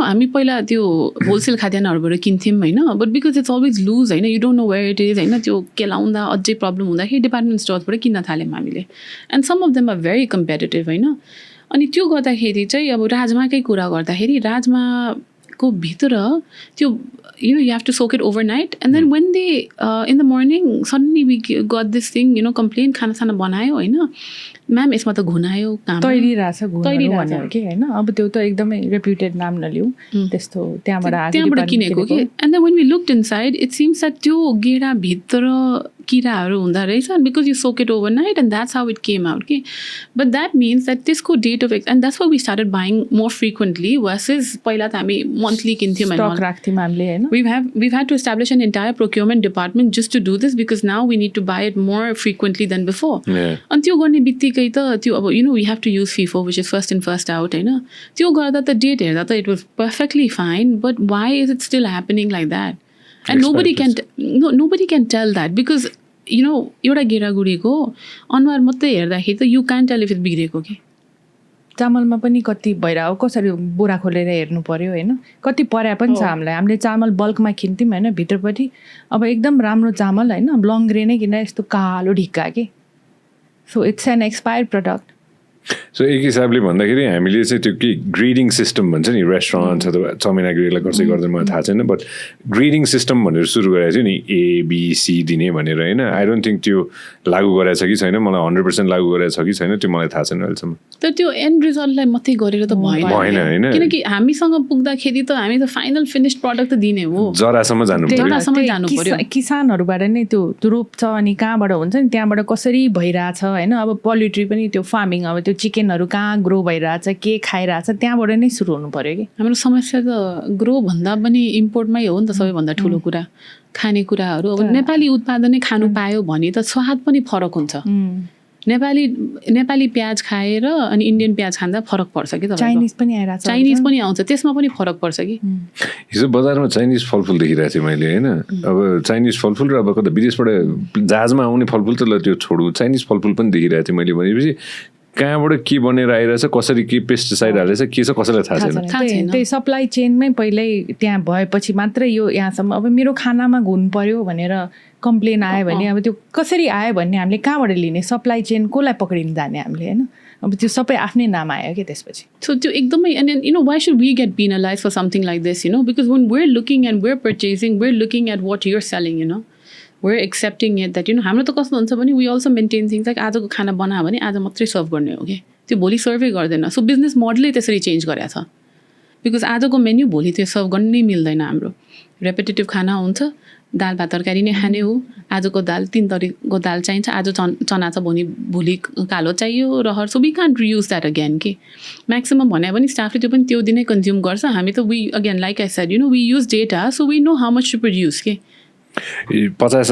हामी पहिला त्यो होलसेल खाद्यान्नहरुबाट किन्थ्यौं हैन but because it's always loose हैन you don't know where it is हैन त्यो केलाउँदा अझै प्रब्लम हुँदाखेरि डिपार्टमेन्ट स्टोर्सबाट किन्न थाल्यौं हामीले and some of them are very competitive हैन अनि त्यो गर्दाखेरि चाहिँ अब राजमाकै कुरा गर्दाखेरि राजमाको भित्र त्यो you have to soak it overnight and then when they in the morning suddenly we got this thing complaint खाना साना बनायो हैन म्याम यसमा त घुनायो काम तैरिरहेछ घुनायो भन्यो के हैन अब त्यो त एकदमै रेप्युटेड नाम नलिउ त्यस्तो त्यहाँबाट किनेको के and then when we looked inside it seems that त्यो गेडा भित्र किराहरू हुँदा रहेछ because you soak it overnight and that's how it came out okay but that means that त्यसको date of and that's why we started buying more frequently versus पहिला त हामी monthly किन्थ्यौं हैन स्टक राख्थ्यौं हामीले हैन we've had to establish an entire procurement department just to do this because now we need to buy it more frequently than before and त्यो गर्ने बित्तिकै त त्यो अब we have to use FIFO which is first in first out हैन त्यो गर्दा त डेट हेर्दा त it was perfectly fine but why is it still happening like that and nobody can tell that because एउटा गेडागुडीको अनुहार मात्रै हेर्दाखेरि त you can't tell if it's बिग्रेको के चामलमा पनि कति भइरायो कसरी बोरा खोलेर हेर्नु पर्यो हैन कति पर्या पनि छ हामीलाई हामीले चामल बल्कमा किन्थ्यौं हैन भित्रपट्टि अब एकदम राम्रो चामल हैन लङ ग्रेनै किन यस्तो कालो ढिक्का के so it's an expired product so एक हिसाबले भन्दाखेरि हामीले चाहिँ त्यो के ग्रेडिङ सिस्टम भन्छ नि रेस्टुरेन्ट अथवा चाउमिन ग्रेडलाई कसै गर्दैन मलाई थाहा छैन बट ग्रेडिङ सिस्टम भनेर सुरु गरेको थियो नि एबिसी दिने भनेर होइन आई डोन्ट थिङ्क त्यो लागू गरेको छ कि छैन मलाई 100% लागू गरेको छ कि छैन त्यो मलाई थाहा छैन अहिलेसम्म तर त्यो एन्ड रिजल्टलाई मात्रै गरेर त भएन होइन किनकि हामीसँग पुग्दाखेरि त हामी त फाइनल फिनिस्ड प्रडक्ट त दिने हो जरासम्म जानु पर्यो किसानहरूबाट नै त्यो रोप्छ अनि कहाँबाट हुन्छ नि त्यहाँबाट कसरी भइरहेछ होइन अब पोल्ट्री पनि त्यो फार्मिङ अब त्यो चिकनहरू कहाँ ग्रो भइरहेछ के खाइरहेछ त्यहाँबाट नै सुरु हुनु पर्यो कि हाम्रो समस्या त ग्रो भन्दा पनि इम्पोर्टमै हो नि त सबैभन्दा ठुलो कुरा खानेकुराहरू अब नेपाली उत्पादनै खानु पायो भने त स्वाद पनि फरक हुन्छ नेपाली प्याज खाएर अनि इन्डियन प्याज खाँदा फरक पर्छ कि चाइनिज पनि आइरहेछ चाइनिज पनि आउँछ त्यसमा पनि फरक पर्छ कि हिजो बजारमा चाइनिज फलफुल देखिरहेको थिएँ मैले होइन अब चाइनिज फलफुल र अब कता विदेशबाट जहाजमा आउने फलफुल त त्यो छोडु चाइनिज फलफुल पनि देखिरहेको थिएँ मैले भनेपछि कहाँबाट के बनेर आइरहेछ कसरी के पेस्टिसाइड हालेछ के छ कसैलाई थाहा छैन त्यही सप्लाई चेनमै पहिल्यै त्यहाँ भएपछि मात्रै यो यहाँसम्म अब मेरो खानामा घुन पर्यो भनेर कम्प्लेन आयो भने अब त्यो कसरी आयो भन्ने हामीले कहाँबाट लिने सप्लाई चेन कसलाई पक्रिन जाने हामीले होइन अब त्यो सबै आफ्नै नाम आयो कि त्यसपछि सो त्यो एकदमै and you know why should we get penalize for something like this you know because when we're looking and we're purchasing we're looking at what you're selling you know we're accepting it that you know हाम्रो त कस्तो हुन्छ भने we also maintain things like आजको खाना बनायो भने आज मात्रै सर्भ गर्ने हो कि त्यो भोलि सर्भै गर्दैन सो बिजनेस मोडलै त्यसरी चेन्ज गरेको छ बिकज आजको मेन्यू भोलि त्यो सर्भ गर्न नै मिल्दैन हाम्रो रेपिटेटिभ खाना हुन्छ दाल भात तरकारी नै खाने हो आजको दाल 3 थरीको दाल चाहिन्छ आज चना छ भोलि कालो चाहियो रहर so we can't reuse that again कि म्याक्सिमम भने पनि स्टाफले त्यो पनि त्यो दिनै कन्ज्युम गर्छ हामी त we again like I said you know we use data so we know how much to produce के 50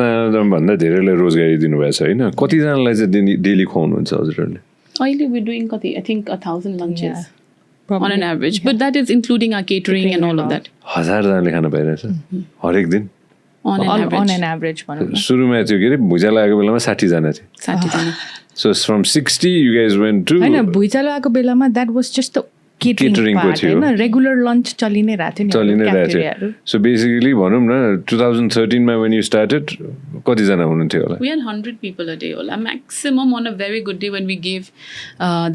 भन्दा धेरैलाई रोजगारी दिनुभएको छ होइन कतिजनालाई चाहिँ डेली खुवाउनुहुन्छ हजुरहरूले अहिले वी डुइङ कति I think 1000 लन्चेस on an average but that is including our catering and all of that 1000 जनाले खाना पाइरहेछ हरेक दिन on an average सुरुमा त्यो के अरे भुइँचालो आएको बेलामा 60 जना थियो 60 जना so from 60 you guys went to हैन भुइँचालो आएको बेलामा that was just the catering को थियो हैन रेगुलर लन्च चलि नै रहेथ्यो नि क्याफेटेरियाहरु सो बेसिकली भनौं न 2013 मा when you started कति जना हुनुहुन्थ्यो होला we had 100 people a day होला maximum on a very good day when we gave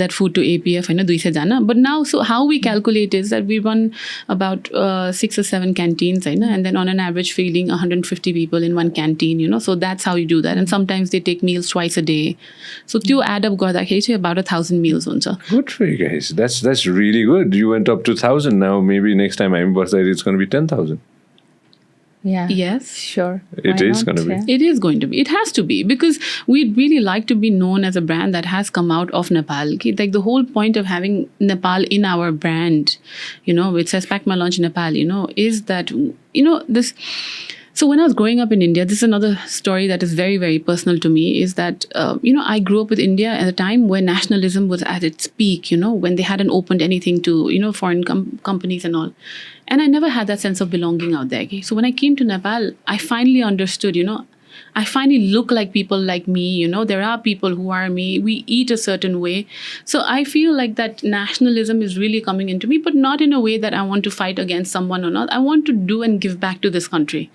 that food to APF हैन 200 जना but now so how we calculate is that we run about 6 or 7 canteens हैन and then on an average feeding 150 people in one canteen you know so that's how you do that and sometimes they take meals twice a day so त्यो add up गर्दाखेरि चाहिँ about 1000 meals हुन्छ good for you guys that's really good you went up to 1000 now maybe next time I'm birthday it's going to be 10000 yeah yes sure it is going to be it is going to be it has to be because we'd really like to be known as a brand that has come out of Nepal like the whole point of having Nepal in our brand you know it says pack my lunch Nepal you know is that you know this so when I was growing up in India this is another story that is very very personal to me is that you know I grew up with India at a time when nationalism was at its peak you know when they hadn't opened anything to you know foreign companies and all and I never had that sense of belonging out there okay? So when I came to Nepal I finally understood you know I finally look like people like me you know there are people who are me we eat a certain way so I feel like that nationalism is really coming into me but not in a way that I want to fight against someone or not I want to do and give back to this country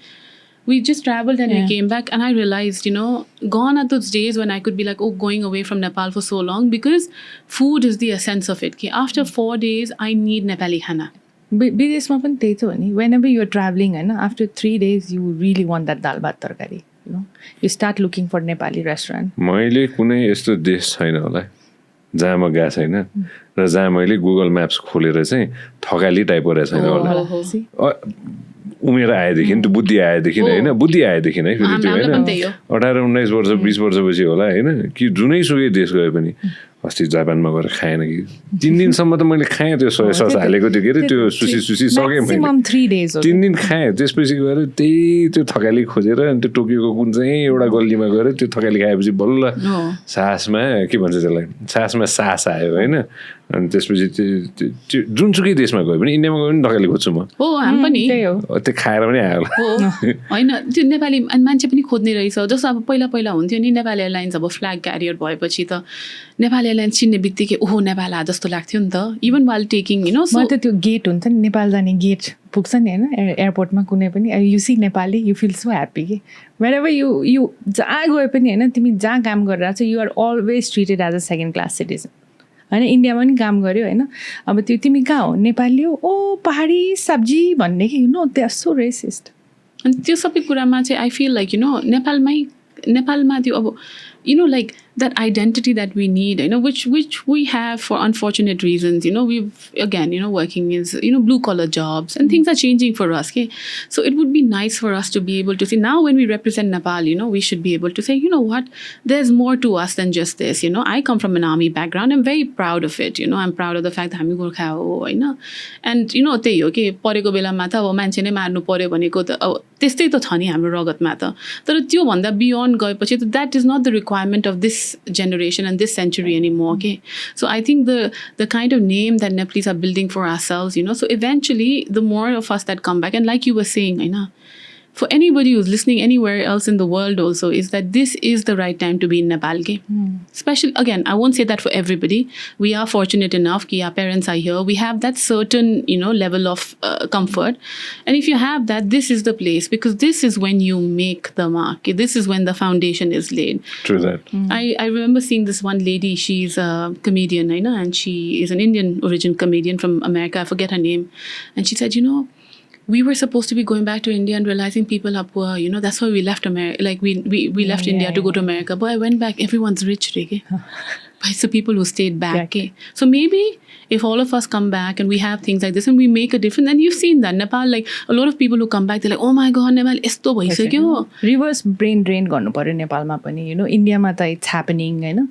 we just traveled and we came back and I realized you know gone are those days when I could be like oh going away from Nepal for so long because food is the essence of it okay? After 4 days I need Nepali khana विदेशमा पनि त्यही त हो नि whenever you are traveling हैन after 3 days you really want that dal bhat tarkari you know you start looking for Nepali restaurant मैले कुनै यस्तो देश छैन होला जहाँ म गएको छैन र जहाँ मैले गुगल म्याप्स खोलेर चाहिँ ठगाली टाइप गरेको छैन होला उमेर आएदेखि त्यो बुद्धि आएदेखि होइन बुद्धि आएदेखि है फेरि त्यो होइन 18-19 वर्ष 20 वर्षपछि होला होइन कि जुनै सुकै देश गए पनि अस्ति जापानमा गएर खाएन कि 3 दिनसम्म त मैले खाएँ त्यो सोया सस हालेको थियो के अरे त्यो सुसी सकेँ मैले 3 दिन खाएँ त्यसपछि गएर त्यही त्यो थकाली खोजेर अनि त्यो टोकियोको कुन चाहिँ एउटा गल्लीमा गएर त्यो थकाली खाएपछि बल्ल सासमा के भन्छ त्यसलाई सासमा सास आयो होइन अनि त्यसपछि त्यो जुनसुकै देशमा गयो भने इन्डियामा गयो भने थकाली खोज्छु म हो हामी पनि त्यो खाएर पनि आयो होइन त्यो नेपाली मान्छे पनि खोज्ने रहेछ जस्तो अब पहिला हुन्थ्यो नि नेपाल एयरलाइन्स अब फ्ल्याग क्यारियर भएपछि त नेपाल एयरलाइन्स चिन्ने बित्तिकै ओहो नेपाल जस्तो लाग्थ्यो नि त even while taking you know म त त्यो गेट हुन्छ नि नेपाल जाने गेट पुग्छ नि होइन एयरपोर्टमा कुनै पनि you see Nepali you feel so happy कि वेयर यु जहाँ गए पनि होइन तिमी जहाँ काम गरिरहेको छ you are always treated as a second class citizen होइन इन्डियामा पनि काम गऱ्यो होइन अब त्यो तिमी कहाँ हो नेपाली हो ओ पहाडी सब्जी भन्ने कि दे आर सो रेसिस्ट अनि त्यो सबै कुरामा चाहिँ आई फिल लाइक नेपालमा त्यो अब like that identity that we need, which we have for unfortunate reasons. We've again, working is, blue collar jobs and things are changing for us. Okay? So it would be nice for us to be able to say now when we represent Nepal, we should be able to say, what, there's more to us than just this. I come from an army background. I'm very proud of it. I'm proud of the fact that हामी गोर्खा हो, होइन? And त्यही हो कि परेको बेलामा त अब मान्छे नै मार्नु पर्यो भनेको त अब त्यस्तै त छ नि हाम्रो रगतमा त तर त्यो भन्दा बियोन्ड गएपछि त that is not the requirement of this generation and this century anymore. Okay, so I think the kind of name that Nepalese are building for ourselves, so eventually the more of us that come back, and like you were saying, for anybody who's listening anywhere else in the world also, is that this is the right time to be in Nepal. Especially, again, I won't say that for everybody. We are fortunate enough that our parents are here. We have that certain, level of comfort. And if you have that, this is the place, because this is when you make the mark. This is when the foundation is laid. True that. I remember seeing this one lady. She's a comedian, and she is an Indian origin comedian from America. I forget her name. And she said, we were supposed to be going back to India and realizing people are poor. That's why we left America. Like we left India to go to America. But I went back. Everyone's rich, Rege. But it's the people who stayed back. So maybe if all of us come back and we have things like this and we make a difference, and you've seen that Nepal, like a lot of people who come back, they're like, oh my God, Nepal, esto bhaisakyo. Reverse brain drain गर्नु पर्यो नेपालमा पनि. इन्डियामा त it's happening, होइन?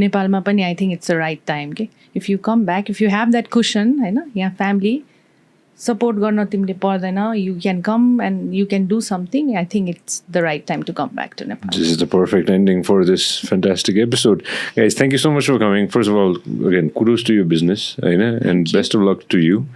नेपालमा पनि I think it's the right time. Okay? If you come back, if you have that cushion, होइन? यहाँ family support गर्न तिमीले पर्दैन, you can come and you can do something. I think it's the right time to come back to Nepal. This is the perfect ending for this fantastic episode. Guys, thank you so much for coming. First of all, again, kudos to your business, and best of luck to you.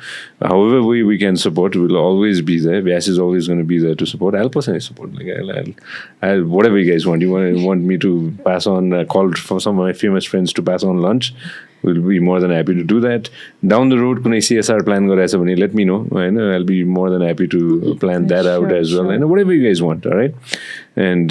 However we can support, we'll always be there. Vyas is always going to be there to support. I'll personally support. Like I'll whatever you guys want. You want me to pass on, call for some of my famous friends to pass on lunch? We'll be more than happy to do that. Down the road, कुनै CSR plan गरेछ भने let me know. I'll be more than happy to plan that out as well. And whatever you guys want, all right? And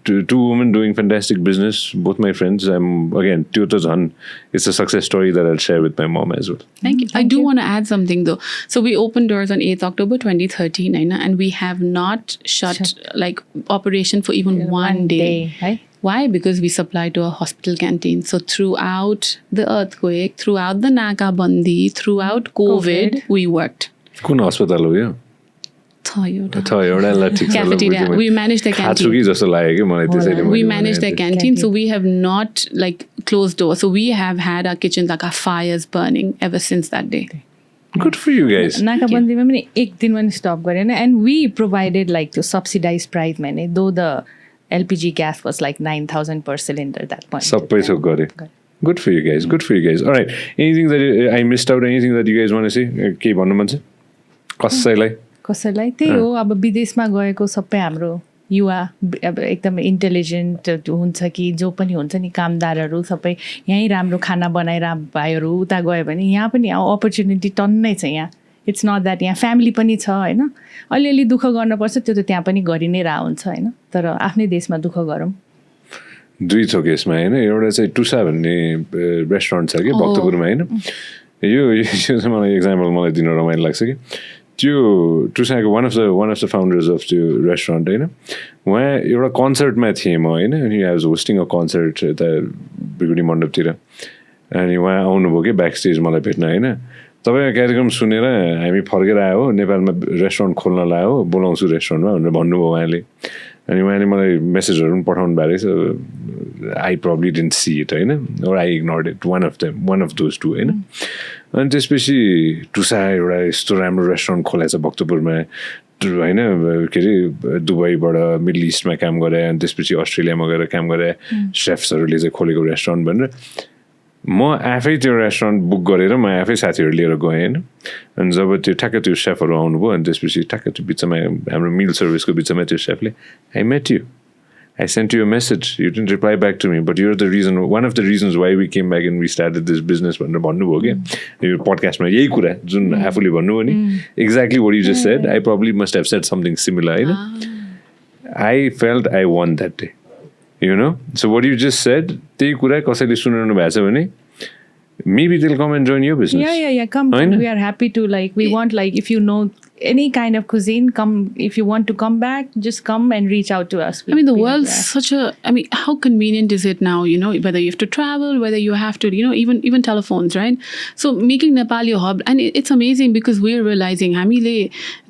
two women doing fantastic business, both my friends. Again, it's a success story that I'll share with my mom as well. Thank you. I do want to add something though. So we opened doors on 8th October 2013, and we have not shut like operation for even one day. Right? Why? Because we supply to a hospital canteen. So throughout the earthquake, throughout the Naka Bandi, throughout COVID, we worked. Kuन hospital ho yo? Cafeteria. We managed the canteen. We managed the canteen, so we have not like closed doors. So we have had our kitchens like our fires burning ever since that day. Good for you guys. Naka Bandi ma pani ek din ma stop गरेन, and we provided like the subsidized price man, though the LPG gas was like 9,000 per cylinder at that point. Good for you guys. Good for you guys. All right. Anything that I missed out? Anything that you guys want to say? के भन्नु मन छ? कसैलाई त्यही हो, अब विदेशमा गएको सबै हाम्रो युवा अब एकदम इन्टेलिजेन्ट हुन्छ कि जो पनि हुन्छ नि कामदारहरू सबै यहीँ राम्रो खाना बनाएर भाइहरू उता गयो भने यहाँ पनि अपर्च्युनिटी टन्नै छ यहाँ. इट्स नट द्याट यहाँ फ्यामिली पनि छ, होइन? अलिअलि दुःख गर्नुपर्छ, त्यो त त्यहाँ पनि गरि नै रह हुन्छ, होइन? तर आफ्नै देशमा दुःख गरौँ. दुई छ केसमा, होइन? एउटा चाहिँ टुसा भन्ने रेस्टुरेन्ट छ कि भक्तपुरमा, होइन? यो चाहिँ मलाई एक्जाम्पल मलाई दिन रमाइलो लाग्छ कि त्यो टुसाको one of the founders of त्यो रेस्टुरेन्ट, होइन? उहाँ एउटा कन्सर्टमा थिएँ म, होइन? अनि I was hosting a concert यता बिगुडी मण्डपतिर, अनि उहाँ आउनुभयो कि ब्याक स्टेज मलाई भेट्न, होइन? तपाईँको कार्यक्रम सुनेर हामी फर्केर आयो, नेपालमा रेस्टुरेन्ट खोल्न लायो, बोलाउँछु रेस्टुरेन्टमा भनेर भन्नुभयो उहाँले. अनि उहाँले मलाई मेसेजहरू पनि पठाउनु भएको रहेछ. I probably didn't see it, होइन? और I ignored it, one of those two, होइन? अनि त्यसपछि टुसा एउटा यस्तो राम्रो रेस्टुरेन्ट खोलाएछ भक्तपुरमा, होइन? के अरे दुबईबाट मिडल इस्टमा काम गरे, अनि त्यसपछि अस्ट्रेलियामा गएर काम गरे, सेफ्सहरूले चाहिँ खोलेको रेस्टुरेन्ट भनेर म आफै त्यो रेस्टुरेन्ट बुक गरेर म आफै साथीहरू लिएर गएँ, होइन? अनि जब त्यो ठ्याक्क त्यो सेफहरू आउनुभयो, अनि त्यसपछि ठ्याक्क त्यो बिचमा हाम्रो मिल सर्भिसको बिचमा त्यो सेफले I met you, I sent you a message, you didn't reply back to me, but you're the reason, one of the reasons why we came back and we started this business भनेर भन्नुभयो कि यो पडकास्टमा. यही कुरा जुन आफूले भन्नुभयो नि, exactly what you just said, I probably must have said something similar, होइन? I felt I won that day, So what you just said, त्यही कुरा कसैले सुनिरहनु भएको छ भने maybe they'll come and join your business. Yeah. Come. I know. We are happy to we want if you know any kind of cuisine, come. If you want to come back, just come and reach out to us. I mean, the world's how convenient is it now, whether you have to travel, whether you have to, even telephones, right? So making Nepal your hub, and it's amazing because we're realizing,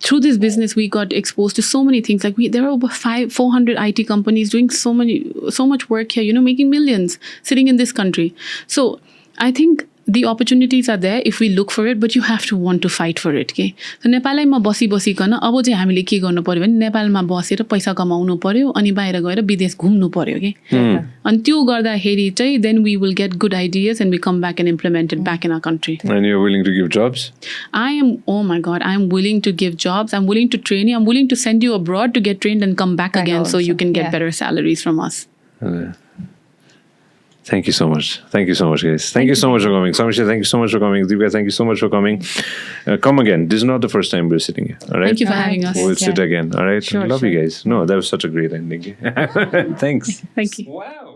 through this business, we got exposed to so many things. There are over 400 IT companies doing so much work here, making millions, sitting in this country. So I think the opportunities are there if we look for it, but you have to want to fight for it. Okay? So नेपालमा बसिकन अब चाहिँ हामीले के गर्नु पर्यो भने नेपालमा बसेर पैसा कमाउनु पर्यो अनि बाहिर गएर विदेश घुम्नु पर्यो के अनि त्यो गर्दाखेरि चाहिँ then we will get good ideas and we come back and implement it back in our country. And you're willing to give jobs? I am willing to give jobs. I'm willing to train you. I'm willing to send you abroad to get trained and come back again so you can get better salaries from us. Thank you so much. Thank you so much, guys. Thank you so much for coming. Samiksha, thank you so much for coming. Deepika, thank you so much for coming. Come again. This is not the first time we're sitting here. All right. Thank you for having us. We'll sit again. All right. Sure, Love you guys. No, that was such a great ending. Thanks. Thank you. Wow.